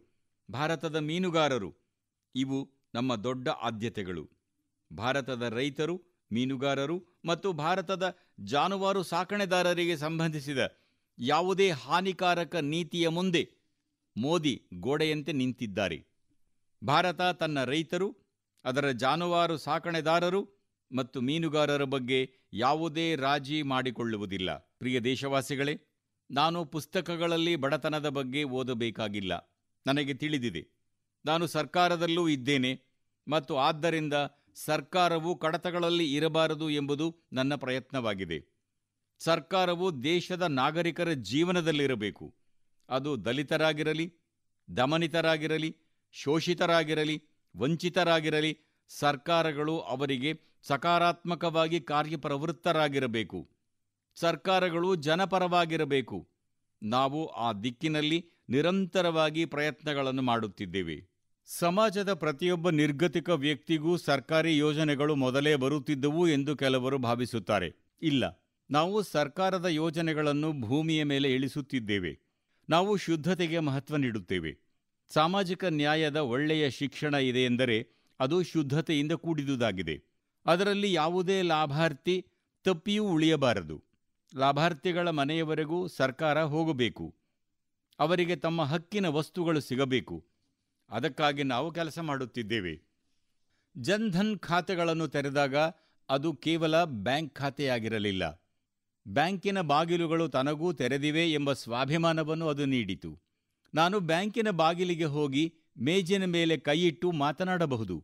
ಭಾರತದ ಮೀನುಗಾರರು ಇವು ನಮ್ಮ ದೊಡ್ಡ ಆದ್ಯತೆಗಳು. ಭಾರತದ ರೈತರು, ಮೀನುಗಾರರು ಮತ್ತು ಭಾರತದ ಜಾನುವಾರು ಸಾಕಣೆದಾರರಿಗೆ ಸಂಬಂಧಿಸಿದ ಯಾವುದೇ ಹಾನಿಕಾರಕ ನೀತಿಯ ಮುಂದೆ ಮೋದಿ ಗೋಡೆಯಂತೆ ನಿಂತಿದ್ದಾರೆ. ಭಾರತ ತನ್ನ ರೈತರು, ಅದರ ಜಾನುವಾರು ಸಾಕಣೆದಾರರು ಮತ್ತು ಮೀನುಗಾರರ ಬಗ್ಗೆ ಯಾವುದೇ ರಾಜಿ ಮಾಡಿಕೊಳ್ಳುವುದಿಲ್ಲ. ಪ್ರಿಯ ದೇಶವಾಸಿಗಳೇ, ನಾನು ಪುಸ್ತಕಗಳಲ್ಲಿ ಬಡತನದ ಬಗ್ಗೆ ಓದಬೇಕಾಗಿಲ್ಲ. ನನಗೆ ತಿಳಿದಿದೆ. ನಾನು ಸರ್ಕಾರದಲ್ಲೂ ಇದ್ದೇನೆ ಮತ್ತು ಆದ್ದರಿಂದ ಸರ್ಕಾರವು ಕಡತಗಳಲ್ಲಿ ಇರಬಾರದು ಎಂಬುದು ನನ್ನ ಪ್ರಯತ್ನವಾಗಿದೆ. ಸರ್ಕಾರವು ದೇಶದ ನಾಗರಿಕರ ಜೀವನದಲ್ಲಿರಬೇಕು. ಅದು ದಲಿತರಾಗಿರಲಿ, ದಮನಿತರಾಗಿರಲಿ, ಶೋಷಿತರಾಗಿರಲಿ, ವಂಚಿತರಾಗಿರಲಿ, ಸರ್ಕಾರಗಳು ಅವರಿಗೆ ಸಕಾರಾತ್ಮಕವಾಗಿ ಕಾರ್ಯಪ್ರವೃತ್ತರಾಗಿರಬೇಕು. ಸರ್ಕಾರಗಳು ಜನಪರವಾಗಿರಬೇಕು. ನಾವು ಆ ದಿಕ್ಕಿನಲ್ಲಿ ನಿರಂತರವಾಗಿ ಪ್ರಯತ್ನಗಳನ್ನು ಮಾಡುತ್ತಿದ್ದೇವೆ. ಸಮಾಜದ ಪ್ರತಿಯೊಬ್ಬ ನಿರ್ಗತಿಕ ವ್ಯಕ್ತಿಗೂ ಸರ್ಕಾರಿ ಯೋಜನೆಗಳು ಮೊದಲೇ ಬರುತ್ತಿದ್ದವು ಎಂದು ಕೆಲವರು ಭಾವಿಸುತ್ತಾರೆ. ಇಲ್ಲ, ನಾವು ಸರ್ಕಾರದ ಯೋಜನೆಗಳನ್ನು ಭೂಮಿಯ ಮೇಲೆ ಇಳಿಸುತ್ತಿದ್ದೇವೆ. ನಾವು ಶುದ್ಧತೆಗೆ ಮಹತ್ವ ನೀಡುತ್ತೇವೆ. ಸಾಮಾಜಿಕ ನ್ಯಾಯದ ಒಳ್ಳೆಯ ಶಿಕ್ಷಣ ಇದೆ ಎಂದರೆ ಅದು ಶುದ್ಧತೆಯಿಂದ ಕೂಡಿದುದಾಗಿದೆ. ಅದರಲ್ಲಿ ಯಾವುದೇ ಲಾಭಾರ್ಥಿ ತಪ್ಪಿಯೂ ಉಳಿಯಬಾರದು. ಲಾಭಾರ್ಥಿಗಳ ಮನೆಯವರೆಗೂ ಸರ್ಕಾರ ಹೋಗಬೇಕು. ಅವರಿಗೆ ತಮ್ಮ ಹಕ್ಕಿನ ವಸ್ತುಗಳು ಸಿಗಬೇಕು. ಅದಕ್ಕಾಗಿ ನಾವು ಕೆಲಸ ಮಾಡುತ್ತಿದ್ದೇವೆ. ಜನ್ಧನ್ ಖಾತೆಗಳನ್ನು ತೆರೆದಾಗ ಅದು ಕೇವಲ ಬ್ಯಾಂಕ್ ಖಾತೆಯಾಗಿರಲಿಲ್ಲ. ಬ್ಯಾಂಕಿನ ಬಾಗಿಲುಗಳು ತನಗೂ ತೆರೆದಿವೆ ಎಂಬ ಸ್ವಾಭಿಮಾನವನ್ನು ಅದು ನೀಡಿತು. ನಾನು ಬ್ಯಾಂಕಿನ ಬಾಗಿಲಿಗೆ ಹೋಗಿ ಮೇಜಿನ ಮೇಲೆ ಕೈಯಿಟ್ಟು ಮಾತನಾಡಬಹುದು.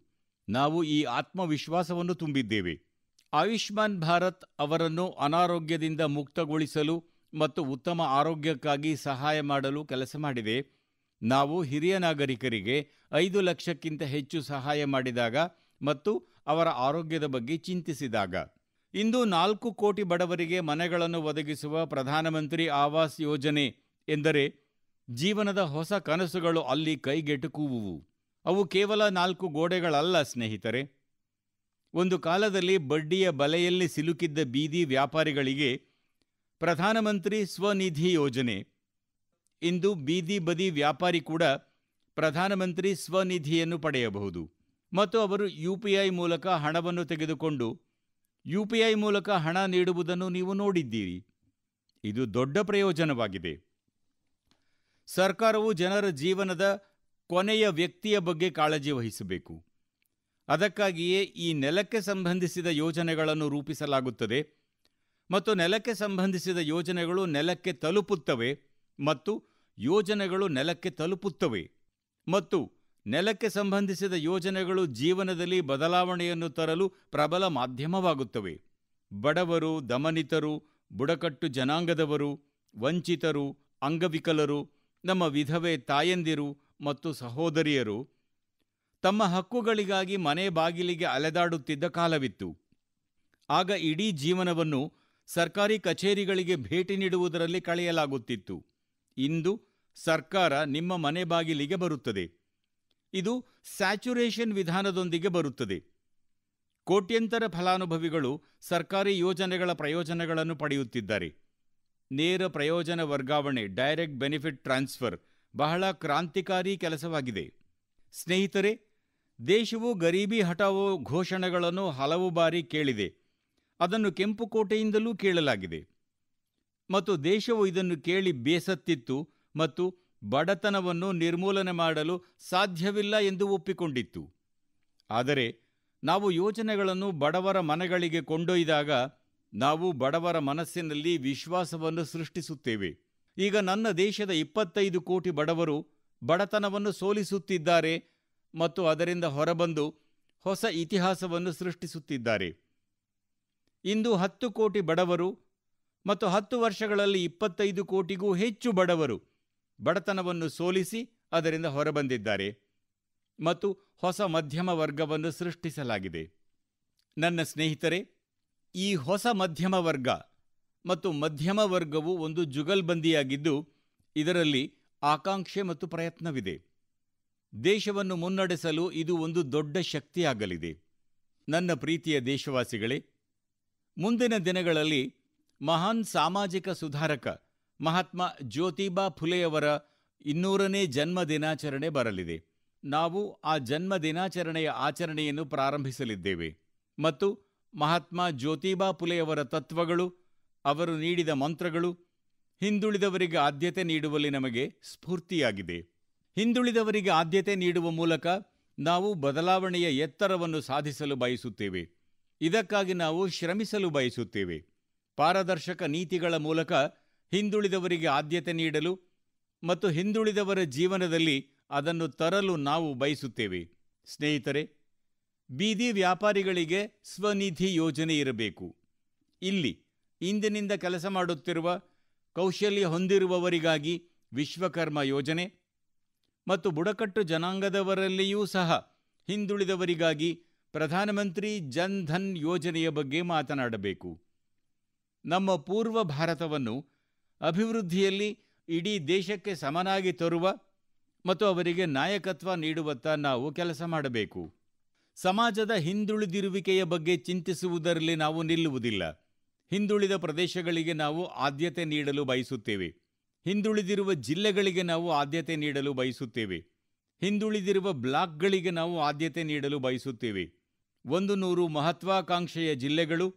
ನಾವು ಈ ಆತ್ಮವಿಶ್ವಾಸವನ್ನು ತುಂಬಿದ್ದೇವೆ. ಆಯುಷ್ಮಾನ್ ಭಾರತ್ ಅವರನ್ನು ಅನಾರೋಗ್ಯದಿಂದ ಮುಕ್ತಗೊಳಿಸಲು ಮತ್ತು ಉತ್ತಮ ಆರೋಗ್ಯಕ್ಕಾಗಿ ಸಹಾಯ ಮಾಡಲು ಕೆಲಸ ಮಾಡಿದೆ. ನಾವು ಹಿರಿಯ ನಾಗರಿಕರಿಗೆ 5 ಲಕ್ಷಕ್ಕಿಂತ ಹೆಚ್ಚು ಸಹಾಯ ಮಾಡಿದಾಗ ಮತ್ತು ಅವರ ಆರೋಗ್ಯದ ಬಗ್ಗೆ ಚಿಂತಿಸಿದಾಗ. ಇಂದು 4 ಕೋಟಿ ಬಡವರಿಗೆ ಮನೆಗಳನ್ನು ಒದಗಿಸುವ ಪ್ರಧಾನಮಂತ್ರಿ ಆವಾಸ್ ಯೋಜನೆ ಎಂದರೆ ಜೀವನದ ಹೊಸ ಕನಸುಗಳು ಅಲ್ಲಿ ಕೈಗೆಟುಕುವುವು. ಅವು ಕೇವಲ 4 ಗೋಡೆಗಳಲ್ಲ ಸ್ನೇಹಿತರೆ. ಒಂದು ಕಾಲದಲ್ಲಿ ಬಡ್ಡಿಯ ಬಲೆಯಲ್ಲಿ ಸಿಲುಕಿದ್ದ ಬೀದಿ ವ್ಯಾಪಾರಿಗಳಿಗೆ ಪ್ರಧಾನಮಂತ್ರಿ ಸ್ವನಿಧಿ ಯೋಜನೆ. ಇಂದು ಬೀದಿ ಬದಿ ವ್ಯಾಪಾರಿ ಕೂಡ ಪ್ರಧಾನಮಂತ್ರಿ ಸ್ವನಿಧಿಯನ್ನು ಪಡೆಯಬಹುದು ಮತ್ತು ಅವರು UPI ಮೂಲಕ ಹಣವನ್ನು ತೆಗೆದುಕೊಂಡು UPI ಮೂಲಕ ಹಣ ನೀಡುವುದನ್ನು ನೀವು ನೋಡಿದ್ದೀರಿ. ಇದು ದೊಡ್ಡ ಪ್ರಯೋಜನವಾಗಿದೆ. ಸರ್ಕಾರವು ಜನರ ಜೀವನದ ಕೊನೆಯ ವ್ಯಕ್ತಿಯ ಬಗ್ಗೆ ಕಾಳಜಿ ವಹಿಸಬೇಕು. ಅದಕ್ಕಾಗಿಯೇ ಈ ನೆಲಕ್ಕೆ ಸಂಬಂಧಿಸಿದ ಯೋಜನೆಗಳನ್ನು ರೂಪಿಸಲಾಗುತ್ತದೆ ಮತ್ತು ನೆಲಕ್ಕೆ ಸಂಬಂಧಿಸಿದ ಯೋಜನೆಗಳು ನೆಲಕ್ಕೆ ತಲುಪುತ್ತವೆ ಮತ್ತು ಯೋಜನೆಗಳು ನೆಲಕ್ಕೆ ತಲುಪುತ್ತವೆ ಮತ್ತು ನೆಲಕ್ಕೆ ಸಂಬಂಧಿಸಿದ ಯೋಜನೆಗಳು ಜೀವನದಲ್ಲಿ ಬದಲಾವಣೆಯನ್ನು ತರಲು ಪ್ರಬಲ ಮಾಧ್ಯಮವಾಗುತ್ತವೆ. ಬಡವರು, ದಮನಿತರು, ಬುಡಕಟ್ಟು ಜನಾಂಗದವರು, ವಂಚಿತರು, ಅಂಗವಿಕಲರು, ನಮ್ಮ ವಿಧವೆ ತಾಯಂದಿರು ಮತ್ತು ಸಹೋದರಿಯರು ತಮ್ಮ ಹಕ್ಕುಗಳಿಗಾಗಿ ಮನೆ ಬಾಗಿಲಿಗೆ ಅಲೆದಾಡುತ್ತಿದ್ದ ಕಾಲವಿತ್ತು. ಆಗ ಇಡೀ ಜೀವನವನ್ನು ಸರ್ಕಾರಿ ಕಚೇರಿಗಳಿಗೆ ಭೇಟಿ ನೀಡುವುದರಲ್ಲಿ ಕಳೆಯಲಾಗುತ್ತಿತ್ತು. ಇಂದು ಸರ್ಕಾರ ನಿಮ್ಮ ಮನೆ ಬಾಗಿಲಿಗೆ ಬರುತ್ತದೆ. ಇದು ಸ್ಯಾಚುರೇಷನ್ ವಿಧಾನದೊಂದಿಗೆ ಬರುತ್ತದೆ. ಕೋಟ್ಯಂತರ ಫಲಾನುಭವಿಗಳು ಸರ್ಕಾರಿ ಯೋಜನೆಗಳ ಪ್ರಯೋಜನಗಳನ್ನು ಪಡೆಯುತ್ತಿದ್ದಾರೆ. ನೇರ ಪ್ರಯೋಜನ ವರ್ಗಾವಣೆ, ಡೈರೆಕ್ಟ್ ಬೆನಿಫಿಟ್ ಟ್ರಾನ್ಸ್ಫರ್ ಬಹಳ ಕ್ರಾಂತಿಕಾರಿ ಕೆಲಸವಾಗಿದೆ. ಸ್ನೇಹಿತರೆ, ದೇಶವು ಗರೀಬಿ ಹಟಾವೋ ಘೋಷಣೆಗಳನ್ನು ಹಲವು ಬಾರಿ ಕೇಳಿದೆ. ಅದನ್ನು ಕೆಂಪುಕೋಟೆಯಿಂದಲೂ ಕೇಳಲಾಗಿದೆ ಮತ್ತು ದೇಶವು ಇದನ್ನು ಕೇಳಿ ಬೇಸತ್ತಿತ್ತು ಮತ್ತು ಬಡತನವನ್ನು ನಿರ್ಮೂಲನೆ ಮಾಡಲು ಸಾಧ್ಯವಿಲ್ಲ ಎಂದು ಒಪ್ಪಿಕೊಂಡಿತ್ತು. ಆದರೆ ನಾವು ಯೋಜನೆಗಳನ್ನು ಬಡವರ ಮನೆಗಳಿಗೆ ಕೊಂಡೊಯ್ದಾಗ ನಾವು ಬಡವರ ಮನಸ್ಸಿನಲ್ಲಿ ವಿಶ್ವಾಸವನ್ನು ಸೃಷ್ಟಿಸುತ್ತೇವೆ. ಈಗ ನನ್ನ ದೇಶದ 25 ಕೋಟಿ ಬಡವರು ಬಡತನವನ್ನು ಸೋಲಿಸುತ್ತಿದ್ದಾರೆ ಮತ್ತು ಅದರಿಂದ ಹೊರಬಂದು ಹೊಸ ಇತಿಹಾಸವನ್ನು ಸೃಷ್ಟಿಸುತ್ತಿದ್ದಾರೆ. ಇಂದು 10 ಕೋಟಿ ಬಡವರು ಮತ್ತು 10 ವರ್ಷಗಳಲ್ಲಿ 25 ಕೋಟಿಗೂ ಹೆಚ್ಚು ಬಡವರು ಬಡತನವನ್ನು ಸೋಲಿಸಿ ಅದರಿಂದ ಹೊರಬಂದಿದ್ದಾರೆ ಮತ್ತು ಹೊಸ ಮಧ್ಯಮ ವರ್ಗವನ್ನು ಸೃಷ್ಟಿಸಲಾಗಿದೆ. ನನ್ನ ಸ್ನೇಹಿತರೆ, ಈ ಹೊಸ ಮಧ್ಯಮ ವರ್ಗ ಮತ್ತು ಮಧ್ಯಮ ವರ್ಗವು ಒಂದು ಜುಗಲ್ಬಂದಿಯಾಗಿದ್ದು, ಇದರಲ್ಲಿ ಆಕಾಂಕ್ಷೆ ಮತ್ತು ಪ್ರಯತ್ನವಿದೆ. ದೇಶವನ್ನು ಮುನ್ನಡೆಸಲು ಇದು ಒಂದು ದೊಡ್ಡ ಶಕ್ತಿಯಾಗಲಿದೆ. ನನ್ನ ಪ್ರೀತಿಯ ದೇಶವಾಸಿಗಳೇ, ಮುಂದಿನ ದಿನಗಳಲ್ಲಿ ಮಹಾನ್ ಸಾಮಾಜಿಕ ಸುಧಾರಕ ಮಹಾತ್ಮ ಜ್ಯೋತಿಬಾ ಫುಲೆಯವರ 200ನೇ ಜನ್ಮ ದಿನಾಚರಣೆ ಬರಲಿದೆ. ನಾವು ಆ ಜನ್ಮ ದಿನಾಚರಣೆಯ ಆಚರಣೆಯನ್ನು ಪ್ರಾರಂಭಿಸಲಿದ್ದೇವೆ ಮತ್ತು ಮಹಾತ್ಮ ಜ್ಯೋತಿಬಾ ಫುಲೆಯವರ ತತ್ವಗಳು, ಅವರು ನೀಡಿದ ಮಂತ್ರಗಳು ಹಿಂದುಳಿದವರಿಗೆ ಆದ್ಯತೆ ನೀಡುವಲ್ಲಿ ನಮಗೆ ಸ್ಫೂರ್ತಿಯಾಗಿದೆ. ಹಿಂದುಳಿದವರಿಗೆ ಆದ್ಯತೆ ನೀಡುವ ಮೂಲಕ ನಾವು ಬದಲಾವಣೆಯ ಎತ್ತರವನ್ನು ಸಾಧಿಸಲು ಬಯಸುತ್ತೇವೆ. ಇದಕ್ಕಾಗಿ ನಾವು ಶ್ರಮಿಸಲು ಬಯಸುತ್ತೇವೆ. ಪಾರದರ್ಶಕ ನೀತಿಗಳ ಮೂಲಕ ಹಿಂದುಳಿದವರಿಗೆ ಆದ್ಯತೆ ನೀಡಲು ಮತ್ತು ಹಿಂದುಳಿದವರ ಜೀವನದಲ್ಲಿ ಅದನ್ನು ತರಲು ನಾವು ಬಯಸುತ್ತೇವೆ. ಸ್ನೇಹಿತರೆ, ಬೀದಿ ವ್ಯಾಪಾರಿಗಳಿಗೆ ಸ್ವನಿಧಿ ಯೋಜನೆ ಇರಬೇಕು. ಇಲ್ಲಿ ಇಂದಿನಿಂದ ಕೆಲಸ ಮಾಡುತ್ತಿರುವ ಕೌಶಲ್ಯ ಹೊಂದಿರುವವರಿಗಾಗಿ ವಿಶ್ವಕರ್ಮ ಯೋಜನೆ ಮತ್ತು ಬುಡಕಟ್ಟು ಜನಾಂಗದವರಲ್ಲಿಯೂ ಸಹ ಹಿಂದುಳಿದವರಿಗಾಗಿ ಪ್ರಧಾನಮಂತ್ರಿ ಜನ್ ಧನ್ ಯೋಜನೆಯ ಬಗ್ಗೆ ಮಾತನಾಡಬೇಕು. ನಮ್ಮ ಪೂರ್ವ ಭಾರತವನ್ನು ಅಭಿವೃದ್ಧಿಯಲ್ಲಿ ಇಡೀ ದೇಶಕ್ಕೆ ಸಮನಾಗಿ ತರುವ ಮತ್ತು ಅವರಿಗೆ ನಾಯಕತ್ವ ನೀಡುವತ್ತ ನಾವು ಕೆಲಸ ಮಾಡಬೇಕು. ಸಮಾಜದ ಹಿಂದುಳಿದಿರುವಿಕೆಯ ಬಗ್ಗೆ ಚಿಂತಿಸುವುದರಲ್ಲಿ ನಾವು ನಿಲ್ಲುವುದಿಲ್ಲ. ಹಿಂದುಳಿದ ಪ್ರದೇಶಗಳಿಗೆ ನಾವು ಆದ್ಯತೆ ನೀಡಲು ಬಯಸುತ್ತೇವೆ. ಹಿಂದುಳಿದಿರುವ ಜಿಲ್ಲೆಗಳಿಗೆ ನಾವು ಆದ್ಯತೆ ನೀಡಲು ಬಯಸುತ್ತೇವೆ. ಹಿಂದುಳಿದಿರುವ ಬ್ಲಾಕ್ಗಳಿಗೆ ನಾವು ಆದ್ಯತೆ ನೀಡಲು ಬಯಸುತ್ತೇವೆ. 100 ಮಹತ್ವಾಕಾಂಕ್ಷೆಯ ಜಿಲ್ಲೆಗಳು,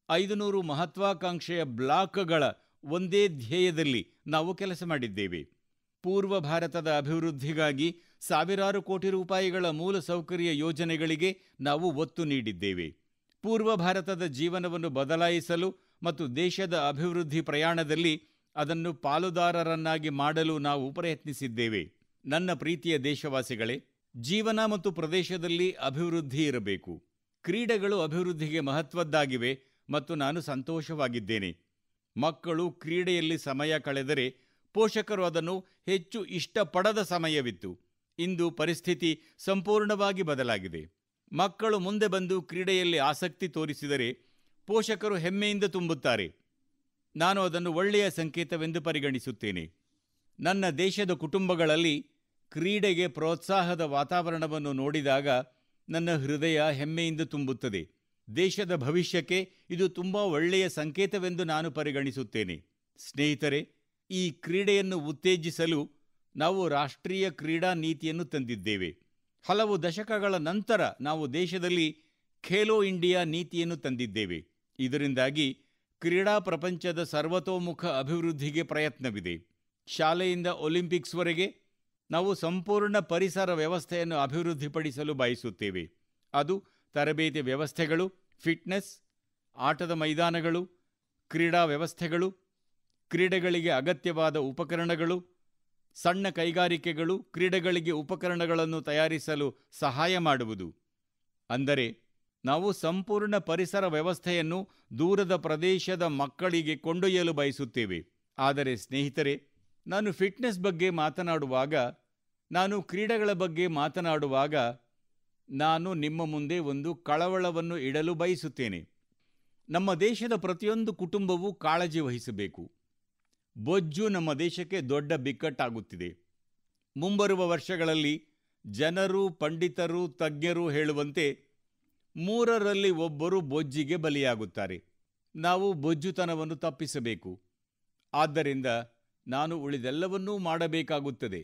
500 ಮಹತ್ವಾಕಾಂಕ್ಷೆಯ ಬ್ಲಾಕ್ಗಳ ಒಂದೇ ಧ್ಯೇಯದಲ್ಲಿ ನಾವು ಕೆಲಸ ಮಾಡಿದ್ದೇವೆ. ಪೂರ್ವ ಭಾರತದ ಅಭಿವೃದ್ಧಿಗಾಗಿ ಸಾವಿರಾರು ಕೋಟಿ ರೂಪಾಯಿಗಳ ಮೂಲಸೌಕರ್ಯ ಯೋಜನೆಗಳಿಗೆ ನಾವು ಒತ್ತು ನೀಡಿದ್ದೇವೆ. ಪೂರ್ವ ಭಾರತದ ಜೀವನವನ್ನು ಬದಲಾಯಿಸಲು ಮತ್ತು ದೇಶದ ಅಭಿವೃದ್ಧಿ ಪ್ರಯಾಣದಲ್ಲಿ ಅದನ್ನು ಪಾಲುದಾರರನ್ನಾಗಿ ಮಾಡಲು ನಾವು ಪ್ರಯತ್ನಿಸಿದ್ದೇವೆ. ನನ್ನ ಪ್ರೀತಿಯ ದೇಶವಾಸಿಗಳೇ, ಜೀವನ ಮತ್ತು ಪ್ರದೇಶದಲ್ಲಿ ಅಭಿವೃದ್ಧಿ ಇರಬೇಕು. ಕ್ರೀಡೆಗಳು ಅಭಿವೃದ್ಧಿಗೆ ಮಹತ್ವದ್ದಾಗಿವೆ ಮತ್ತು ನಾನು ಸಂತೋಷವಾಗಿದ್ದೇನೆ. ಮಕ್ಕಳು ಕ್ರೀಡೆಯಲ್ಲಿ ಸಮಯ ಕಳೆದರೆ ಪೋಷಕರು ಅದನ್ನು ಹೆಚ್ಚು ಇಷ್ಟಪಡದ ಸಮಯವಿತ್ತು. ಇಂದು ಪರಿಸ್ಥಿತಿ ಸಂಪೂರ್ಣವಾಗಿ ಬದಲಾಗಿದೆ. ಮಕ್ಕಳು ಮುಂದೆ ಬಂದು ಕ್ರೀಡೆಯಲ್ಲಿ ಆಸಕ್ತಿ ತೋರಿಸಿದರೆ ಪೋಷಕರು ಹೆಮ್ಮೆಯಿಂದ ತುಂಬುತ್ತಾರೆ. ನಾನು ಅದನ್ನು ಒಳ್ಳೆಯ ಸಂಕೇತವೆಂದು ಪರಿಗಣಿಸುತ್ತೇನೆ. ನನ್ನ ದೇಶದ ಕುಟುಂಬಗಳಲ್ಲಿ ಕ್ರೀಡೆಗೆ ಪ್ರೋತ್ಸಾಹದ ವಾತಾವರಣವನ್ನು ನೋಡಿದಾಗ ನನ್ನ ಹೃದಯ ಹೆಮ್ಮೆಯಿಂದ ತುಂಬುತ್ತದೆ. ದೇಶದ ಭವಿಷ್ಯಕ್ಕೆ ಇದು ತುಂಬಾ ಒಳ್ಳೆಯ ಸಂಕೇತವೆಂದು ನಾನು ಪರಿಗಣಿಸುತ್ತೇನೆ. ಸ್ನೇಹಿತರೆ, ಈ ಕ್ರೀಡೆಯನ್ನು ಉತ್ತೇಜಿಸಲು ನಾವು ರಾಷ್ಟ್ರೀಯ ಕ್ರೀಡಾ ನೀತಿಯನ್ನು ತಂದಿದ್ದೇವೆ. ಹಲವು ದಶಕಗಳ ನಂತರ ನಾವು ದೇಶದಲ್ಲಿ ಖೇಲೋ ಇಂಡಿಯಾ ನೀತಿಯನ್ನು ತಂದಿದ್ದೇವೆ. ಇದರಿಂದಾಗಿ ಕ್ರೀಡಾ ಪ್ರಪಂಚದ ಸರ್ವತೋಮುಖ ಅಭಿವೃದ್ಧಿಗೆ ಪ್ರಯತ್ನವಿದೆ. ಶಾಲೆಯಿಂದ ಒಲಿಂಪಿಕ್ಸ್ವರೆಗೆ ನಾವು ಸಂಪೂರ್ಣ ಪರಿಸರ ವ್ಯವಸ್ಥೆಯನ್ನು ಅಭಿವೃದ್ಧಿಪಡಿಸಲು ಬಯಸುತ್ತೇವೆ. ಅದು ತರಬೇತಿ ವ್ಯವಸ್ಥೆಗಳು, ಫಿಟ್ನೆಸ್, ಆಟದ ಮೈದಾನಗಳು, ಕ್ರೀಡಾ ವ್ಯವಸ್ಥೆಗಳು, ಕ್ರೀಡೆಗಳಿಗೆ ಅಗತ್ಯವಾದ ಉಪಕರಣಗಳು, ಸಣ್ಣ ಕೈಗಾರಿಕೆಗಳು ಕ್ರೀಡೆಗಳಿಗೆ ಉಪಕರಣಗಳನ್ನು ತಯಾರಿಸಲು ಸಹಾಯ ಮಾಡುವುದು. ಅಂದರೆ ನಾವು ಸಂಪೂರ್ಣ ಪರಿಸರ ವ್ಯವಸ್ಥೆಯನ್ನು ದೂರದ ಪ್ರದೇಶದ ಮಕ್ಕಳಿಗೆ ಕೊಂಡೊಯ್ಯಲು ಬಯಸುತ್ತೇವೆ. ಆದರೆ ಸ್ನೇಹಿತರೆ, ನಾನು ಫಿಟ್ನೆಸ್ ಬಗ್ಗೆ ಮಾತನಾಡುವಾಗ, ನಾನು ಕ್ರೀಡೆಗಳ ಬಗ್ಗೆ ಮಾತನಾಡುವಾಗ, ನಾನು ನಿಮ್ಮ ಮುಂದೆ ಒಂದು ಕಳವಳವನ್ನು ಇಡಲು ಬಯಸುತ್ತೇನೆ. ನಮ್ಮ ದೇಶದ ಪ್ರತಿಯೊಂದು ಕುಟುಂಬವೂ ಕಾಳಜಿ ವಹಿಸಬೇಕು. ಬೊಜ್ಜು ನಮ್ಮ ದೇಶಕ್ಕೆ ದೊಡ್ಡ ಬಿಕ್ಕಟ್ಟಾಗುತ್ತಿದೆ. ಮುಂಬರುವ ವರ್ಷಗಳಲ್ಲಿ ಜನರು, ಪಂಡಿತರು, ತಜ್ಞರು ಹೇಳುವಂತೆ 3ರಲ್ಲಿ 1 ಬೊಜ್ಜಿಗೆ ಬಲಿಯಾಗುತ್ತಾರೆ. ನಾವು ಬೊಜ್ಜುತನವನ್ನು ತಪ್ಪಿಸಬೇಕು. ಆದ್ದರಿಂದ ನಾನು ಉಳಿದೆಲ್ಲವನ್ನೂ ಮಾಡಬೇಕಾಗುತ್ತದೆ.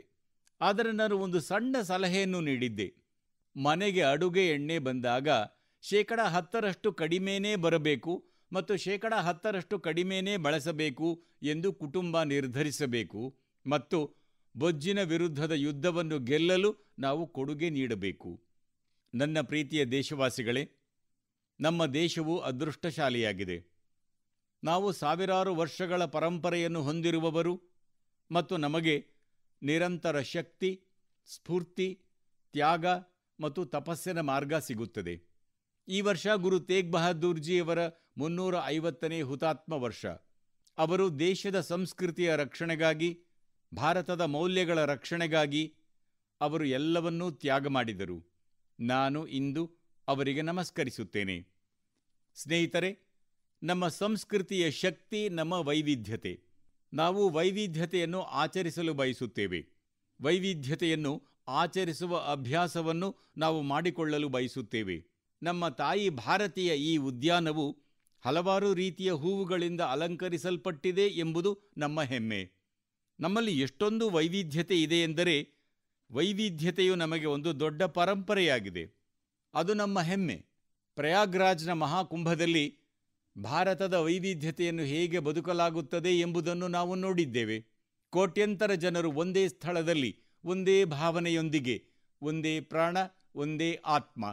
ಆದರೆ ನಾನು ಒಂದು ಸಣ್ಣ ಸಲಹೆಯನ್ನು ನೀಡಿದ್ದೆ. ಮನೆಗೆ ಅಡುಗೆ ಎಣ್ಣೆ ಬಂದಾಗ 10% ಕಡಿಮೆನೇ ಬರಬೇಕು ಮತ್ತು 10% ಕಡಿಮೆನೇ ಬಳಸಬೇಕು ಎಂದು ಕುಟುಂಬ ನಿರ್ಧರಿಸಬೇಕು ಮತ್ತು ಬೊಜ್ಜಿನ ವಿರುದ್ಧದ ಯುದ್ಧವನ್ನು ಗೆಲ್ಲಲು ನಾವು ಕೊಡುಗೆ ನೀಡಬೇಕು. ನನ್ನ ಪ್ರೀತಿಯ ದೇಶವಾಸಿಗಳೇ, ನಮ್ಮ ದೇಶವು ಅದೃಷ್ಟಶಾಲಿಯಾಗಿದೆ. ನಾವು ಸಾವಿರಾರು ವರ್ಷಗಳ ಪರಂಪರೆಯನ್ನು ಹೊಂದಿರುವವರು ಮತ್ತು ನಮಗೆ ನಿರಂತರ ಶಕ್ತಿ, ಸ್ಫೂರ್ತಿ, ತ್ಯಾಗ ಮತ್ತು ತಪಸ್ಸಿನ ಮಾರ್ಗ ಸಿಗುತ್ತದೆ. ಈ ವರ್ಷ ಗುರು ತೇಗ್ ಬಹದ್ದೂರ್ ಜಿಯವರ 350ನೇ ಹುತಾತ್ಮ ವರ್ಷ. ಅವರು ದೇಶದ ಸಂಸ್ಕೃತಿಯ ರಕ್ಷಣೆಗಾಗಿ, ಭಾರತದ ಮೌಲ್ಯಗಳ ರಕ್ಷಣೆಗಾಗಿ ಅವರು ಎಲ್ಲವನ್ನೂ ತ್ಯಾಗ ಮಾಡಿದರು. ನಾನು ಇಂದು ಅವರಿಗೆ ನಮಸ್ಕರಿಸುತ್ತೇನೆ. ಸ್ನೇಹಿತರೆ, ನಮ್ಮ ಸಂಸ್ಕೃತಿಯ ಶಕ್ತಿ ನಮ್ಮ ವೈವಿಧ್ಯತೆ. ನಾವು ವೈವಿಧ್ಯತೆಯನ್ನು ಆಚರಿಸಲು ಬಯಸುತ್ತೇವೆ. ವೈವಿಧ್ಯತೆಯನ್ನು ಆಚರಿಸುವ ಅಭ್ಯಾಸವನ್ನು ನಾವು ಮಾಡಿಕೊಳ್ಳಲು ಬಯಸುತ್ತೇವೆ. ನಮ್ಮ ತಾಯಿ ಭಾರತೀಯ ಈ ಉದ್ಯಾನವು ಹಲವಾರು ರೀತಿಯ ಹೂವುಗಳಿಂದ ಅಲಂಕರಿಸಲ್ಪಟ್ಟಿದೆ ಎಂಬುದು ನಮ್ಮ ಹೆಮ್ಮೆ. ನಮ್ಮಲ್ಲಿ ಎಷ್ಟೊಂದು ವೈವಿಧ್ಯತೆ ಇದೆ ಎಂದರೆ, ವೈವಿಧ್ಯತೆಯು ನಮಗೆ ಒಂದು ದೊಡ್ಡ ಪರಂಪರೆಯಾಗಿದೆ. ಅದು ನಮ್ಮ ಹೆಮ್ಮೆ. ಪ್ರಯಾಗ್ರಾಜ್ನ ಮಹಾಕುಂಭದಲ್ಲಿ ಭಾರತದ ವೈವಿಧ್ಯತೆಯನ್ನು ಹೇಗೆ ಬದುಕಲಾಗುತ್ತದೆ ಎಂಬುದನ್ನು ನಾವು ನೋಡಿದ್ದೇವೆ. ಕೋಟ್ಯಂತರ ಜನರು ಒಂದೇ ಸ್ಥಳದಲ್ಲಿ, ಒಂದೇ ಭಾವನೆಯೊಂದಿಗೆ, ಒಂದೇ ಪ್ರಾಣ, ಒಂದೇ ಆತ್ಮ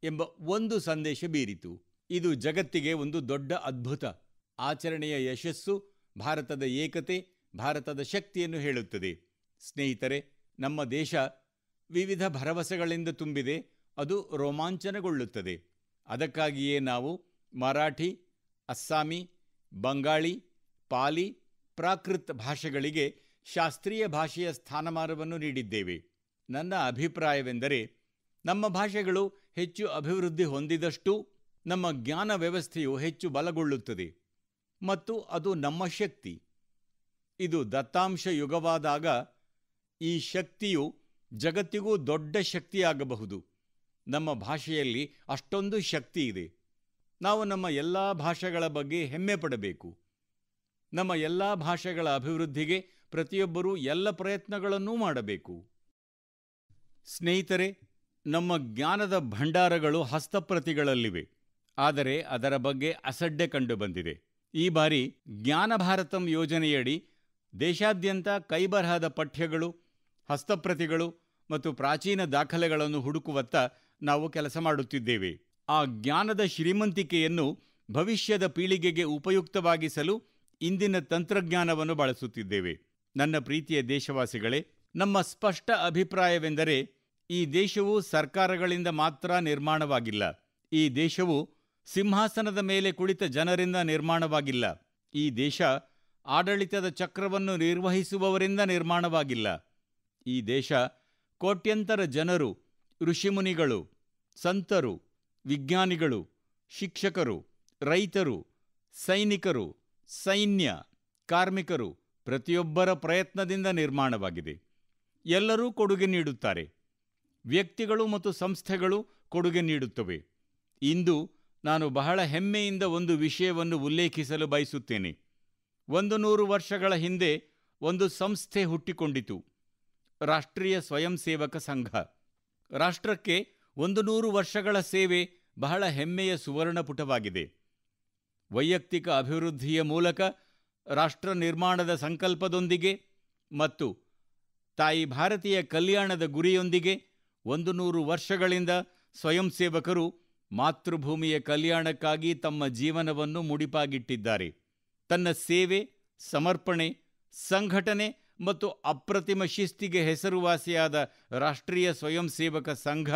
ಎಂಬ ಒಂದು ಸಂದೇಶ ಬೀರಿತು. ಇದು ಜಗತ್ತಿಗೆ ಒಂದು ದೊಡ್ಡ ಅದ್ಭುತ. ಆಚರಣೆಯ ಯಶಸ್ಸು ಭಾರತದ ಏಕತೆ, ಭಾರತದ ಶಕ್ತಿಯನ್ನು ಹೇಳುತ್ತದೆ. ಸ್ನೇಹಿತರೆ, ನಮ್ಮ ದೇಶ ವಿವಿಧ ಭರವಸೆಗಳಿಂದ ತುಂಬಿದೆ. ಅದು ರೋಮಾಂಚನಗೊಳ್ಳುತ್ತದೆ. ಅದಕ್ಕಾಗಿಯೇ ನಾವು ಮರಾಠಿ, ಅಸ್ಸಾಮಿ, ಬಂಗಾಳಿ, ಪಾಲಿ, ಪ್ರಾಕೃತ್ ಭಾಷೆಗಳಿಗೆ ಶಾಸ್ತ್ರೀಯ ಭಾಷೆಯ ಸ್ಥಾನಮಾನವನ್ನು ನೀಡಿದ್ದೇವೆ. ನನ್ನ ಅಭಿಪ್ರಾಯವೆಂದರೆ, ನಮ್ಮ ಭಾಷೆಗಳು ಹೆಚ್ಚು ಅಭಿವೃದ್ಧಿ ಹೊಂದಿದಷ್ಟೂ ನಮ್ಮ ಜ್ಞಾನ ವ್ಯವಸ್ಥೆಯು ಹೆಚ್ಚು ಬಲಗೊಳ್ಳುತ್ತದೆ ಮತ್ತು ಅದು ನಮ್ಮ ಶಕ್ತಿ. ಇದು ದತ್ತಾಂಶ ಯುಗವಾದಾಗ ಈ ಶಕ್ತಿಯು ಜಗತ್ತಿಗೂ ದೊಡ್ಡ ಶಕ್ತಿಯಾಗಬಹುದು. ನಮ್ಮ ಭಾಷೆಯಲ್ಲಿ ಅಷ್ಟೊಂದು ಶಕ್ತಿ ಇದೆ. ನಾವು ನಮ್ಮ ಎಲ್ಲ ಭಾಷೆಗಳ ಬಗ್ಗೆ ಹೆಮ್ಮೆ ಪಡಬೇಕು. ನಮ್ಮ ಎಲ್ಲ ಭಾಷೆಗಳ ಅಭಿವೃದ್ಧಿಗೆ ಪ್ರತಿಯೊಬ್ಬರೂ ಎಲ್ಲ ಪ್ರಯತ್ನಗಳನ್ನೂ ಮಾಡಬೇಕು. ಸ್ನೇಹಿತರೆ, ನಮ್ಮ ಜ್ಞಾನದ ಭಂಡಾರಗಳು ಹಸ್ತಪ್ರತಿಗಳಲ್ಲಿವೆ. ಆದರೆ ಅದರ ಬಗ್ಗೆ ಅಸಡ್ಡೆ ಕಂಡುಬಂದಿದೆ. ಈ ಬಾರಿ ಜ್ಞಾನ ಭಾರತಂ ಯೋಜನೆಯಡಿ ದೇಶಾದ್ಯಂತ ಕೈಬರಹದ ಪಠ್ಯಗಳು, ಹಸ್ತಪ್ರತಿಗಳು ಮತ್ತು ಪ್ರಾಚೀನ ದಾಖಲೆಗಳನ್ನು ಹುಡುಕುವತ್ತ ನಾವು ಕೆಲಸ ಮಾಡುತ್ತಿದ್ದೇವೆ. ಆ ಜ್ಞಾನದ ಶ್ರೀಮಂತಿಕೆಯನ್ನು ಭವಿಷ್ಯದ ಪೀಳಿಗೆಗೆ ಉಪಯುಕ್ತವಾಗಿಸಲು ಇಂದಿನ ತಂತ್ರಜ್ಞಾನವನ್ನು ಬಳಸುತ್ತಿದ್ದೇವೆ. ನನ್ನ ಪ್ರೀತಿಯ ದೇಶವಾಸಿಗಳೇ, ನಮ್ಮ ಸ್ಪಷ್ಟ ಅಭಿಪ್ರಾಯವೆಂದರೆ, ಈ ದೇಶವು ಸರ್ಕಾರಗಳಿಂದ ಮಾತ್ರ ನಿರ್ಮಾಣವಾಗಿಲ್ಲ. ಈ ದೇಶವು ಸಿಂಹಾಸನದ ಮೇಲೆ ಕುಳಿತ ಜನರಿಂದ ನಿರ್ಮಾಣವಾಗಿಲ್ಲ. ಈ ದೇಶ ಆಡಳಿತದ ಚಕ್ರವನ್ನು ನಿರ್ವಹಿಸುವವರಿಂದ ನಿರ್ಮಾಣವಾಗಿಲ್ಲ. ಈ ದೇಶ ಕೋಟ್ಯಂತರ ಜನರು, ಋಷಿಮುನಿಗಳು, ಸಂತರು, ವಿಜ್ಞಾನಿಗಳು, ಶಿಕ್ಷಕರು, ರೈತರು, ಸೈನಿಕರು, ಸೈನ್ಯ, ಕಾರ್ಮಿಕರು ಪ್ರತಿಯೊಬ್ಬರ ಪ್ರಯತ್ನದಿಂದ ನಿರ್ಮಾಣವಾಗಿದೆ. ಎಲ್ಲರೂ ಕೊಡುಗೆ ನೀಡುತ್ತಾರೆ. ವ್ಯಕ್ತಿಗಳು ಮತ್ತು ಸಂಸ್ಥೆಗಳು ಕೊಡುಗೆ ನೀಡುತ್ತವೆ. ಇಂದು ನಾನು ಬಹಳ ಹೆಮ್ಮೆಯಿಂದ ಒಂದು ವಿಷಯವನ್ನು ಉಲ್ಲೇಖಿಸಲು ಬಯಸುತ್ತೇನೆ. 100 ವರ್ಷಗಳ ಹಿಂದೆ ಒಂದು ಸಂಸ್ಥೆ ಹುಟ್ಟಿಕೊಂಡಿತು, ರಾಷ್ಟ್ರೀಯ ಸ್ವಯಂ ಸೇವಕ ಸಂಘ. ರಾಷ್ಟ್ರಕ್ಕೆ 100 ವರ್ಷಗಳ ಸೇವೆ ಬಹಳ ಹೆಮ್ಮೆಯ ಸುವರ್ಣಪುಟವಾಗಿದೆ. ವೈಯಕ್ತಿಕ ಅಭಿವೃದ್ಧಿಯ ಮೂಲಕ ರಾಷ್ಟ್ರ ನಿರ್ಮಾಣದ ಸಂಕಲ್ಪದೊಂದಿಗೆ ಮತ್ತು ತಾಯಿ ಭಾರತೀಯ ಕಲ್ಯಾಣದ ಗುರಿಯೊಂದಿಗೆ 100 ವರ್ಷಗಳಿಂದ ಸ್ವಯಂ ಸೇವಕರು ಮಾತೃಭೂಮಿಯ ಕಲ್ಯಾಣಕ್ಕಾಗಿ ತಮ್ಮ ಜೀವನವನ್ನು ಮುಡಿಪಾಗಿಟ್ಟಿದ್ದಾರೆ. ತನ್ನ ಸೇವೆ, ಸಮರ್ಪಣೆ, ಸಂಘಟನೆ ಮತ್ತು ಅಪ್ರತಿಮ ಶಿಸ್ತಿಗೆ ಹೆಸರುವಾಸಿಯಾದ ರಾಷ್ಟ್ರೀಯ ಸ್ವಯಂ ಸೇವಕ ಸಂಘ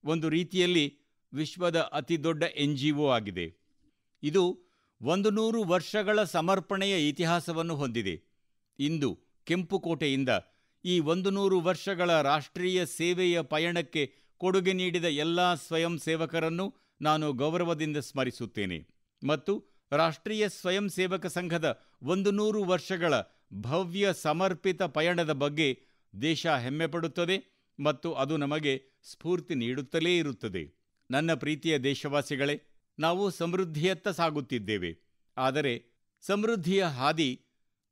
ಒಂದು ರೀತಿಯಲ್ಲಿ ವಿಶ್ವದ ಅತಿದೊಡ್ಡ NGO ಆಗಿದೆ. ಇದು 100 ವರ್ಷಗಳ ಸಮರ್ಪಣೆಯ ಇತಿಹಾಸವನ್ನು ಹೊಂದಿದೆ. ಇಂದು ಕೆಂಪುಕೋಟೆಯಿಂದ ಈ 100 ವರ್ಷಗಳ ರಾಷ್ಟ್ರೀಯ ಸೇವೆಯ ಪಯಣಕ್ಕೆ ಕೊಡುಗೆ ನೀಡಿದ ಎಲ್ಲ ಸ್ವಯಂ ಸೇವಕರನ್ನು ನಾನು ಗೌರವದಿಂದ ಸ್ಮರಿಸುತ್ತೇನೆ ಮತ್ತು ರಾಷ್ಟ್ರೀಯ ಸ್ವಯಂ ಸೇವಕ ಸಂಘದ 100 ವರ್ಷಗಳ ಭವ್ಯ ಸಮರ್ಪಿತ ಪಯಣದ ಬಗ್ಗೆ ದೇಶ ಹೆಮ್ಮೆಪಡುತ್ತದೆ ಮತ್ತು ಅದು ನಮಗೆ ಸ್ಫೂರ್ತಿ ನೀಡುತ್ತಲೇ ಇರುತ್ತದೆ. ನನ್ನ ಪ್ರೀತಿಯ ದೇಶವಾಸಿಗಳೇ, ನಾವು ಸಮೃದ್ಧಿಯತ್ತ ಸಾಗುತ್ತಿದ್ದೇವೆ. ಆದರೆ ಸಮೃದ್ಧಿಯ ಹಾದಿ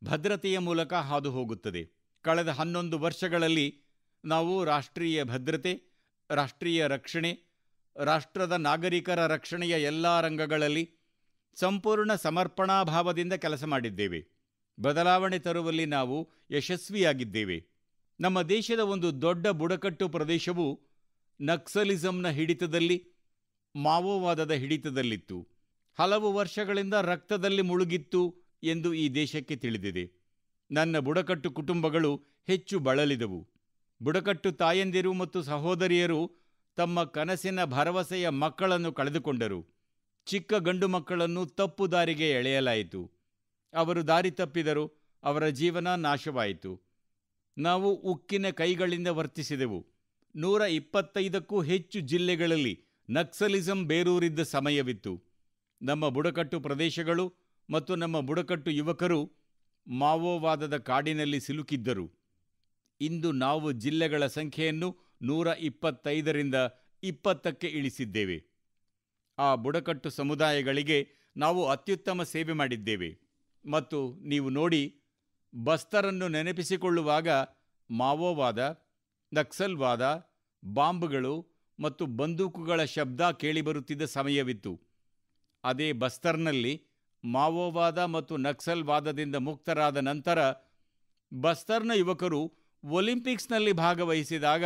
ಭದ್ರತೆಯ ಮೂಲಕ ಹಾದು ಹೋಗುತ್ತದೆ. ಕಳೆದ 11 ವರ್ಷಗಳಲ್ಲಿ ನಾವು ರಾಷ್ಟ್ರೀಯ ಭದ್ರತೆ, ರಾಷ್ಟ್ರೀಯ ರಕ್ಷಣೆ, ರಾಷ್ಟ್ರದ ನಾಗರಿಕರ ರಕ್ಷಣೆಯ ಎಲ್ಲ ರಂಗಗಳಲ್ಲಿ ಸಂಪೂರ್ಣ ಸಮರ್ಪಣಾಭಾವದಿಂದ ಕೆಲಸ ಮಾಡಿದ್ದೇವೆ. ಬದಲಾವಣೆ ತರುವಲ್ಲಿ ನಾವು ಯಶಸ್ವಿಯಾಗಿದ್ದೇವೆ. ನಮ್ಮ ದೇಶದ ಒಂದು ದೊಡ್ಡ ಬುಡಕಟ್ಟು ಪ್ರದೇಶವು ನಕ್ಸಲಿಸಂನ ಹಿಡಿತದಲ್ಲಿ, ಮಾವೋವಾದದ ಹಿಡಿತದಲ್ಲಿತ್ತು. ಹಲವು ವರ್ಷಗಳಿಂದ ರಕ್ತದಲ್ಲಿ ಮುಳುಗಿತ್ತು ಎಂದು ಈ ದೇಶಕ್ಕೆ ತಿಳಿದಿದೆ. ನನ್ನ ಬುಡಕಟ್ಟು ಕುಟುಂಬಗಳು ಹೆಚ್ಚು ಬಳಲಿದವು. ಬುಡಕಟ್ಟು ತಾಯಂದಿರು ಮತ್ತು ಸಹೋದರಿಯರು ತಮ್ಮ ಕನಸಿನ ಭರವಸೆಯ ಮಕ್ಕಳನ್ನು ಕಳೆದುಕೊಂಡರು. ಚಿಕ್ಕ ಗಂಡು ಮಕ್ಕಳನ್ನು ತಪ್ಪು ದಾರಿಗೆ ಎಳೆಯಲಾಯಿತು. ಅವರು ದಾರಿ ತಪ್ಪಿದರು. ಅವರ ಜೀವನ ನಾಶವಾಯಿತು. ನಾವು ಉಕ್ಕಿನ ಕೈಗಳಿಂದ ವರ್ತಿಸಿದೆವು. 125ಕ್ಕೂ ಹೆಚ್ಚು ಜಿಲ್ಲೆಗಳಲ್ಲಿ ನಕ್ಸಲಿಸಂ ಬೇರೂರಿದ್ದ ಸಮಯವಿತ್ತು. ನಮ್ಮ ಬುಡಕಟ್ಟು ಪ್ರದೇಶಗಳು ಮತ್ತು ನಮ್ಮ ಬುಡಕಟ್ಟು ಯುವಕರು ಮಾವೋವಾದದ ಕಾಡಿನಲ್ಲಿ ಸಿಲುಕಿದ್ದರು. ಇಂದು ನಾವು ಜಿಲ್ಲೆಗಳ ಸಂಖ್ಯೆಯನ್ನು 125ರಿಂದ 20ಕ್ಕೆ ಇಳಿಸಿದ್ದೇವೆ. ಆ ಬುಡಕಟ್ಟು ಸಮುದಾಯಗಳಿಗೆ ನಾವು ಅತ್ಯುತ್ತಮ ಸೇವೆ ಮಾಡಿದ್ದೇವೆ. ಮತ್ತು ನೀವು ನೋಡಿ, ಬಸ್ತರನ್ನು ನೆನಪಿಸಿಕೊಳ್ಳುವಾಗ ಮಾವೋವಾದ, ನಕ್ಸಲ್ವಾದ, ಬಾಂಬ್ಗಳು ಮತ್ತು ಬಂದೂಕುಗಳ ಶಬ್ದ ಕೇಳಿಬರುತ್ತಿದ್ದ ಸಮಯವಿತ್ತು. ಅದೇ ಬಸ್ತರ್ನಲ್ಲಿ ಮಾವೋವಾದ ಮತ್ತು ನಕ್ಸಲ್ವಾದದಿಂದ ಮುಕ್ತರಾದ ನಂತರ ಬಸ್ತರ್ನ ಯುವಕರು ಒಲಿಂಪಿಕ್ಸ್ನಲ್ಲಿ ಭಾಗವಹಿಸಿದಾಗ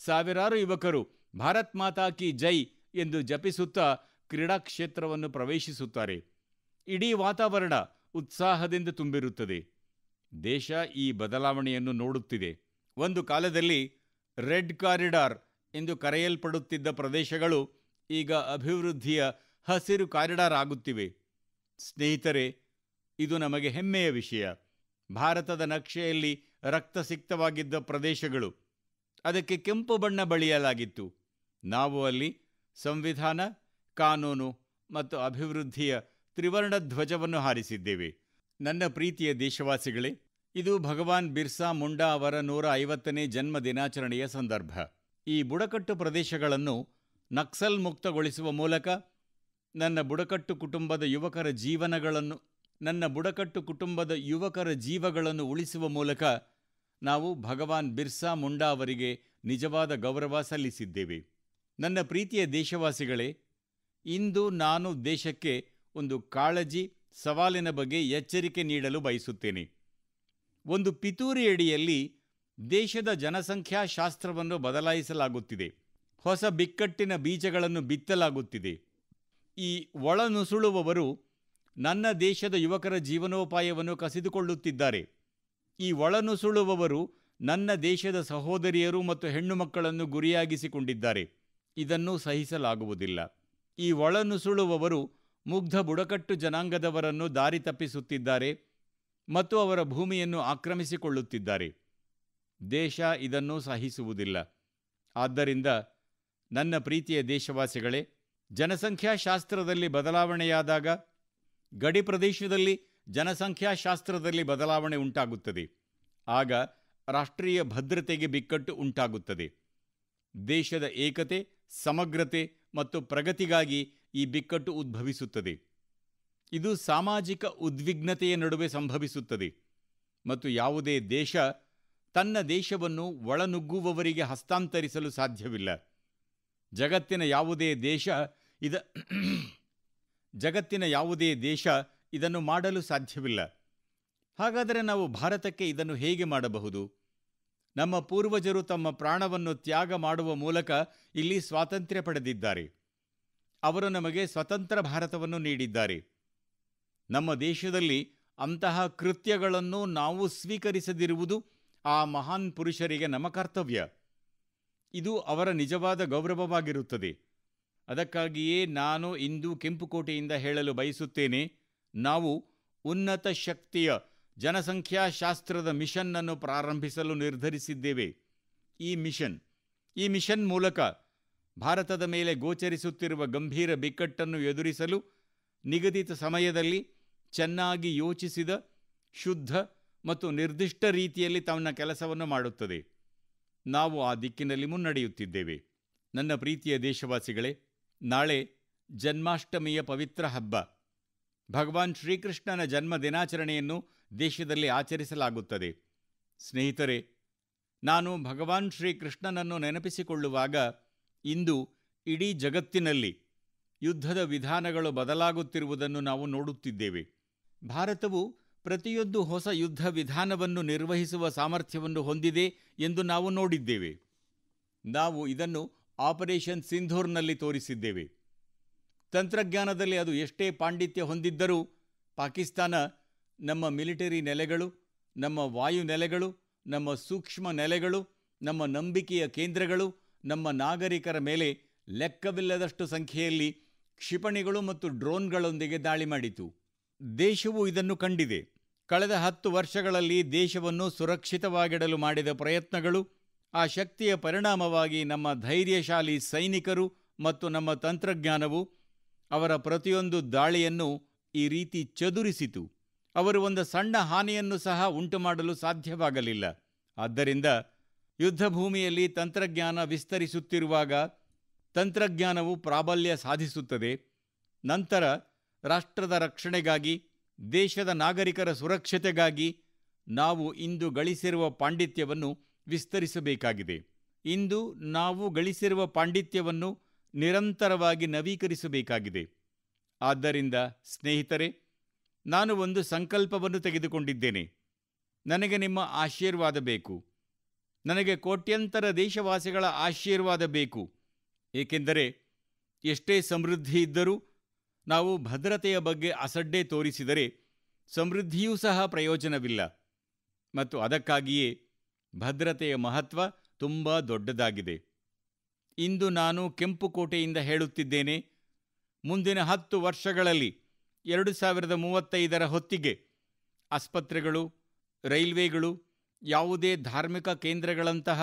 ಸಾವಿರಾರು ಯುವಕರು ಭಾರತ್ ಮಾತಾ ಕಿ ಜೈ ಎಂದು ಜಪಿಸುತ್ತಾ ಕ್ರೀಡಾ ಕ್ಷೇತ್ರವನ್ನು ಪ್ರವೇಶಿಸುತ್ತಾರೆ. ಇಡೀ ವಾತಾವರಣ ಉತ್ಸಾಹದಿಂದ ತುಂಬಿರುತ್ತದೆ. ದೇಶ ಈ ಬದಲಾವಣೆಯನ್ನು ನೋಡುತ್ತಿದೆ. ಒಂದು ಕಾಲದಲ್ಲಿ ರೆಡ್ ಕಾರಿಡಾರ್ ಎಂದು ಕರೆಯಲ್ಪಡುತ್ತಿದ್ದ ಪ್ರದೇಶಗಳು ಈಗ ಅಭಿವೃದ್ಧಿಯ ಹಸಿರು ಕಾರಿಡಾರ್ ಆಗುತ್ತಿವೆ. ಸ್ನೇಹಿತರೆ, ಇದು ನಮಗೆ ಹೆಮ್ಮೆಯ ವಿಷಯ. ಭಾರತದ ನಕ್ಷೆಯಲ್ಲಿ ರಕ್ತಸಿಕ್ತವಾಗಿದ್ದ ಪ್ರದೇಶಗಳು, ಅದಕ್ಕೆ ಕೆಂಪು ಬಣ್ಣ ಬಳಿಯಲಾಗಿತ್ತು. ನಾವು ಅಲ್ಲಿ ಸಂವಿಧಾನ, ಕಾನೂನು ಮತ್ತು ಅಭಿವೃದ್ಧಿಯ ತ್ರಿವರ್ಣ ಧ್ವಜವನ್ನು ಹಾರಿಸಿದ್ದೇವೆ. ನನ್ನ ಪ್ರೀತಿಯ ದೇಶವಾಸಿಗಳೇ, ಇದು ಭಗವಾನ್ ಬಿರ್ಸಾ ಮುಂಡಾ ಅವರ 150ನೇ ಜನ್ಮ ದಿನಾಚರಣೆಯ ಸಂದರ್ಭ. ಈ ಬುಡಕಟ್ಟು ಪ್ರದೇಶಗಳನ್ನು ನಕ್ಸಲ್ ಮುಕ್ತಗೊಳಿಸುವ ಮೂಲಕ ನನ್ನ ಬುಡಕಟ್ಟು ಕುಟುಂಬದ ಯುವಕರ ಜೀವಗಳನ್ನು ಉಳಿಸುವ ಮೂಲಕ ನಾವು ಭಗವಾನ್ ಬಿರ್ಸಾ ಮುಂಡಾ ಅವರಿಗೆ ನಿಜವಾದ ಗೌರವ ಸಲ್ಲಿಸಿದ್ದೇವೆ. ನನ್ನ ಪ್ರೀತಿಯ ದೇಶವಾಸಿಗಳೇ, ಇಂದು ನಾನು ದೇಶಕ್ಕೆ ಒಂದು ಕಾಳಜಿ, ಸವಾಲಿನ ಬಗ್ಗೆ ಎಚ್ಚರಿಕೆ ನೀಡಲು ಬಯಸುತ್ತೇನೆ. ಒಂದು ಪಿತೂರಿಯಡಿಯಲ್ಲಿ ದೇಶದ ಜನಸಂಖ್ಯಾಶಾಸ್ತ್ರವನ್ನು ಬದಲಾಯಿಸಲಾಗುತ್ತಿದೆ. ಹೊಸ ಬಿಕ್ಕಟ್ಟಿನ ಬೀಜಗಳನ್ನು ಬಿತ್ತಲಾಗುತ್ತಿದೆ. ಈ ಒಳನುಸುಳುವವರು ನನ್ನ ದೇಶದ ಯುವಕರ ಜೀವನೋಪಾಯವನ್ನು ಕಸಿದುಕೊಳ್ಳುತ್ತಿದ್ದಾರೆ. ಈ ಒಳನುಸುಳುವವರು ನನ್ನ ದೇಶದ ಸಹೋದರಿಯರು ಮತ್ತು ಹೆಣ್ಣು ಮಕ್ಕಳನ್ನು ಗುರಿಯಾಗಿಸಿಕೊಂಡಿದ್ದಾರೆ. ಇದನ್ನು ಸಹಿಸಲಾಗುವುದಿಲ್ಲ. ಈ ಒಳನುಸುಳುವವರು ಮುಗ್ಧ ಬುಡಕಟ್ಟು ಜನಾಂಗದವರನ್ನು ದಾರಿ ತಪ್ಪಿಸುತ್ತಿದ್ದಾರೆ ಮತ್ತು ಅವರ ಭೂಮಿಯನ್ನು ಆಕ್ರಮಿಸಿಕೊಳ್ಳುತ್ತಿದ್ದಾರೆ. ದೇಶ ಇದನ್ನು ಸಹಿಸುವುದಿಲ್ಲ. ಆದ್ದರಿಂದ ನನ್ನ ಪ್ರೀತಿಯ ದೇಶವಾಸಿಗಳೇ, ಜನಸಂಖ್ಯಾಶಾಸ್ತ್ರದಲ್ಲಿ ಬದಲಾವಣೆಯಾದಾಗ ಗಡಿ ಪ್ರದೇಶದಲ್ಲಿ ಜನಸಂಖ್ಯಾಶಾಸ್ತ್ರದಲ್ಲಿ ಬದಲಾವಣೆ ಉಂಟಾಗುತ್ತದೆ. ಆಗ ರಾಷ್ಟ್ರೀಯ ಭದ್ರತೆಗೆ ಬಿಕ್ಕಟ್ಟು ಉಂಟಾಗುತ್ತದೆ. ದೇಶದ ಏಕತೆ, ಸಮಗ್ರತೆ ಮತ್ತು ಪ್ರಗತಿಗಾಗಿ ಈ ಬಿಕ್ಕಟ್ಟು ಉದ್ಭವಿಸುತ್ತದೆ. ಇದು ಸಾಮಾಜಿಕ ಉದ್ವಿಗ್ನತೆಯ ನಡುವೆ ಸಂಭವಿಸುತ್ತದೆ ಮತ್ತು ಯಾವುದೇ ದೇಶ ತನ್ನ ದೇಶವನ್ನು ಒಳನುಗ್ಗುವವರಿಗೆ ಹಸ್ತಾಂತರಿಸಲು ಸಾಧ್ಯವಿಲ್ಲ. ಜಗತ್ತಿನ ಯಾವುದೇ ದೇಶ ಇದನ್ನು ಮಾಡಲು ಸಾಧ್ಯವಿಲ್ಲ. ಹಾಗಾದರೆ ನಾವು ಭಾರತಕ್ಕೆ ಇದನ್ನು ಹೇಗೆ ಮಾಡಬಹುದು? ನಮ್ಮ ಪೂರ್ವಜರು ತಮ್ಮ ಪ್ರಾಣವನ್ನು ತ್ಯಾಗ ಮಾಡುವ ಮೂಲಕ ಇಲ್ಲಿ ಸ್ವಾತಂತ್ರ್ಯ ಪಡೆದಿದ್ದಾರೆ. ಅವರು ನಮಗೆ ಸ್ವತಂತ್ರ ಭಾರತವನ್ನು ನೀಡಿದ್ದಾರೆ. ನಮ್ಮ ದೇಶದಲ್ಲಿ ಅಂತಹ ಕೃತ್ಯಗಳನ್ನು ನಾವು ಸ್ವೀಕರಿಸದಿರುವುದು ಆ ಮಹಾನ್ ಪುರುಷರಿಗೆ ನಮ್ಮ ಕರ್ತವ್ಯ. ಇದು ಅವರ ನಿಜವಾದ ಗೌರವವಾಗಿರುತ್ತದೆ. ಅದಕ್ಕಾಗಿಯೇ ನಾನು ಇಂದು ಕೆಂಪುಕೋಟೆಯಿಂದ ಹೇಳಲು ಬಯಸುತ್ತೇನೆ, ನಾವು ಉನ್ನತ ಶಕ್ತಿಯ ಜನಸಂಖ್ಯಾಶಾಸ್ತ್ರದ ಮಿಷನ್ ಅನ್ನು ಪ್ರಾರಂಭಿಸಲು ನಿರ್ಧರಿಸಿದ್ದೇವೆ. ಈ ಮಿಷನ್ ಮೂಲಕ ಭಾರತದ ಮೇಲೆ ಗೋಚರಿಸುತ್ತಿರುವ ಗಂಭೀರ ಬಿಕ್ಕಟ್ಟನ್ನು ಎದುರಿಸಲು ನಿಗದಿತ ಸಮಯದಲ್ಲಿ ಚೆನ್ನಾಗಿ ಯೋಚಿಸಿದ, ಶುದ್ಧ ಮತ್ತು ನಿರ್ದಿಷ್ಟ ರೀತಿಯಲ್ಲಿ ತನ್ನ ಕೆಲಸವನ್ನು ಮಾಡುತ್ತದೆ. ನಾವು ಆ ದಿಕ್ಕಿನಲ್ಲಿ ಮುನ್ನಡೆಯುತ್ತಿದ್ದೇವೆ. ನನ್ನ ಪ್ರೀತಿಯ ದೇಶವಾಸಿಗಳೇ, ನಾಳೆ ಜನ್ಮಾಷ್ಟಮಿಯ ಪವಿತ್ರ ಹಬ್ಬ. ಭಗವಾನ್ ಶ್ರೀಕೃಷ್ಣನ ಜನ್ಮ ದಿನಾಚರಣೆಯನ್ನು ದೇಶದಲ್ಲಿ ಆಚರಿಸಲಾಗುತ್ತದೆ. ಸ್ನೇಹಿತರೆ, ನಾನು ಭಗವಾನ್ ಶ್ರೀಕೃಷ್ಣನನ್ನು ನೆನಪಿಸಿಕೊಳ್ಳುವಾಗ ಇಂದು ಇಡೀ ಜಗತ್ತಿನಲ್ಲಿ ಯುದ್ಧದ ವಿಧಾನಗಳು ಬದಲಾಗುತ್ತಿರುವುದನ್ನು ನಾವು ನೋಡುತ್ತಿದ್ದೇವೆ. ಭಾರತವು ಪ್ರತಿಯೊಂದು ಹೊಸ ಯುದ್ಧ ವಿಧಾನವನ್ನು ನಿರ್ವಹಿಸುವ ಸಾಮರ್ಥ್ಯವನ್ನು ಹೊಂದಿದೆ ಎಂದು ನಾವು ನೋಡಿದ್ದೇವೆ. ನಾವು ಇದನ್ನು ಆಪರೇಷನ್ ಸಿಂಧೂರ್ನಲ್ಲಿ ತೋರಿಸಿದ್ದೇವೆ. ತಂತ್ರಜ್ಞಾನದಲ್ಲಿ ಅದು ಎಷ್ಟೇ ಪಾಂಡಿತ್ಯ ಹೊಂದಿದ್ದರೂ ಪಾಕಿಸ್ತಾನ ನಮ್ಮ ಮಿಲಿಟರಿ ನೆಲೆಗಳು, ನಮ್ಮ ವಾಯು ನೆಲೆಗಳು, ನಮ್ಮ ಸೂಕ್ಷ್ಮ ನೆಲೆಗಳು, ನಮ್ಮ ನಂಬಿಕೆಯ ಕೇಂದ್ರಗಳು, ನಮ್ಮ ನಾಗರಿಕರ ಮೇಲೆ ಲೆಕ್ಕವಿಲ್ಲದಷ್ಟು ಸಂಖ್ಯೆಯಲ್ಲಿ ಕ್ಷಿಪಣಿಗಳು ಮತ್ತು ಡ್ರೋನ್ಗಳೊಂದಿಗೆ ದಾಳಿ ಮಾಡಿತು. ದೇಶವು ಇದನ್ನು ಕಂಡಿದೆ. ಕಳೆದ 10 ವರ್ಷಗಳಲ್ಲಿ ದೇಶವನ್ನು ಸುರಕ್ಷಿತವಾಗಿಡಲು ಮಾಡಿದ ಪ್ರಯತ್ನಗಳು, ಆ ಶಕ್ತಿಯ ಪರಿಣಾಮವಾಗಿ ನಮ್ಮ ಧೈರ್ಯಶಾಲಿ ಸೈನಿಕರು ಮತ್ತು ನಮ್ಮ ತಂತ್ರಜ್ಞಾನವು ಅವರ ಪ್ರತಿಯೊಂದು ದಾಳಿಯನ್ನು ಈ ರೀತಿ ಚದುರಿಸಿತು. ಅವರು ಒಂದು ಸಣ್ಣ ಹಾನಿಯನ್ನು ಸಹ ಉಂಟುಮಾಡಲು ಸಾಧ್ಯವಾಗಲಿಲ್ಲ. ಆದ್ದರಿಂದ ಯುದ್ಧಭೂಮಿಯಲ್ಲಿ ತಂತ್ರಜ್ಞಾನ ವಿಸ್ತರಿಸುತ್ತಿರುವಾಗ ತಂತ್ರಜ್ಞಾನವು ಪ್ರಾಬಲ್ಯ ಸಾಧಿಸುತ್ತದೆ. ನಂತರ ರಾಷ್ಟ್ರದ ರಕ್ಷಣೆಗಾಗಿ, ದೇಶದ ನಾಗರಿಕರ ಸುರಕ್ಷತೆಗಾಗಿ ನಾವು ಇಂದು ಗಳಿಸಿರುವ ಪಾಂಡಿತ್ಯವನ್ನು ವಿಸ್ತರಿಸಬೇಕಾಗಿದೆ. ಇಂದು ನಾವು ಗಳಿಸಿರುವ ಪಾಂಡಿತ್ಯವನ್ನು ನಿರಂತರವಾಗಿ ನವೀಕರಿಸಬೇಕಾಗಿದೆ. ಆದ್ದರಿಂದ ಸ್ನೇಹಿತರೆ, ನಾನು ಒಂದು ಸಂಕಲ್ಪವನ್ನು ತೆಗೆದುಕೊಂಡಿದ್ದೇನೆ. ನನಗೆ ನಿಮ್ಮ ಆಶೀರ್ವಾದ ಬೇಕು. ನನಗೆ ಕೋಟ್ಯಂತರ ದೇಶವಾಸಿಗಳ ಆಶೀರ್ವಾದ ಬೇಕು. ಏಕೆಂದರೆ ಎಷ್ಟೇ ಸಮೃದ್ಧಿ ಇದ್ದರೂ ನಾವು ಭದ್ರತೆಯ ಬಗ್ಗೆ ಅಸಡ್ಡೆ ತೋರಿಸಿದರೆ ಸಮೃದ್ಧಿಯೂ ಸಹ ಪ್ರಯೋಜನವಿಲ್ಲ. ಮತ್ತು ಅದಕ್ಕಾಗಿಯೇ ಭದ್ರತೆಯ ಮಹತ್ವ ತುಂಬ ದೊಡ್ಡದಾಗಿದೆ. ಇಂದು ನಾನು ಕೆಂಪುಕೋಟೆಯಿಂದ ಹೇಳುತ್ತಿದ್ದೇನೆ, ಮುಂದಿನ 10 ವರ್ಷಗಳಲ್ಲಿ 2035ರ ಹೊತ್ತಿಗೆ ಆಸ್ಪತ್ರೆಗಳು, ರೈಲ್ವೆಗಳು, ಯಾವುದೇ ಧಾರ್ಮಿಕ ಕೇಂದ್ರಗಳಂತಹ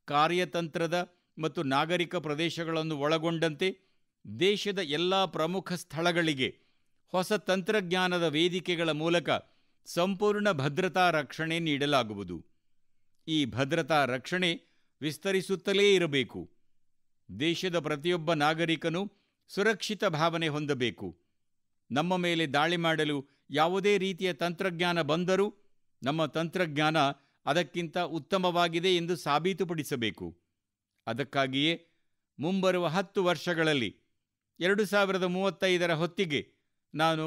ಕಾರ್ಯತಂತ್ರದ ಮತ್ತು ನಾಗರಿಕ ಪ್ರದೇಶಗಳನ್ನು ಒಳಗೊಂಡಂತೆ ದೇಶದ ಎಲ್ಲ ಪ್ರಮುಖ ಸ್ಥಳಗಳಿಗೆ ಹೊಸ ತಂತ್ರಜ್ಞಾನದ ವೇದಿಕೆಗಳ ಮೂಲಕ ಸಂಪೂರ್ಣ ಭದ್ರತಾ ರಕ್ಷಣೆ ನೀಡಲಾಗುವುದು. ಈ ಭದ್ರತಾ ರಕ್ಷಣೆ ವಿಸ್ತರಿಸುತ್ತಲೇ ಇರಬೇಕು. ದೇಶದ ಪ್ರತಿಯೊಬ್ಬ ನಾಗರಿಕನೂ ಸುರಕ್ಷಿತ ಭಾವನೆ ಹೊಂದಬೇಕು. ನಮ್ಮ ಮೇಲೆ ದಾಳಿ ಮಾಡಲು ಯಾವುದೇ ರೀತಿಯ ತಂತ್ರಜ್ಞಾನ ಬಂದರೂ ನಮ್ಮ ತಂತ್ರಜ್ಞಾನ ಅದಕ್ಕಿಂತ ಉತ್ತಮವಾಗಿದೆ ಎಂದು ಸಾಬೀತುಪಡಿಸಬೇಕು. ಅದಕ್ಕಾಗಿಯೇ ಮುಂಬರುವ 10 ವರ್ಷಗಳಲ್ಲಿ 2035ರ ಹೊತ್ತಿಗೆ ನಾನು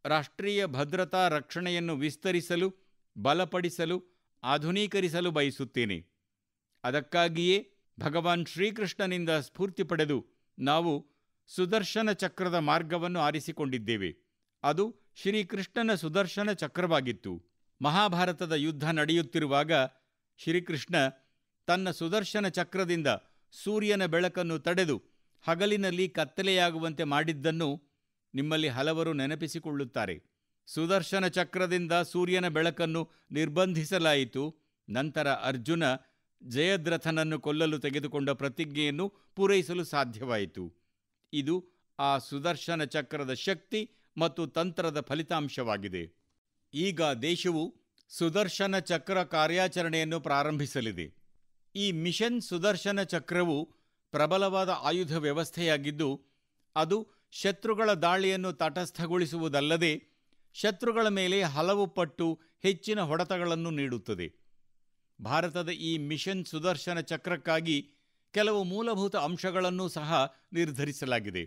ರಾಷ್ಟ್ರೀಯ ಭದ್ರತಾ ರಕ್ಷಣೆಯನ್ನು ವಿಸ್ತರಿಸಲು, ಬಲಪಡಿಸಲು, ಆಧುನೀಕರಿಸಲು ಬಯಸುತ್ತೇನೆ. ಅದಕ್ಕಾಗಿಯೇ ಭಗವಾನ್ ಶ್ರೀಕೃಷ್ಣನಿಂದ ಸ್ಫೂರ್ತಿ ಪಡೆದು ನಾವು ಸುದರ್ಶನ ಚಕ್ರದ ಮಾರ್ಗವನ್ನು ಆರಿಸಿಕೊಂಡಿದ್ದೇವೆ. ಅದು ಶ್ರೀಕೃಷ್ಣನ ಸುದರ್ಶನ ಚಕ್ರವಾಗಿತ್ತು. ಮಹಾಭಾರತದ ಯುದ್ಧ ನಡೆಯುತ್ತಿರುವಾಗ ಶ್ರೀಕೃಷ್ಣ ತನ್ನ ಸುದರ್ಶನ ಚಕ್ರದಿಂದ ಸೂರ್ಯನ ಬೆಳಕನ್ನು ತಡೆದು ಹಗಲಿನಲ್ಲಿ ಕತ್ತಲೆಯಾಗುವಂತೆ ಮಾಡಿದ್ದನ್ನು ನಿಮ್ಮಲ್ಲಿ ಹಲವರು ನೆನಪಿಸಿಕೊಳ್ಳುತ್ತಾರೆ. ಸುದರ್ಶನ ಚಕ್ರದಿಂದ ಸೂರ್ಯನ ಬೆಳಕನ್ನು ನಿರ್ಬಂಧಿಸಲಾಯಿತು. ನಂತರ ಅರ್ಜುನ ಜಯದ್ರಥನನ್ನು ಕೊಲ್ಲಲು ತೆಗೆದುಕೊಂಡ ಪ್ರತಿಜ್ಞೆಯನ್ನು ಪೂರೈಸಲು ಸಾಧ್ಯವಾಯಿತು. ಇದು ಆ ಸುದರ್ಶನ ಚಕ್ರದ ಶಕ್ತಿ ಮತ್ತು ತಂತ್ರದ ಫಲಿತಾಂಶವಾಗಿದೆ. ಈಗ ದೇಶವು ಸುದರ್ಶನ ಚಕ್ರ ಕಾರ್ಯಾಚರಣೆಯನ್ನು ಪ್ರಾರಂಭಿಸಲಿದೆ. ಈ ಮಿಷನ್ ಸುದರ್ಶನ ಚಕ್ರವು ಪ್ರಬಲವಾದ ಆಯುಧ ವ್ಯವಸ್ಥೆಯಾಗಿದ್ದು, ಅದು ಶತ್ರುಗಳ ದಾಳಿಯನ್ನು ತಟಸ್ಥಗೊಳಿಸುವುದಲ್ಲದೆ ಶತ್ರುಗಳ ಮೇಲೆ ಹಲವು ಪಟ್ಟು ಹೆಚ್ಚಿನ ಹೊಡೆತಗಳನ್ನು ನೀಡುತ್ತದೆ. ಭಾರತದ ಈ ಮಿಷನ್ ಸುದರ್ಶನ ಚಕ್ರಕ್ಕಾಗಿ ಕೆಲವು ಮೂಲಭೂತ ಅಂಶಗಳನ್ನೂ ಸಹ ನಿರ್ಧರಿಸಲಾಗಿದೆ.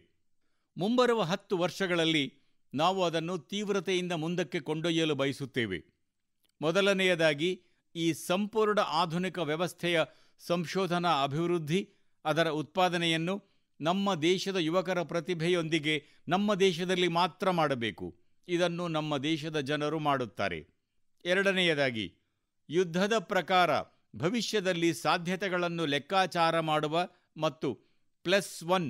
ಮುಂಬರುವ 10 ವರ್ಷಗಳಲ್ಲಿ ನಾವು ಅದನ್ನು ತೀವ್ರತೆಯಿಂದ ಮುಂದಕ್ಕೆ ಕೊಂಡೊಯ್ಯಲು ಬಯಸುತ್ತೇವೆ. ಮೊದಲನೆಯದಾಗಿ, ಈ ಸಂಪೂರ್ಣ ಆಧುನಿಕ ವ್ಯವಸ್ಥೆಯ ಸಂಶೋಧನಾ ಅಭಿವೃದ್ಧಿ, ಅದರ ಉತ್ಪಾದನೆಯನ್ನು ನಮ್ಮ ದೇಶದ ಯುವಕರ ಪ್ರತಿಭೆಯೊಂದಿಗೆ ನಮ್ಮ ದೇಶದಲ್ಲಿ ಮಾತ್ರ ಮಾಡಬೇಕು. ಇದನ್ನು ನಮ್ಮ ದೇಶದ ಜನರು ಮಾಡುತ್ತಾರೆ. ಎರಡನೆಯದಾಗಿ, ಯುದ್ಧದ ಪ್ರಕಾರ ಭವಿಷ್ಯದಲ್ಲಿ ಸಾಧ್ಯತೆಗಳನ್ನು ಲೆಕ್ಕಾಚಾರ ಮಾಡುವ ಮತ್ತು +1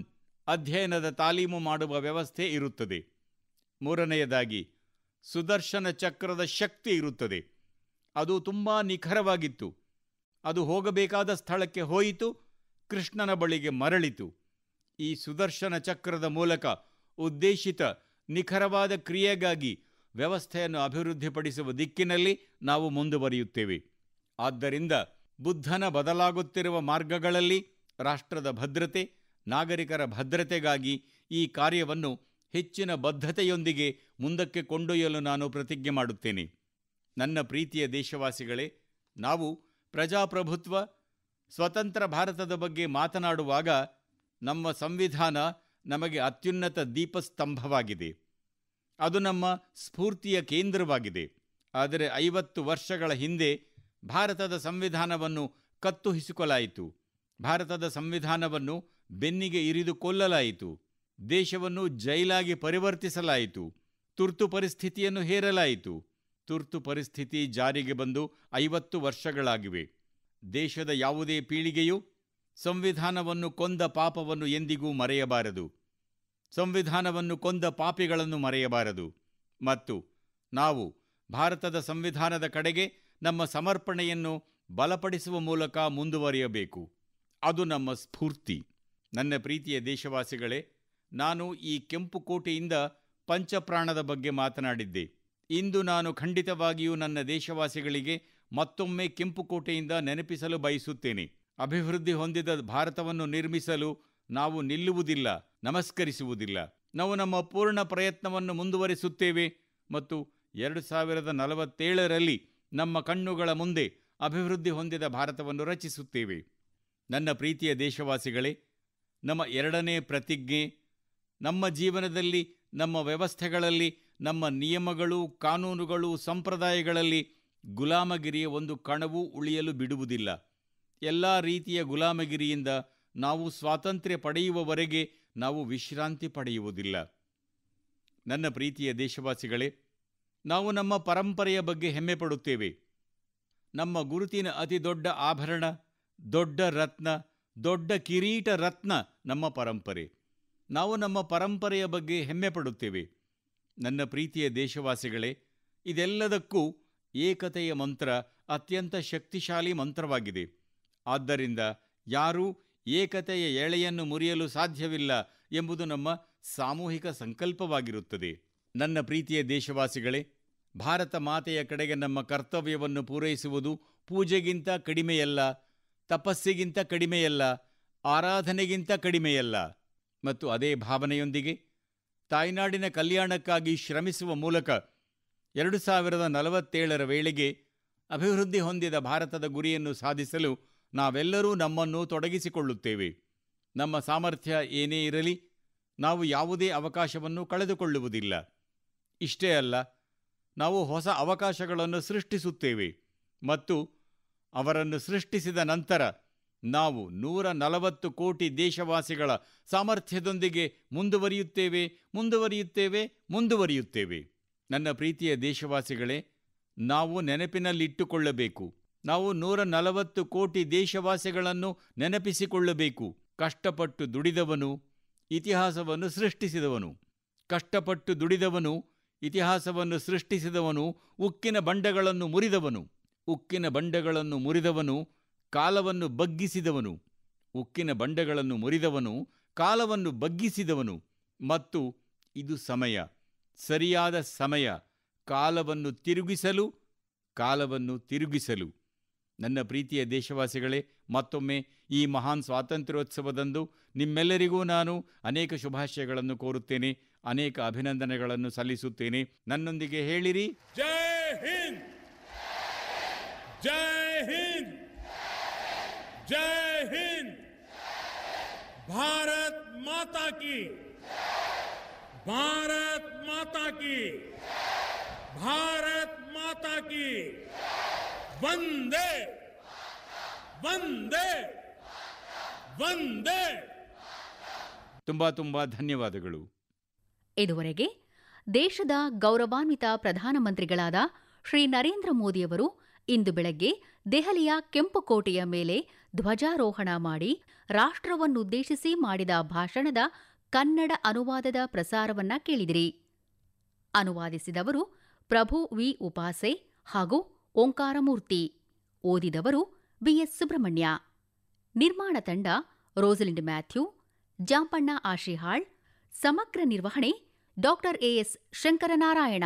ಅಧ್ಯಯನದ ತಾಲೀಮು ಮಾಡುವ ವ್ಯವಸ್ಥೆ ಇರುತ್ತದೆ. ಮೂರನೆಯದಾಗಿ, ಸುದರ್ಶನ ಚಕ್ರದ ಶಕ್ತಿ ಇರುತ್ತದೆ. ಅದು ತುಂಬ ನಿಖರವಾಗಿತ್ತು. ಅದು ಹೋಗಬೇಕಾದ ಸ್ಥಳಕ್ಕೆ ಹೋಯಿತು, ಕೃಷ್ಣನ ಬಳಿಗೆ ಮರಳಿತು. ಈ ಸುದರ್ಶನ ಚಕ್ರದ ಮೂಲಕ ಉದ್ದೇಶಿತ ನಿಖರವಾದ ಕ್ರಿಯೆಗಾಗಿ ವ್ಯವಸ್ಥೆಯನ್ನು ಅಭಿವೃದ್ಧಿಪಡಿಸುವ ದಿಕ್ಕಿನಲ್ಲಿ ನಾವು ಮುಂದುವರಿಯುತ್ತೇವೆ. ಆದ್ದರಿಂದ ಬುದ್ಧನ ಬದಲಾಗುತ್ತಿರುವ ಮಾರ್ಗಗಳಲ್ಲಿ ರಾಷ್ಟ್ರದ ಭದ್ರತೆ, ನಾಗರಿಕರ ಭದ್ರತೆಗಾಗಿ ಈ ಕಾರ್ಯವನ್ನು ಹೆಚ್ಚಿನ ಬದ್ಧತೆಯೊಂದಿಗೆ ಮುಂದಕ್ಕೆ ಕೊಂಡೊಯ್ಯಲು ನಾನು ಪ್ರತಿಜ್ಞೆ ಮಾಡುತ್ತೇನೆ. ನನ್ನ ಪ್ರೀತಿಯ ದೇಶವಾಸಿಗಳೇ, ನಾವು ಪ್ರಜಾಪ್ರಭುತ್ವ, ಸ್ವತಂತ್ರ ಭಾರತದ ಬಗ್ಗೆ ಮಾತನಾಡುವಾಗ ನಮ್ಮ ಸಂವಿಧಾನ ನಮಗೆ ಅತ್ಯುನ್ನತ ದೀಪಸ್ತಂಭವಾಗಿದೆ. ಅದು ನಮ್ಮ ಸ್ಫೂರ್ತಿಯ ಕೇಂದ್ರವಾಗಿದೆ. ಆದರೆ 50 ವರ್ಷಗಳ ಹಿಂದೆ ಭಾರತದ ಸಂವಿಧಾನವನ್ನು ಕತ್ತುಹಿಸಿಕೊಳ್ಳಲಾಯಿತು. ಭಾರತದ ಸಂವಿಧಾನವನ್ನು ಬೆನ್ನಿಗೆ ಇರಿದು ಕೊಲ್ಲಲಾಯಿತು. ದೇಶವನ್ನು ಜೈಲಾಗಿ ಪರಿವರ್ತಿಸಲಾಯಿತು. ತುರ್ತು ಪರಿಸ್ಥಿತಿಯನ್ನು ಹೇರಲಾಯಿತು. ತುರ್ತು ಪರಿಸ್ಥಿತಿ ಜಾರಿಗೆ ಬಂದು 50 ವರ್ಷಗಳಾಗಿವೆ. ದೇಶದ ಯಾವುದೇ ಪೀಳಿಗೆಯು ಸಂವಿಧಾನವನ್ನು ಕೊಂದ ಪಾಪವನ್ನು ಎಂದಿಗೂ ಮರೆಯಬಾರದು. ಸಂವಿಧಾನವನ್ನು ಕೊಂದ ಪಾಪಿಗಳನ್ನು ಮರೆಯಬಾರದು. ಮತ್ತು ನಾವು ಭಾರತದ ಸಂವಿಧಾನದ ಕಡೆಗೆ ನಮ್ಮ ಸಮರ್ಪಣೆಯನ್ನು ಬಲಪಡಿಸುವ ಮೂಲಕ ಮುಂದುವರಿಯಬೇಕು. ಅದು ನಮ್ಮ ಸ್ಫೂರ್ತಿ. ನನ್ನ ಪ್ರೀತಿಯ ದೇಶವಾಸಿಗಳೇ, ನಾನು ಈ ಕೆಂಪು ಕೋಟೆಯಿಂದ ಪಂಚಪ್ರಾಣದ ಬಗ್ಗೆ ಮಾತನಾಡಿದ್ದೆ. ಇಂದು ನಾನು ಖಂಡಿತವಾಗಿಯೂ ನನ್ನ ದೇಶವಾಸಿಗಳಿಗೆ ಮತ್ತೊಮ್ಮೆ ಕೆಂಪು ಕೋಟೆಯಿಂದ ನೆನಪಿಸಲು ಬಯಸುತ್ತೇನೆ. ಅಭಿವೃದ್ಧಿ ಹೊಂದಿದ ಭಾರತವನ್ನು ನಿರ್ಮಿಸಲು ನಾವು ನಿಲ್ಲುವುದಿಲ್ಲ, ನಮಸ್ಕರಿಸುವುದಿಲ್ಲ. ನಾವು ನಮ್ಮ ಪೂರ್ಣ ಪ್ರಯತ್ನವನ್ನು ಮುಂದುವರಿಸುತ್ತೇವೆ ಮತ್ತು 2047ರಲ್ಲಿ ನಮ್ಮ ಕಣ್ಣುಗಳ ಮುಂದೆ ಅಭಿವೃದ್ಧಿ ಹೊಂದಿದ ಭಾರತವನ್ನು ರಚಿಸುತ್ತೇವೆ. ನನ್ನ ಪ್ರೀತಿಯ ದೇಶವಾಸಿಗಳೇ, ನಮ್ಮ 2ನೇ ಪ್ರತಿಜ್ಞೆ, ನಮ್ಮ ಜೀವನದಲ್ಲಿ, ನಮ್ಮ ವ್ಯವಸ್ಥೆಗಳಲ್ಲಿ, ನಮ್ಮ ನಿಯಮಗಳು, ಕಾನೂನುಗಳು, ಸಂಪ್ರದಾಯಗಳಲ್ಲಿ ಗುಲಾಮಗಿರಿಯ ಒಂದು ಕಣವೂ ಉಳಿಯಲು ಬಿಡುವುದಿಲ್ಲ. ಎಲ್ಲ ರೀತಿಯ ಗುಲಾಮಗಿರಿಯಿಂದ ನಾವು ಸ್ವಾತಂತ್ರ್ಯ ಪಡೆಯುವವರೆಗೆ ನಾವು ವಿಶ್ರಾಂತಿ ಪಡೆಯುವುದಿಲ್ಲ. ನನ್ನ ಪ್ರೀತಿಯ ದೇಶವಾಸಿಗಳೇ, ನಾವು ನಮ್ಮ ಪರಂಪರೆಯ ಬಗ್ಗೆ ಹೆಮ್ಮೆ ಪಡುತ್ತೇವೆ. ನಮ್ಮ ಗುರುತಿನ ಅತಿ ದೊಡ್ಡ ಆಭರಣ, ದೊಡ್ಡ ರತ್ನ, ದೊಡ್ಡ ಕಿರೀಟ ರತ್ನ ನಮ್ಮ ಪರಂಪರೆ. ನಾವು ನಮ್ಮ ಪರಂಪರೆಯ ಬಗ್ಗೆ ಹೆಮ್ಮೆ ಪಡುತ್ತೇವೆ. ನನ್ನ ಪ್ರೀತಿಯ ದೇಶವಾಸಿಗಳೇ, ಇದೆಲ್ಲದಕ್ಕೂ ಏಕತೆಯ ಮಂತ್ರ ಅತ್ಯಂತ ಶಕ್ತಿಶಾಲಿ ಮಂತ್ರವಾಗಿದೆ. ಆದ್ದರಿಂದ ಯಾರೂ ಏಕತೆಯ ಎಳೆಯನ್ನು ಮುರಿಯಲು ಸಾಧ್ಯವಿಲ್ಲ ಎಂಬುದು ನಮ್ಮ ಸಾಮೂಹಿಕ ಸಂಕಲ್ಪವಾಗಿರುತ್ತದೆ. ನನ್ನ ಪ್ರೀತಿಯ ದೇಶವಾಸಿಗಳೇ, ಭಾರತ ಮಾತೆಯ ಕಡೆಗೆ ನಮ್ಮ ಕರ್ತವ್ಯವನ್ನು ಪೂರೈಸುವುದು ಪೂಜೆಗಿಂತ ಕಡಿಮೆಯಲ್ಲ, ತಪಸ್ಸಿಗಿಂತ ಕಡಿಮೆಯಲ್ಲ, ಆರಾಧನೆಗಿಂತ ಕಡಿಮೆಯಲ್ಲ. ಮತ್ತು ಅದೇ ಭಾವನೆಯೊಂದಿಗೆ ತಾಯ್ನಾಡಿನ ಕಲ್ಯಾಣಕ್ಕಾಗಿ ಶ್ರಮಿಸುವ ಮೂಲಕ 2047ರ ವೇಳೆಗೆ ಅಭಿವೃದ್ಧಿ ಹೊಂದಿದ ಭಾರತದ ಗುರಿಯನ್ನು ಸಾಧಿಸಲು ನಾವೆಲ್ಲರೂ ನಮ್ಮನ್ನು ತೊಡಗಿಸಿಕೊಳ್ಳುತ್ತೇವೆ. ನಮ್ಮ ಸಾಮರ್ಥ್ಯ ಏನೇ ಇರಲಿ, ನಾವು ಯಾವುದೇ ಅವಕಾಶವನ್ನು ಕಳೆದುಕೊಳ್ಳುವುದಿಲ್ಲ. ಇಷ್ಟೇ ಅಲ್ಲ, ನಾವು ಹೊಸ ಅವಕಾಶಗಳನ್ನು ಸೃಷ್ಟಿಸುತ್ತೇವೆ ಮತ್ತು ಅವರನ್ನು ಸೃಷ್ಟಿಸಿದ ನಂತರ ನಾವು 140 ಕೋಟಿ ದೇಶವಾಸಿಗಳ ಸಾಮರ್ಥ್ಯದೊಂದಿಗೆ ಮುಂದುವರಿಯುತ್ತೇವೆ. ನನ್ನ ಪ್ರೀತಿಯ ದೇಶವಾಸಿಗಳೇ, ನಾವು ನೆನಪಿನಲ್ಲಿಟ್ಟುಕೊಳ್ಳಬೇಕು. ನಾವು 140 ಕೋಟಿ ದೇಶವಾಸಿಗಳನ್ನು ನೆನಪಿಸಿಕೊಳ್ಳಬೇಕು. ಕಷ್ಟಪಟ್ಟು ದುಡಿದವನು ಇತಿಹಾಸವನ್ನು ಸೃಷ್ಟಿಸಿದವನು. ಕಷ್ಟಪಟ್ಟು ದುಡಿದವನು ಇತಿಹಾಸವನ್ನು ಸೃಷ್ಟಿಸಿದವನು ಉಕ್ಕಿನ ಬಂಡೆಗಳನ್ನು ಮುರಿದವನು. ಉಕ್ಕಿನ ಬಂಡೆಗಳನ್ನು ಮುರಿದವನು ಕಾಲವನ್ನು ಬಗ್ಗಿಸಿದವನು. ಉಕ್ಕಿನ ಬಂಡೆಗಳನ್ನು ಮುರಿದವನು ಕಾಲವನ್ನು ಬಗ್ಗಿಸಿದವನು. ಮತ್ತು ಇದು ಸಮಯ, ಸರಿಯಾದ ಸಮಯ, ಕಾಲವನ್ನು ತಿರುಗಿಸಲು. ನನ್ನ ಪ್ರೀತಿಯ ದೇಶವಾಸಿಗಳೇ, ಮತ್ತೊಮ್ಮೆ ಈ ಮಹಾನ್ ಸ್ವಾತಂತ್ರ್ಯೋತ್ಸವದಂದು ನಿಮ್ಮೆಲ್ಲರಿಗೂ ನಾನು ಅನೇಕ ಶುಭಾಶಯಗಳನ್ನು ಕೋರುತ್ತೇನೆ, ಅನೇಕ ಅಭಿನಂದನೆಗಳನ್ನು ಸಲ್ಲಿಸುತ್ತೇನೆ. ನನ್ನೊಂದಿಗೆ ಹೇಳಿರಿ, ಜೈ ಹಿಂದ್, ಜೈ ಹಿಂದ್, ಜೈ ಹಿಂದ್. ಭಾರತ್ ಮಾತಾ ಕಿ, ಭಾರತ್ ಮಾತಾ ಕಿ, ಭಾರತ್ ಮಾತಾ ಕಿ. ವಂದೇ ವಂದೇ ವಂದೇ. ತುಂಬಾ ಧನ್ಯವಾದಗಳು. ಇದುವರೆಗೆ ದೇಶದ ಗೌರವಾನ್ವಿತ ಪ್ರಧಾನಮಂತ್ರಿಗಳಾದ ಶ್ರೀ ನರೇಂದ್ರ ಮೋದಿಯವರು ಇಂದು ಬೆಳಗ್ಗೆ ದೆಹಲಿಯ ಕೆಂಪುಕೋಟೆಯ ಮೇಲೆ ಧ್ವಜಾರೋಹಣ ಮಾಡಿ ರಾಷ್ಟ್ರವನ್ನುದ್ದೇಶಿಸಿ ಮಾಡಿದ ಭಾಷಣದ ಕನ್ನಡ ಅನುವಾದದ ಪ್ರಸಾರವನ್ನ ಕೇಳಿದಿರಿ. ಅನುವಾದಿಸಿದವರು ಪ್ರಭು ವಿ ಉಪಾಸೆ ಹಾಗೂ ಓಂಕಾರಮೂರ್ತಿ. ಓದಿದವರು ಬಿಎಸ್ ಸುಬ್ರಹ್ಮಣ್ಯ. ನಿರ್ಮಾಣ ತಂಡ ರೋಸಲಿಂಡ್ ಮ್ಯಾಥ್ಯೂ, ಜಾಂಪಣ್ಣ ಆಶಿಹಾಳ್. ಸಮಗ್ರ ನಿರ್ವಹಣೆ ಡಾ ಎಎಸ್ ಶಂಕರನಾರಾಯಣ.